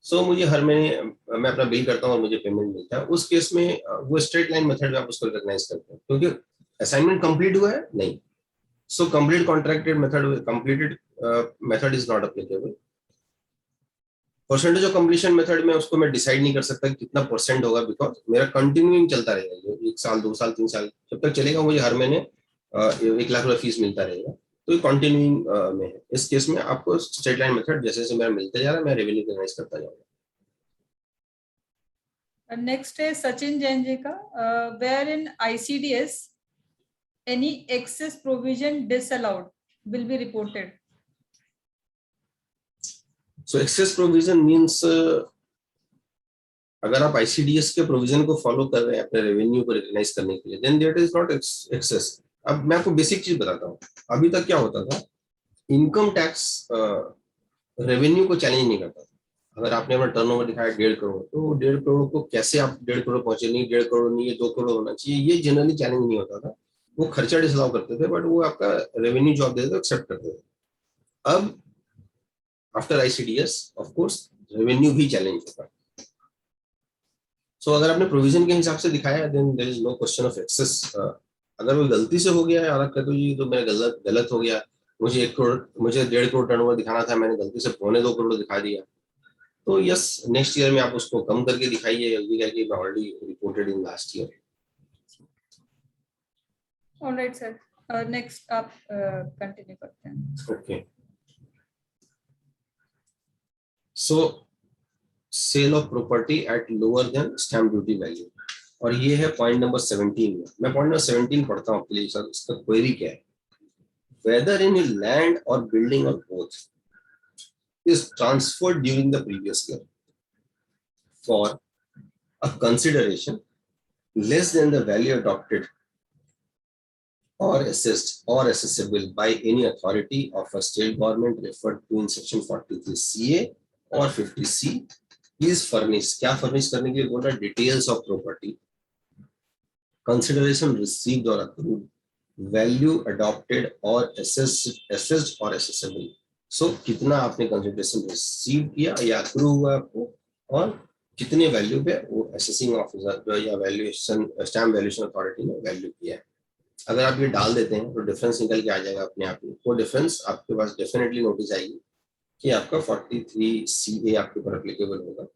so मुझे हर महीने मैं अपना बिल करता हूँ और मुझे पेमेंट मिलता है. उस केस में वो स्ट्रेट लाइन मेथड में आप उसको रिकॉग्नाइज करते हैं, क्योंकि असाइनमेंट कंप्लीट हुआ है नहीं. So complete contracted method, completed method is not applicable. Percentage of completion method में उसको मैं डिसाइड नहीं कर सकता कितना परसेंट होगा, बिकॉज मेरा कंटिन्यूइंग चलता रहेगा. 1 साल 2 साल 3 साल जब तक चलेगा, मुझे हर महीने 1 लाख रुपए फीस मिलता रहेगा. तो ये कंटिन्यूइंग में है. इस केस में आपको स्ट्रेट लाइन मेथड जैसे जैसे मेरा मिलता जा रहा है, मैं रेवेन्यू रिकॉग्नाइज करता जाऊंगा. नेक्स्ट है सचिन जैन जी का, wherein ICDS any excess provision disallowed will be reported. So excess provision means अगर आप ICDS के प्रोविजन को फॉलो कर रहे हैं अपने रेवेन्यू को रिकग्नाइज करने के लिए, then that is not excess. अब मैं आपको बेसिक चीज बताता हूँ। अभी तक क्या होता था, इनकम टैक्स रेवेन्यू को चैलेंज नहीं करता था। अगर आपने अपना टर्नओवर दिखाया 1.5 करोड़, तो 1.5 करोड़ को कैसे आप 1.5 करोड़ पहुंचे, नहीं 1.5 करोड़ नहीं, ये 2 करोड़ होना चाहिए, ये जनरली चैलेंज नहीं होता था। वो खर्चा डिसअलाउ करते थे, बट वो आपका रेवेन्यू जो आप देते थे एक्सेप्ट करते थे। अब after ICDS of course revenue भी चैलेंज होता है। सो अगर आपने प्रोविजन के हिसाब से दिखाया, then there is no question of excess. अगर वो गलती से हो गया है, अलग कर दो जी, तो मेरा गलत हो गया, मुझे 1 करोड़, मुझे 1.5 करोड़ टर्नओवर दिखाना था, मैंने गलती से 2.25 करोड़ दिखा दिया, तो यस, नेक्स्ट ईयर में आप उसको कम करके दिखाइए, ये कह कि मैं already reported in last year. Alright sir, next आप कंटिन्यू करते हैं। Okay, so sale of property at lower than stamp duty value, और ये है पॉइंट नंबर 17 में। मैं पॉइंट नंबर 17 पढ़ता हूँ आपके लिए सर, इसका क्वेरी क्या है। वेदर इन लैंड और बिल्डिंग और both is transferred during the previous year for a consideration less than the value adopted or assessed or assessable by any authority of a state government referred to in section 43 CA or 50 C is furnished। क्या furnish करने के लिए बोल रहा है? Details of property, consideration received or accrued, value adopted or assessed or assessable। सो कितना आपने consideration receive किया या अक्रू हुआ आपको, और कितने वैल्यू पे वो असेसिंग ऑफिसर या वैल्यूएशन स्टैम्प वैल्यूएशन अथॉरिटी ने वैल्यू किया है। अगर आप ये डाल देते हैं तो डिफरेंस निकल के आ जाएगा अपने आप में। वो डिफरेंस आपके पास डेफिनेटली नोटिस आएगी कि आपका 43 CA आपके ऊपर एप्लीकेबल होगा,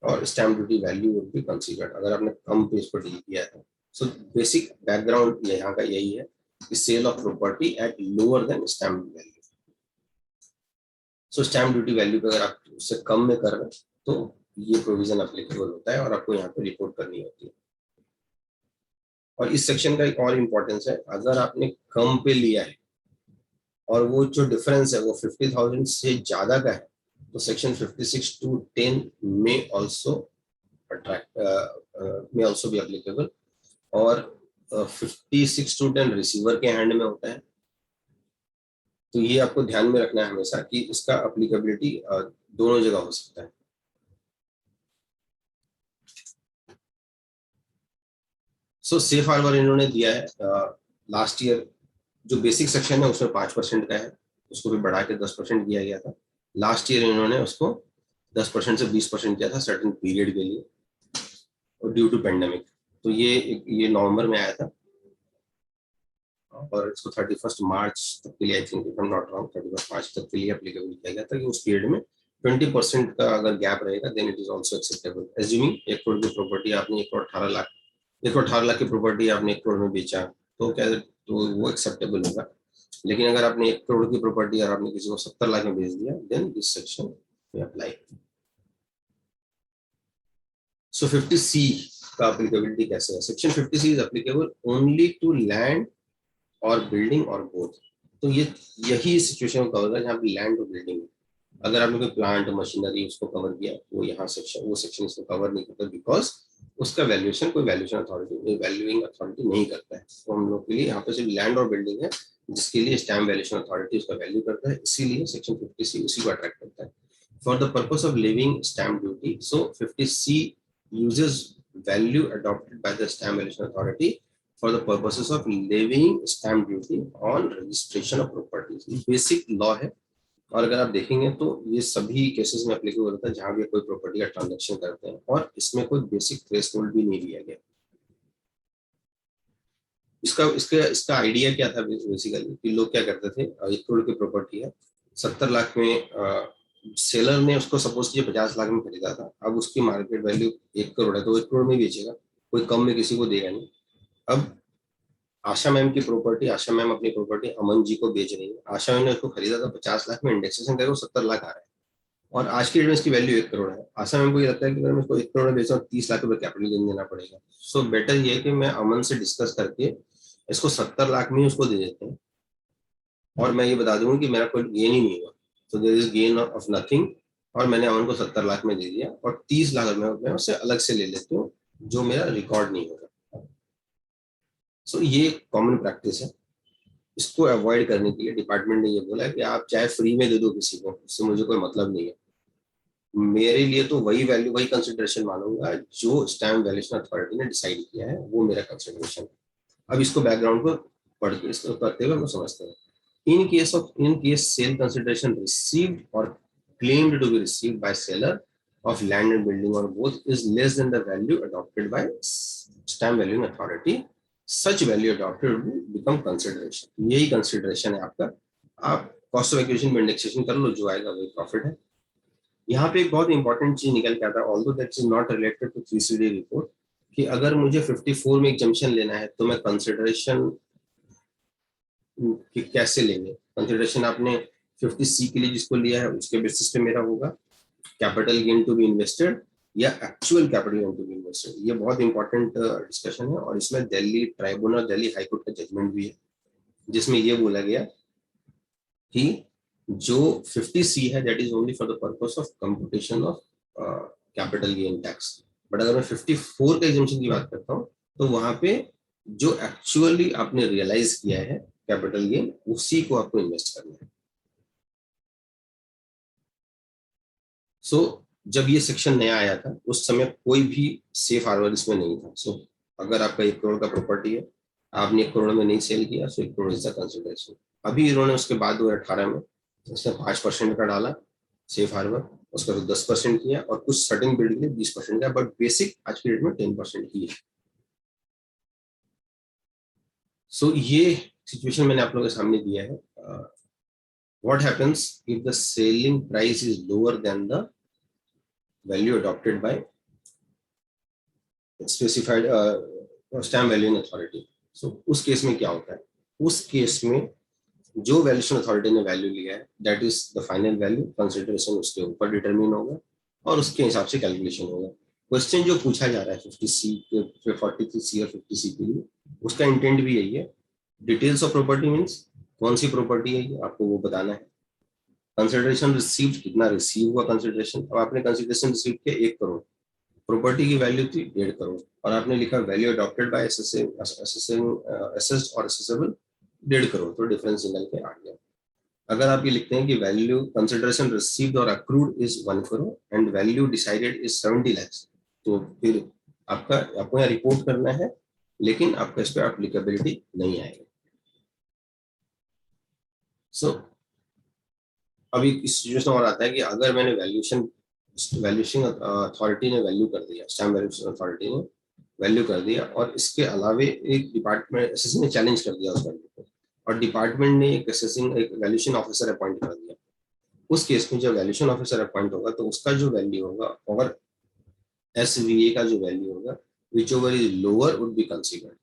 और stamp duty value would be considered अगर आपने कम पेज पर डील किया है। सो बेसिक बैकग्राउंड यहाँ का यही है कि sale of property at lower than stamp value. So stamp duty value पे अगर आप उससे कम में कर रहे हैं तो ये प्रोविजन एप्लीकेबल होता है और आपको यहाँ पे रिपोर्ट करनी होती है। और इस सेक्शन का एक और इम्पोर्टेंस है, अगर आपने कम पे लिया है और वो जो डिफरेंस है वो 50,000 से ज्यादा का है, तो सेक्शन 56(2)(10) में ऑल्सो बी एप्लीकेबल, और 56(2)(10) रिसीवर के हैंड में होता है। तो ये आपको ध्यान में रखना है हमेशा कि इसका एप्लीकेबिलिटी दोनों जगह हो सकता है। सो सेफ हार्बर इन्होंने दिया है लास्ट ईयर, जो बेसिक सेक्शन है उसमें 5% का है, उसको भी बढ़ा के 10% किया गया था। लास्ट ईयर इन्होंने उसको 10% से 20% किया था सर्टेन पीरियड के लिए, और ड्यू टू पेंडेमिक। तो ये नवंबर में आया था, और इसको 31 मार्च तक के लिए, I think if I am not wrong, 31 मार्च तक के लिए एप्लीकेबल किया गया था कि उस पीरियड में 20% का अगर गैप रहेगा then it is also acceptable. Assuming 1 crore की प्रॉपर्टी आपने 1 करोड़ 18 लाख की प्रॉपर्टी आपने 1 करोड़ में बेचा, तो क्या, तो वो एक्सेप्टेबल होगा। लेकिन अगर आपने 1 करोड़ की प्रॉपर्टी और आपने किसी को 70 लाख में बेच दिया, देन दिस सेक्शन में अप्लाई। सो 50C का एप्लीकेबिलिटी कैसे है? Section 50C is applicable only to land और बिल्डिंग और बोथ। तो यही सिचुएशन कवर होगा जहाँ पे लैंड और बिल्डिंग है। अगर आपने कोई प्लांट मशीनरी उसको कवर किया, वो यहाँ सेक्शन वो सेक्शन इसको कवर नहीं करता, बिकॉज उसका वैल्यूएशन कोई वैल्यूएशन अथॉरिटी वैल्यूइंग अथॉरिटी नहीं करता है। तो हम लोग के लिए यहाँ पे सिर्फ लैंड और बिल्डिंग है जिसके लिए स्टैम्प वैल्यूएशन अथॉरिटी उसका वैल्यू करता है, इसीलिए सेक्शन 50C उसी को अट्रैक्ट करता है। For the purpose of levying stamp duty, so 50C uses value adopted by the stamp valuation authority for the purposes of levying stamp duty on registration of properties। Basic law है, और अगर आप देखेंगे तो ये सभी केसेस में applicable होता है जहां भी कोई प्रॉपर्टी का ट्रांजैक्शन करते हैं, और इसमें कोई बेसिक थ्रेशोल्ड भी नहीं दिया गया। इसका आइडिया क्या था बेसिकली कि लोग क्या करते थे, 1 करोड़ की प्रॉपर्टी है, 70 लाख में सेलर ने उसको सपोज कीजिए 50 लाख में खरीदा था, अब उसकी मार्केट वैल्यू 1 करोड़ है, तो 1 करोड़ में बेचेगा, कोई कम में किसी को देगा नहीं। अब आशा मैम की प्रॉपर्टी, आशा मैम अपनी प्रॉपर्टी अमन जी को बेच रही है, आशा मैम ने उसको खरीदा था 50 लाख में, इंडेक्सेशन करके 70 लाख आ रहा है, और आज की डेट में इसकी वैल्यू 1 करोड़ है। आशा मैम को ये लगता है कि अगर मैं इसको 1 करोड़ में बेचा 30 लाख रुपए कैपिटल गेन देना पड़ेगा। सो बेटर ये है कि मैं अमन से डिस्कस करके इसको 70 लाख में ही उसको दे देते हैं, और मैं ये बता दूंगा कि मेरा कोई गेन ही नहीं हुआ, तो there is gain of nothing, और मैंने अमन को 70 लाख में दे दिया और 30 लाख मैं उससे अलग से ले लेती हूँ जो मेरा रिकॉर्ड नहीं होगा। सो ये कॉमन प्रैक्टिस है। इसको अवॉइड करने के लिए डिपार्टमेंट ने ये बोला कि आप चाहे फ्री में दे दो किसी को, उससे मुझे कोई मतलब नहीं है। मेरे लिए तो वही वैल्यू, वही कंसिडरेशन मानूंगा जो स्टैम्प वैल्यूएशन अथॉरिटी ने डिसाइड किया है, वो मेरा कंसिडरेशन। अब इसको बैकग्राउंड को पढ़ के इसको करते हुए हम समझते हैं। In case sale consideration received or claimed to be received by seller of land and building or both is less than the value adopted by stamp valuing authority, such value adopted will become consideration. यही consideration है आपका। आप cost of acquisition में indexation कर लो, जो आएगा वही profit है। यहाँ पे एक बहुत इंपॉर्टेंट चीज निकल के आता है, although that is not related to 3CD report, कि अगर मुझे 54 में एग्जम्पशन लेना है तो मैं कंसिडरेशन कि कैसे लेंगे। कंसिडरेशन आपने 50C के लिए जिसको लिया है उसके बेसिस पे मेरा होगा capital gain to be invested या actual capital gain to be invested. ये बहुत इंपॉर्टेंट डिस्कशन है और इसमें दिल्ली ट्राइब्यूनल, दिल्ली हाईकोर्ट का जजमेंट भी है जिसमें ये बोला गया कि जो 50C है that is only for the purpose of computation of capital gain tax. But अगर मैं 54 का एग्जम्पशन की बात करता हूँ तो वहां पे जो एक्चुअली आपने रियलाइज किया है कैपिटल गेन, उसी को आपको इन्वेस्ट करना है। सो जब ये सेक्शन नया आया था उस समय कोई भी सेफ हार्बर इसमें नहीं था। सो अगर आपका 1 करोड़ का प्रॉपर्टी है, आपने 1 करोड़ में नहीं सेल किया, सो 1 करोड़ इज द कंसिडरेशन। अभी इन्होंने उसके बाद 2018 में उसने 5% का डाला सेफ हार्बर, उसका 10% किया और कुछ सर्टेन बिल्ड के लिए 20% का, बट बेसिक आज के डेट में 10% ही है। सो ये सिचुएशन मैंने आप लोगों के सामने दिया है। What happens if the selling price is lower than the value adopted by specified stamp valuing authority? So उस केस में क्या होता है? उस केस में जो वैल्यूएशन अथॉरिटी ने वैल्यू लिया है that is the final value, consideration उसके ऊपर डिटरमिन होगा और उसके हिसाब से कैलकुलेशन होगा। क्वेश्चन जो पूछा जा रहा है 50C, 43C और 50C के लिए, उसका इंटेंट भी यही है। डिटेल्स ऑफ प्रॉपर्टी मीन्स कौन सी प्रॉपर्टी है ये आपको वो बताना है। कंसिडरेशन रिसीव्ड, कितना रिसीव हुआ कंसिडरेशन। अब आपने कंसिडरेशन रिसीव किया 1 करोड़, प्रॉपर्टी की वैल्यू थी 1.5 करोड़ और आपने लिखा वैल्यू अडॉप्टेड बाय असेस्ड और असेसेबल 1.5 करोड़, तो डिफरेंस निकल के आ गया। अगर आप ये लिखते हैं कि वैल्यू कंसिडरेशन रिसीव्ड और accrued is 1 crore and value decided is 70 lakh, तो फिर आपको यहाँ रिपोर्ट करना है, लेकिन आपका इस पर एप्लीकेबिलिटी नहीं आएगी। सो अभी इस सिचुएशन और आता है कि अगर मैंने वैल्यूएशन अथॉरिटी ने वैल्यू कर दिया, स्टैम्प वैल्यूएशन अथॉरिटी ने वैल्यू कर दिया और इसके अलावे एक डिपार्टमेंट एसएससी ने चैलेंज कर दिया उस वैल्यू को और डिपार्टमेंट ने एक वैल्यूएशन ऑफिसर अपॉइंट कर दिया। उस केस में जब वैल्यूएशन ऑफिसर अपॉइंट होगा तो उसका जो वैल्यू होगा और एसवीए का जो वैल्यू होगा विच over is lower would be considered.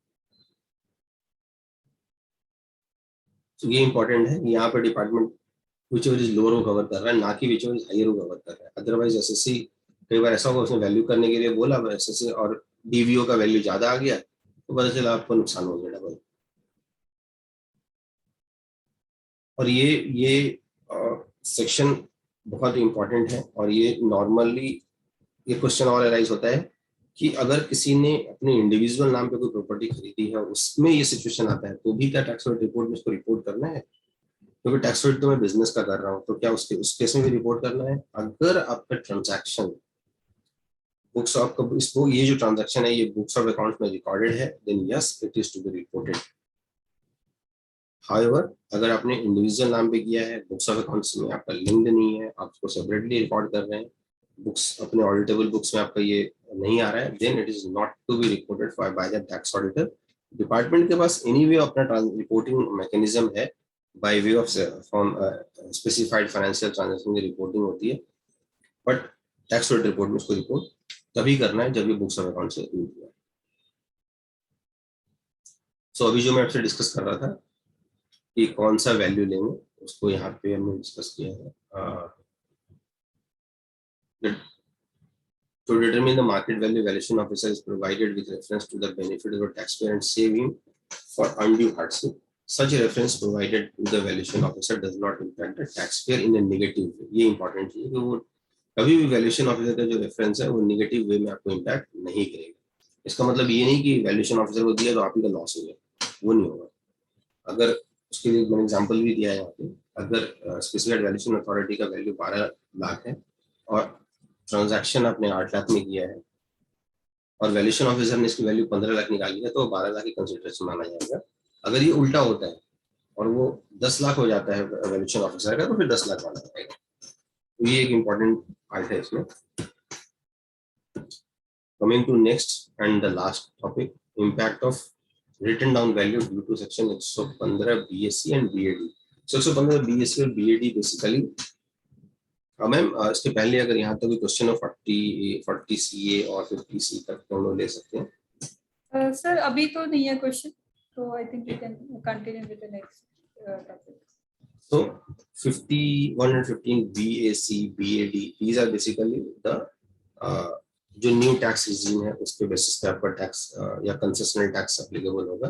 तो ये इंपॉर्टेंट है, यहाँ पर department which over is lower को कवर कर रहा है, ना कि विच ओवर इज हायर को कवर कर रहा है। अदरवाइज एसएससी कई बार ऐसा होगा उसने वैल्यू करने के लिए बोला, एसएससी और डीवीओ का वैल्यू ज्यादा आ गया तो पता चला आपको नुकसान हो गया डबल। और ये सेक्शन बहुत इंपॉर्टेंट है और ये नॉर्मली ये क्वेश्चन और अराइज होता है कि अगर किसी ने अपने इंडिविजुअल नाम पे कोई प्रॉपर्टी खरीदी है उसमें ये सिचुएशन आता है तो भी क्या टैक्स ऑडिट रिपोर्ट में उसको रिपोर्ट करना है? क्योंकि टैक्स ऑडिट तो मैं बिजनेस का कर रहा हूँ, तो क्या उस केस में भी रिपोर्ट करना है? अगर आपका ट्रांजैक्शन बुक्स ऑफ इसको ये जो ट्रांजैक्शन है ये बुक्स ऑफ अकाउंट में रिकॉर्डेड है then yes it is to be reported. However अगर आपने इंडिविजुअल नाम पे किया है, बुक्स ऑफ अकाउंट्स में आपका लिंक्ड नहीं है, आप उसको सेपरेटली रिकॉर्ड कर रहे हैं, बुक्स अपने ऑडिटेबल बुक्स में आपका ये नहीं आ रहा है, then it is not to be reported by the tax auditor. Department के पास एनीवे अपना रिपोर्टिंग मैकेनिज्म है, by way of from specified financial transaction की रिपोर्टिंग होती है, बट टैक्स ऑडिट रिपोर्ट में उसको रिपोर्ट तभी करना है जब ये बुक्स ऑफ अकाउंट से इंक्लूड हुआ। सो अभी जो मैं आपसे डिस्कस कर रहा था कि कौन सा वैल्यू लेंगे, उसको यहाँ पे हमने डिस्कस किया है। To determine the market value, valuation officer is provided with reference to the benefit of the taxpayer and saving for undue hardship. Such a reference provided to the valuation officer does not impact the taxpayer in a negative way. ये important है कि वो कभी भी valuation officer का जो reference है वो निगेटिव वे में आपको इम्पैक्ट नहीं करेगा। इसका मतलब ये नहीं कि वैल्यूएशन ऑफिसर को दिया तो आप ही का लॉस हो गया, वो नहीं होगा। अगर उसके लिए मैंने एग्जांपल भी दिया है यहाँ पे, अगर स्पेसिफाइड वैल्यूएशन अथॉरिटी का वैल्यू 12 लाख है और ट्रांजैक्शन आपने 8 लाख में किया है और वैल्यूएशन ऑफिसर ने इसकी वैल्यू 15 लाख निकाली है तो 12 लाख की कंसिडरेशन माना जाएगा। अगर ये उल्टा होता है और वो 10 लाख हो जाता है वैल्यूएशन ऑफिसर का, तो फिर 10 लाख माना जाएगा। तो ये एक इम्पॉर्टेंट पार्ट है इसमें। Coming to next and the last topic, impact of written down value due to section 115 BSc and BAD. So 115 BSc और BAD basically, मैम इसके पहले अगर यहाँ तक कोई क्वेश्चन हो 40 CA और 50 C तक तो हम लोग ले सकते हैं। सर अभी तो नहीं है क्वेश्चन, तो I think we can continue with the next topic. So 50, 115 BAC, BAD, these are basically the जो न्यू टैक्स रिजीम है उसके बेसिस पे आपका टैक्स या कंसेशनल टैक्स एप्लीकेबल होगा।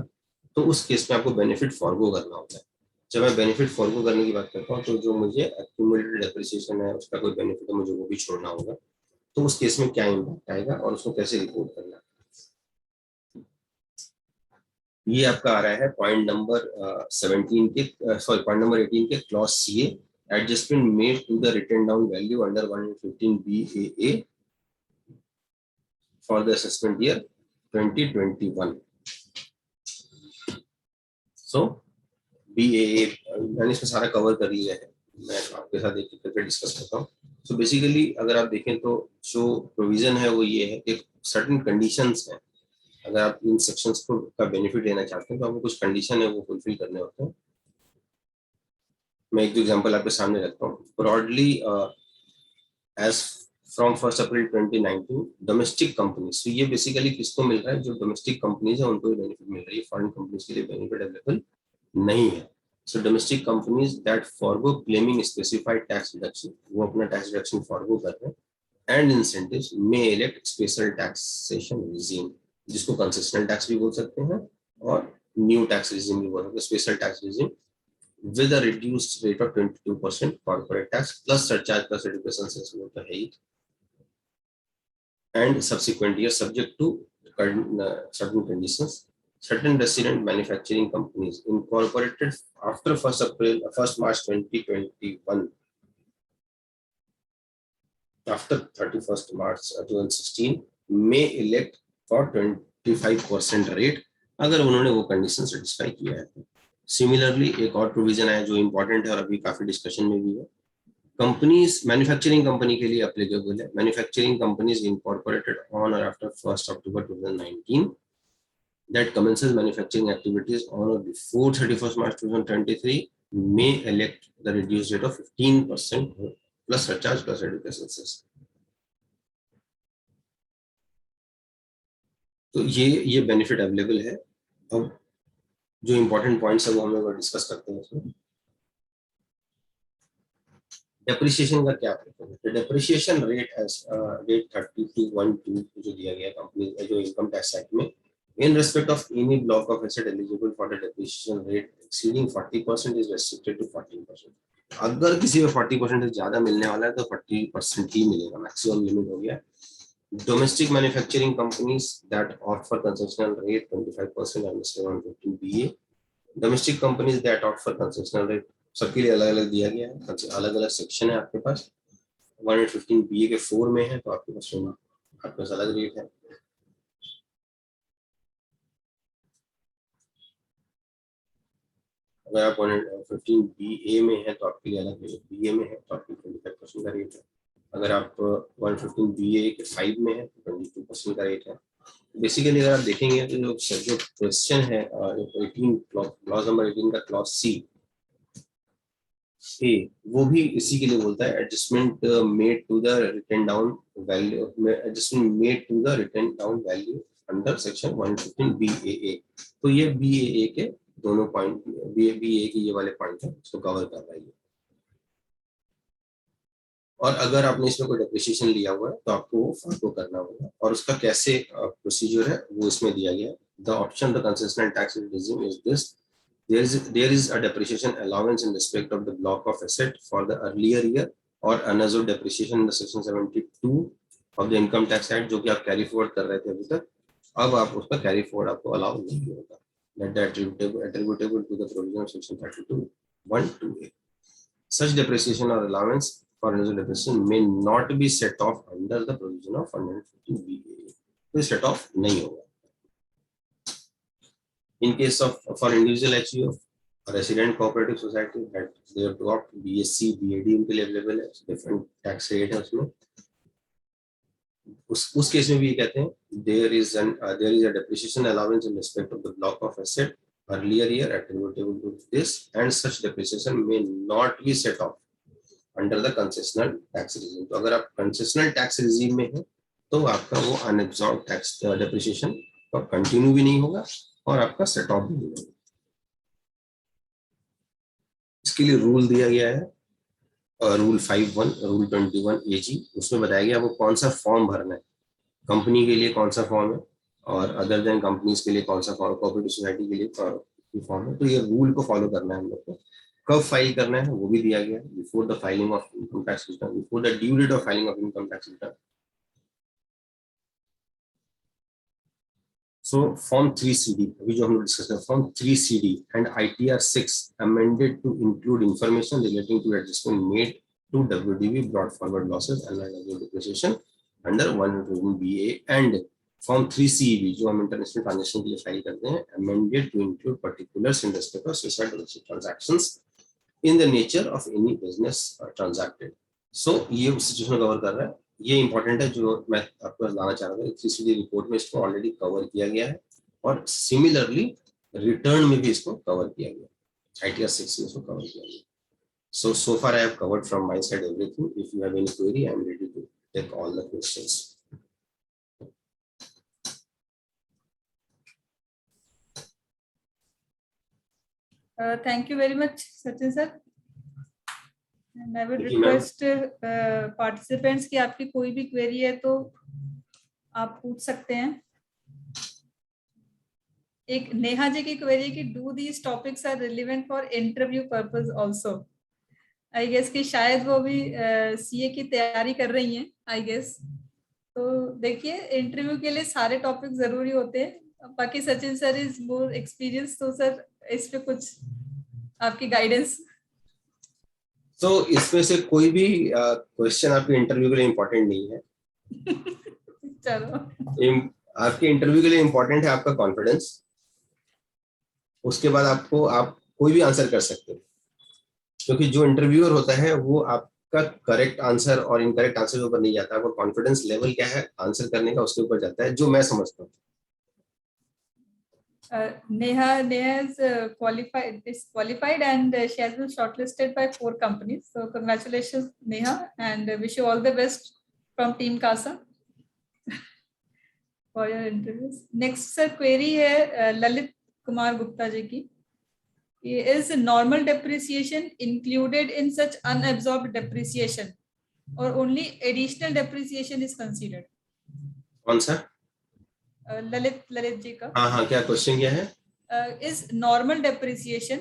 तो उस केस में आपको बेनिफिट फॉरगो करना होता है। जब मैं बेनिफिट फॉरगो करने की बात करता हूँ तो जो मुझे एक्यूमुलेटेड डेप्रिसिएशन है उसका कोई बेनिफिट है मुझे वो भी छोड़ना होगा। तो उस केस में क्या इम्पैक्ट आएगा और उसको कैसे रिपोर्ट करना है, ये आपका आ रहा है पॉइंट नंबर 17 के पॉइंट नंबर 18 के clause CA, adjustment made to the written down value under 115 BAA for the assessment year 2021. So BAA मैंने इसमें सारा कवर कर लिया है, मैं आपके साथ एक करके डिस्कस करता हूँ। सो बेसिकली अगर आप देखें तो जो प्रोविजन है वो ये है कि सर्टेन कंडीशंस हैं, अगर आप इन सेक्शंस को का बेनिफिट लेना चाहते हैं तो आपको कुछ कंडीशन है वो फुलफिल करने होते हैं। मैं एक एग्जांपल आपके सामने रखता हूँ। Broadly as from 1 April 2019 domestic companies, तो ये बेसिकली किसको मिल रहा है, जो डोमेस्टिक कंपनीज है उनको बेनिफिट मिल रही है, फॉरेन कंपनीज के लिए बेनिफिट अवेलेबल नहीं है। So domestic companies that forgo claiming specified tax reduction, वो अपना टैक्स रिडक्शन फॉरगो कर रहे हैं, and incentives may elect special taxation regime, जिसको कंसेशनल टैक्स भी बोल सकते हैं और न्यू टैक्स रिजीम भी बोल सकते हैं, special tax regime with a reduced rate of 22% corporate tax plus surcharge plus education cess वो तो है ही, and subsequent year subject to certain conditions. Certain resident manufacturing companies incorporated after 1 March 2021, after 31st March 2016 may elect for 25% rate अगर उन्होंने वो condition satisfy किया है। Similarly एक और प्रोविजन है जो इम्पोर्टेंट है और अभी काफी डिस्कशन में भी है, कंपनीज मैन्युफैक्चरिंग कंपनी के लिए एप्लीकेबल है। मैन्युफैक्चरिंग कंपनीज इनकॉर्पोरेटेड ऑन और after 1 October 2019 that commences manufacturing activities on or before 31st March 2023 may elect the reduced rate of 15% plus surcharge plus education cess. तो ये benefit available है। अब जो important points है वो हम लोग डिस्कस करते हैं इसमें। डेप्रिसिएशन का क्या है, डेप्रिसिएशन रेट एज रेट 3212 जो दिया गया कंपनी जो इनकम टैक्स एक्ट में, in respect of any block of asset eligible for the depreciation rate exceeding 40% is restricted to 14%. अगर किसी में 40% से ज्यादा मिलने वाला है तो 40% ही मिलेगा, मैक्सिमम लिमिट हो गया। Domestic manufacturing companies that offer concessional rate 25% under 115 BA, domestic companies that offer concessional rate सबके लिए अलग अलग दिया गया है, अलग अलग सेक्शन है आपके पास। 115 BA के 4 में है तो आपके पास अलग रेट है। अगर आप 115 BA में है तो आपके लिए अलग रेट, BA में है तो आपके 25% का रेट है। अगर आप 115 BA के 5 में है तो 22% का रेट है। बेसिकली अगर आप देखेंगे तो जो क्वेश्चन है 18 क्लॉज नंबर 18 का क्लॉज C ए, वो भी इसी के लिए बोलता है adjustment made to the written down value, adjustment made to the written down value under section 115 BAA। तो ये BAA के दोनों पॉइंट, BAA के ये वाले पॉइंट है इसको कवर कर रहा है। और अगर आपने इसमें कोई डेप्रिसिएशन लिया हुआ है तो आपको वो फॉलो करना होगा, और उसका कैसे प्रोसीजर है वो इसमें दिया गया है। The option the concessional tax regime is this, there is a depreciation allowance in respect of the block of asset for the earlier year और unabsorbed depreciation in section 72 of the income tax act, जो कि आप carry forward कर रहे थे अभी तक, अब आप उसका कैरी फॉरवर्ड आपको अलाउ नहीं होगा. That attributable to the provision of section 32(1)(2)(a). Such depreciation or allowance for unused depreciation may not be set off under the provision of 115(b)(a). तो set off नहीं होगा. In case of for individual HUF, a resident cooperative society that they have got BSc, BAD उनके लिए available है, different tax rate है उसमें. उस case में भी कहते हैं there is a depreciation allowance in respect of the block of asset earlier year attributable to this, and such depreciation may not be set off under the concessional tax regime. तो अगर आप concessional tax regime में हैं तो आपका वो unabsorbed tax depreciation का continue भी नहीं होगा और आपका सेट ऑफ भी नहीं होगा. इसके लिए रूल दिया गया है, रूल 5(1), रूल 21 AG. उसमें बताया गया आपको कौन सा फॉर्म भरना है, कंपनी के लिए कौन सा फॉर्म है और अदर देन कंपनीज के लिए कौन सा फॉर्म, कोऑपरेटिव सोसाइटी के लिए फॉर्म है. तो ये रूल को फॉलो करना है हम लोग को. कब फाइल करना है वो भी दिया गया है, before the filing of income tax return, before the due date of filing of income tax return. So form 3CD, अभी जो हम लोग डिस्कस कर रहे हैं, form 3CD and ITR 6 amended to include information relating to adjustment made to WDV brought forward losses and unabsorbed depreciation under 115(b)(a), and form 3CEB जो हम international transaction के लिए फाइल करते हैं, amended to include particulars in respect of special domestic transactions in the nature of any business transacted. So ये situation cover कर रहा है. ये इंपॉर्टेंट है जो मैं आपको बताना चाह रहा था. 3CD रिपोर्ट में इसको ऑलरेडी कवर किया गया है और सिमिलरली रिटर्न में भी इसको कवर किया गया, ITR 6 में इसको कवर किया गया. So far I have covered from my side everything. If you have any query, I am ready to take all the questions. Thank you very much, Sachin sir. And I would request participants कि आपकी कोई भी query है तो आप पूछ सकते हैं. एक नेहा जी की query कि do these topics are relevant for interview purpose also. I guess कि शायद वो भी CA की तैयारी कर रही हैं, I guess. तो देखिए इंटरव्यू के लिए सारे टॉपिक जरूरी होते हैं. बाकी Sachin sir is more experience, तो सर इस पे कुछ आपकी गाइडेंस. तो इसमें से कोई भी क्वेश्चन आपके इंटरव्यू के लिए इम्पोर्टेंट नहीं है. चलो आपके इंटरव्यू के लिए इम्पोर्टेंट है आपका कॉन्फिडेंस. उसके बाद आप कोई भी आंसर कर सकते हो, क्योंकि जो इंटरव्यूअर होता है वो आपका करेक्ट आंसर और इनकरेक्ट आंसर के ऊपर नहीं जाता. आपका कॉन्फिडेंस लेवल क्या है आंसर करने का, उसके ऊपर जाता है, जो मैं समझता हूँ. Neha is qualified and she has been shortlisted by 4 companies. So congratulations Neha, and wish you all the best from team CASA for your interviews. Next sir query है ललित कुमार गुप्ता जी की. Is normal depreciation included in such unabsorbed depreciation or only additional depreciation is considered? कौन सा? ललित जी का. हाँ, क्या question क्या है? Is normal depreciation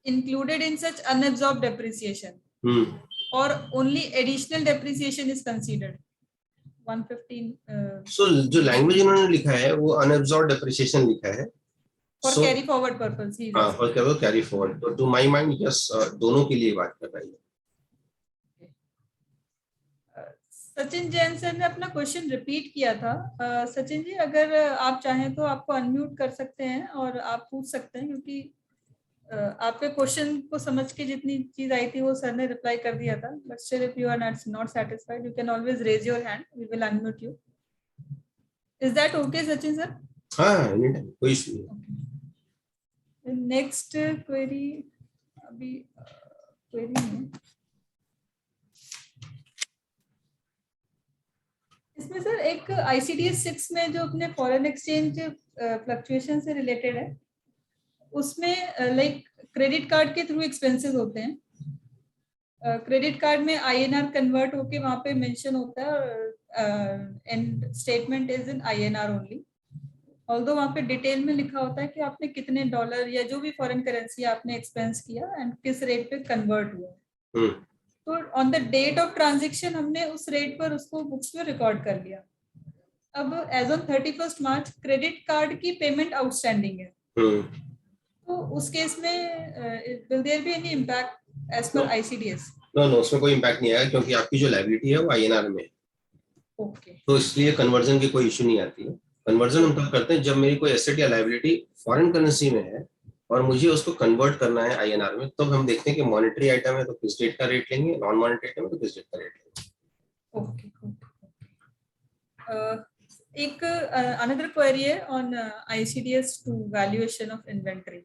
included in such unabsorbed depreciation or only additional depreciation is considered? 115. So जो लैंग्वेज इन्होंने लिखा है वो unabsorbed depreciation लिखा है. For carry forward purpose. हाँ, for carry forward. तो to my mind yes, दोनों के लिए बात कर रही है. सचिन जैन सर ने अपना क्वेश्चन रिपीट किया था. सचिन जी अगर आप चाहें तो आपको अनम्यूट कर सकते हैं और आप पूछ सकते हैं, क्योंकि आपके क्वेश्चन को समझ के जितनी चीज आई थी वो सर ने रिप्लाई कर दिया था. But still if you are not satisfied you can always raise your hand, we will unmute you. Is that okay Sachin sir? हाँ, एनीटाइम, कोई इशू नहीं. नेक्स्ट क्वेरी अभी क्वेरी है इसमें सर. एक ICDS 6 में जो अपने फॉरेन एक्सचेंज फ्लक्चुएशन से रिलेटेड है, उसमें लाइक क्रेडिट कार्ड के थ्रू एक्सपेंसेस होते हैं. क्रेडिट कार्ड में INR कन्वर्ट होके वहां पे मेंशन होता है and statement is in INR only. Although वहां पे डिटेल में लिखा होता है कि आपने कितने डॉलर या जो भी फॉरेन करेंसी आपने एक्सपेंस किया एंड किस रेट पे कन्वर्ट हुआ. तो on the date of transaction हमने उस रेट पर उसको बुक्स में रिकॉर्ड कर लिया। अब as on 31 March credit card की पेमेंट आउटस्टैंडिंग है, तो उस केस में will there be any impact as per ICDS? No no, उसमें कोई इम्पैक्ट नहीं आएगा क्योंकि आपकी जो लायबिलिटी है वो आईएनआर में है। ओके, तो इसलिए कन्वर्जन की कोई इशू नहीं आती है। कन्वर्जन हम तब करते हैं जब मेरी कोई एसेट या लायबिलिटी फॉरेन करेंसी में है और मुझे उसको कन्वर्ट करना है आईएनआर में, तब हम देखते हैं कि मॉनेटरी आइटम है तो किस डेट का रेट लेंगे, नॉन मॉनेटरी आइटम है तो किस डेट का रेट लेंगे। ओके। एक अनदर क्वेरी है on ICDS to valuation of inventory.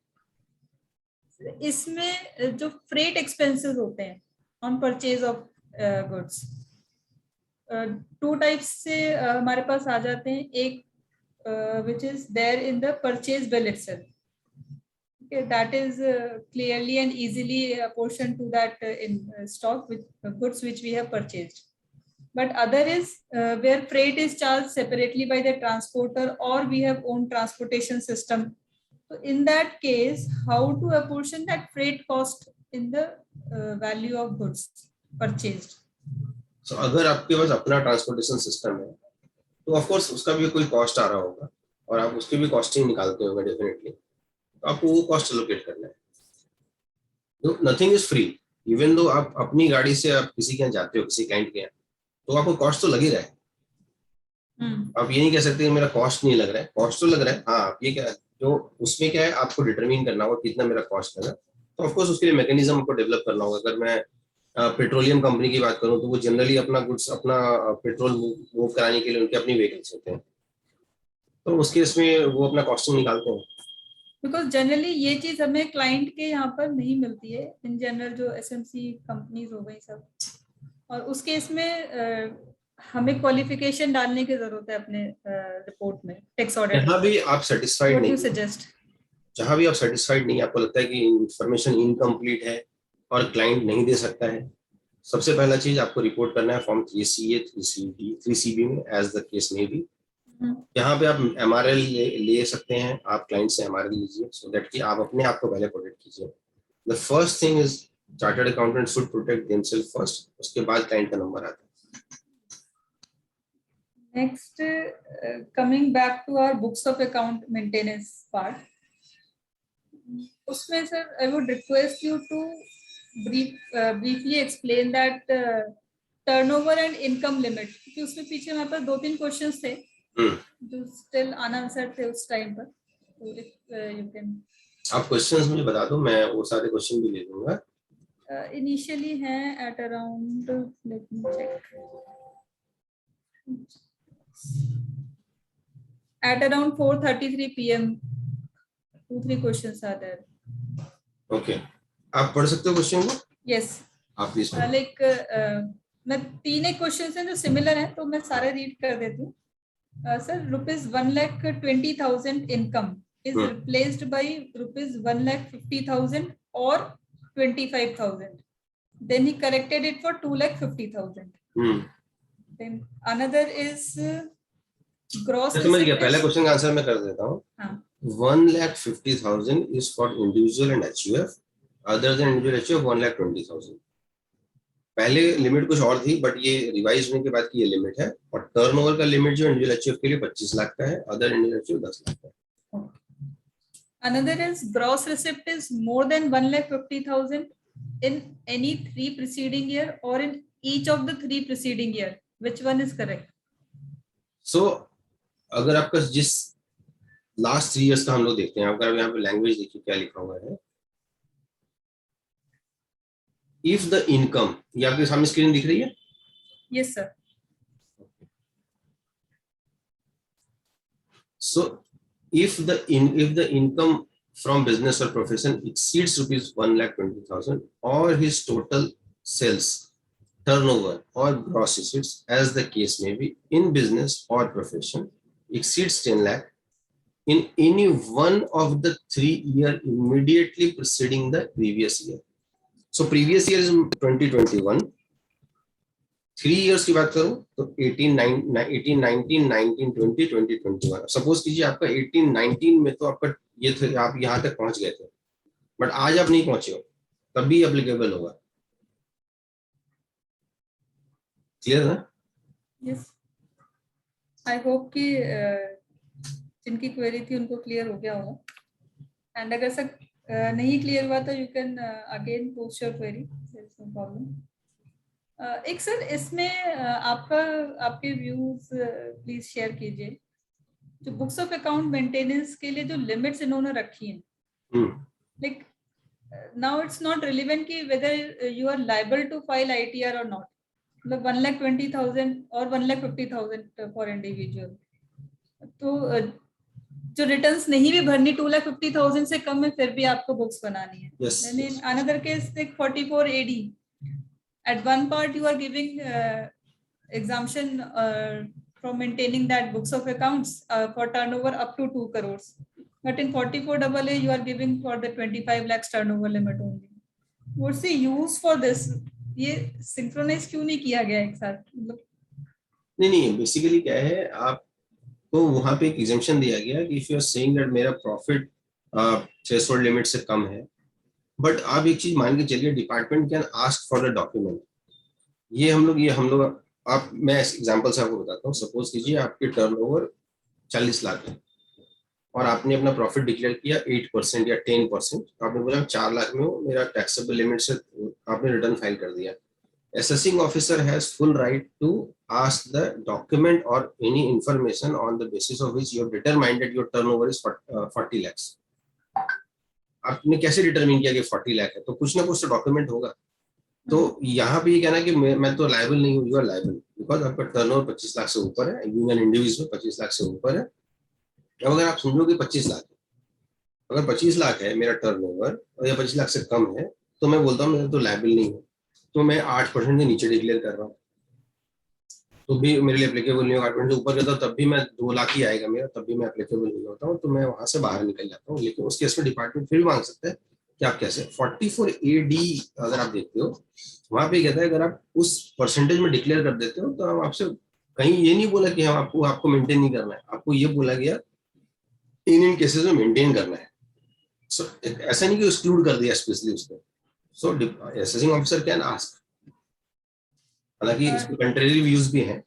इसमें जो फ्रेट एक्सपेंसेस होते हैं on purchase of goods, two types से हमारे पास आ जाते हैं। एक which is there in the purchase bill itself. Okay, that is clearly and easily apportioned to that in stock with goods which we have purchased. But other is where freight is charged separately by the transporter or we have own transportation system. So in that case, how to apportion that freight cost in the value of goods purchased? So अगर आपके पास अपना transportation system है तो of course उसका भी कोई cost आ रहा होगा और आप उसकी भी कॉस्टिंग निकालते होंगे डेफिनेटली, तो आपको वो कॉस्ट एलोकेट करना है। तो nothing is free, even though आप अपनी गाड़ी से आप किसी के यहाँ जाते हो, किसी क्लाइंट के यहाँ, तो आपको कॉस्ट तो लग ही रहा है। आप ये नहीं कह सकते मेरा कॉस्ट नहीं लग रहा है, कॉस्ट तो लग रहा है। हाँ, आप ये क्या जो उसमें क्या है आपको डिटरमिन करना होगा कितना मेरा कॉस्ट लगा, तो ऑफ कोर्स उसके लिए मैकेनिज्म आपको डेवलप करना होगा। अगर मैं पेट्रोलियम कंपनी की बात करूं तो वो जनरली अपना गुड्स अपना पेट्रोल मूव कराने के लिए उनके अपनी व्हीकल्स होते हैं, तो उस केस में वो अपना कॉस्टिंग निकालते हैं। बिकॉज जनरली ये चीज हमें क्लाइंट के यहाँ पर नहीं मिलती है, इन जनरल जो एसएमसी कंपनीज हो गई सब, और उस केस में हमें क्वालिफिकेशन डालने की जरूरत है अपने रिपोर्ट में, टैक्स ऑडिट। जहाँ भी आप सेटिस्फाइड नहीं, सजेस्ट जहाँ भी आप सेटिस्फाइड नहीं, आपको लगता है कि इंफॉर्मेशन इनकम्प्लीट है और क्लाइंट नहीं दे सकता है, सबसे पहला चीज आपको रिपोर्ट करना है फॉर्म 3CA 3CB में, एज द केस में भी। यहाँ पे आप MRL ले सकते हैं, आप क्लाइंट से MRL लीजिए सो दैट कि आप अपने आप को पहले प्रोटेक्ट कीजिए। The first thing is chartered accountant should protect themselves first, उसके बाद क्लाइंट का नंबर आता है। Next, coming back to our books of account maintenance part, उसमें sir I would request you to briefly explain that turnover and income limit, क्योंकि उसमें पीछे हमारे पास 2-3 क्वेश्चंस थे जो स्टिल अनआंसर्ड थे उस टाइम पर, तो इफ यू कैन आप क्वेश्चंस मुझे बता दो, मैं वो सारे क्वेश्चन भी ले लूंगा। इनिशियली हैं at around, let me check, at around 4:33 PM 2-3 questions are there. Okay, आप पढ़ सकते हो क्वेश्चन को? Yes. आप प्लीज लाइक मैं 3 क्वेश्चंस हैं जो सिमिलर हैं, तो मैं सारे रीड कर देती हूँ। Sir, ₹1,20,000 income is replaced by ₹1,50,000 or 25,000. Then he corrected it for 2,50,000. Then another is gross. समझ गया, पहला क्वेश्चन का आंसर मैं कर देता हूँ। 1,50,000 is for individual and HUF, other than individual HUF 1,20,000। पहले लिमिट कुछ और थी बट ये रिवाइज होने के बाद की ये लिमिट है, और टर्नओवर का लिमिट जो इंडिविजुअल HUF के लिए 25 लाख का है, अदर इंडिविजुअल HUF 10 लाख का है। Another is gross receipt is more than 1,50,000 in any 3 preceding year or in each of the 3 preceding year. Which one is correct? So अगर आपका जिस लास्ट 3 इयर्स का हम लोग देखते हैं, अगर यहाँ पे लैंग्वेज देखिए क्या लिखा हुआ है, इफ द इनकम, ये आपके सामने स्क्रीन दिख रही है? Yes sir. So if the income from business or profession exceeds ₹1,20,000 or his total sales, turnover or gross receipts as the case may be in business or profession exceeds 10 lakh in any one of the 3 years immediately preceding the previous year. So previous year is 2021, 3 years की बात करूं तो 18, 19, 19, 20, 21। Suppose कीजिए आपका 18, 19 में तो आपका ये थे, आप यहाँ तक पहुंच गए थे, बट आज आप नहीं पहुंचे हो, तब भी एप्लीकेबल होगा। क्लियर ना? Yes. I hope कि जिनकी क्वेरी थी उनको क्लियर हो गया होगा. एंड अगर सर नहीं क्लियर हुआ तो you can again post your query, there is no problem. एक सर इसमें आपके व्यूज प्लीज शेयर कीजिए. जो बुक्स ऑफ अकाउंट मेंटेनेंस के लिए जो लिमिट्स इन्होंने रखी हैं, like now it's not relevant कि whether you are liable to file ITR और नॉट. मतलब 1,20,000 और 1,50,000 फॉर इंडिविजुअल. तो जो रिटर्न्स नहीं भी भरनी 2,50,000 से कम है फिर भी आपको बुक्स बनानी है. Yes, Then in yes. another case like 44 AD, at one part you are giving exemption from maintaining that books of accounts for turnover up to 2 crores, but in 44 AA you are giving for the 25 lakhs turnover limit only. What's the use for this? ये synchronise क्यों नहीं किया गया एक साथ? नहीं, basically क्या है, आपको वहां पे एक एग्जेम्पशन दिया गया कि if you are saying that मेरा प्रॉफिट थ्रेशोल्ड लिमिट से कम है, बट आप एक चीज मान के चलिए, department can ask for the document. ये हम लोग आप, मैं एग्जांपल से आपको बताता हूँ. सपोज कीजिए आपके टर्नओवर 40 लाख है और आपने अपना प्रॉफिट डिक्लेयर किया 8% या 10%. आपने बोला 4 लाख में हो, मेरा टैक्सेबल लिमिट से आपने रिटर्न फाइल कर दिया. Assessing officer has full right to ask the document or any information on the basis of which you have determined that your turnover is 40 lakhs. आपने कैसे डिटरमिन किया कि 40 लाख है? तो कुछ ना कुछ तो डॉक्यूमेंट होगा. तो यहाँ पे ये कहना कि मैं तो लायबल नहीं हूँ. यू आर लायबल बिकॉज आपका टर्नओवर 25 लाख से ऊपर है. बीइंग एन इंडिविजुअल 25 लाख से ऊपर है. अब अगर आप समझो कि 25 लाख है, अगर 25 लाख है मेरा टर्नओवर और या 25 लाख से कम है, तो मैं बोलता हूँ मैं तो लायबल नहीं हूँ, तो मैं 8% के नीचे डिक्लेयर कर रहा हूँ, तो भी मेरे लिए एप्लीकेबल नहीं होगा. 8% से ऊपर करता हूँ तब भी मैं 2 लाख ही आएगा मेरा, तब भी मैं एप्लीकेबल नहीं होता हूँ, तो मैं वहां से बाहर निकल जाता हूँ. लेकिन उस केस में डिपार्टमेंट फिर भी मांग सकता है कि आप कैसे. 44 AD अगर आप देखते हो, वहां पे कहता है अगर आप उस परसेंटेज में डिक्लेयर कर देते हो तो हम आपसे कहीं ये नहीं बोला कि हम आपको मेंटेन नहीं करना है. आपको ये बोला गया इन केसेस में मेंटेन करना है. सो ऐसा नहीं कि एक्सक्लूड कर दिया स्पेशली उसको. सो असेसिंग ऑफिसर कैन आस्क. हालांकि इसमें कंट्री व्यूज भी हैं.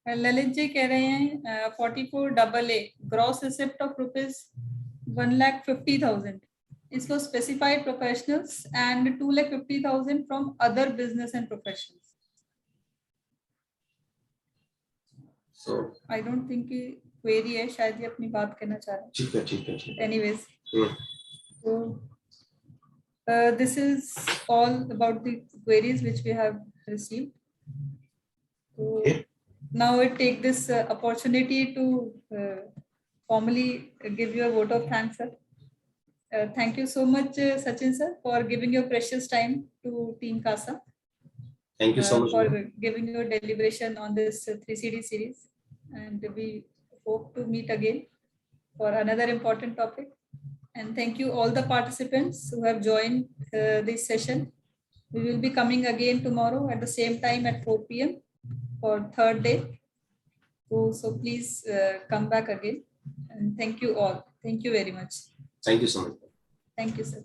ललित जी कह रहे हैं 44 AA gross receipt of ₹1,50,000 is for specified professionals and 2,50,000 from other business and professions. So I don't think कि query है, शायद ये अपनी बात कहना चाह रहे हैं. ठीक है. Anyways, so this is all about the queries which we have received. So now I take this opportunity to formally give you a vote of thanks, sir. Thank you so much, Sachin sir, for giving your precious time to Team CASA. Thank you so much for giving your deliberation on this 3CD series, and we hope to meet again for another important topic. And thank you all the participants who have joined this session. We will be coming again tomorrow at the same time at 4 PM for third day. So please come back again. And thank you all. Thank you very much. Thank you so much. Thank you, sir.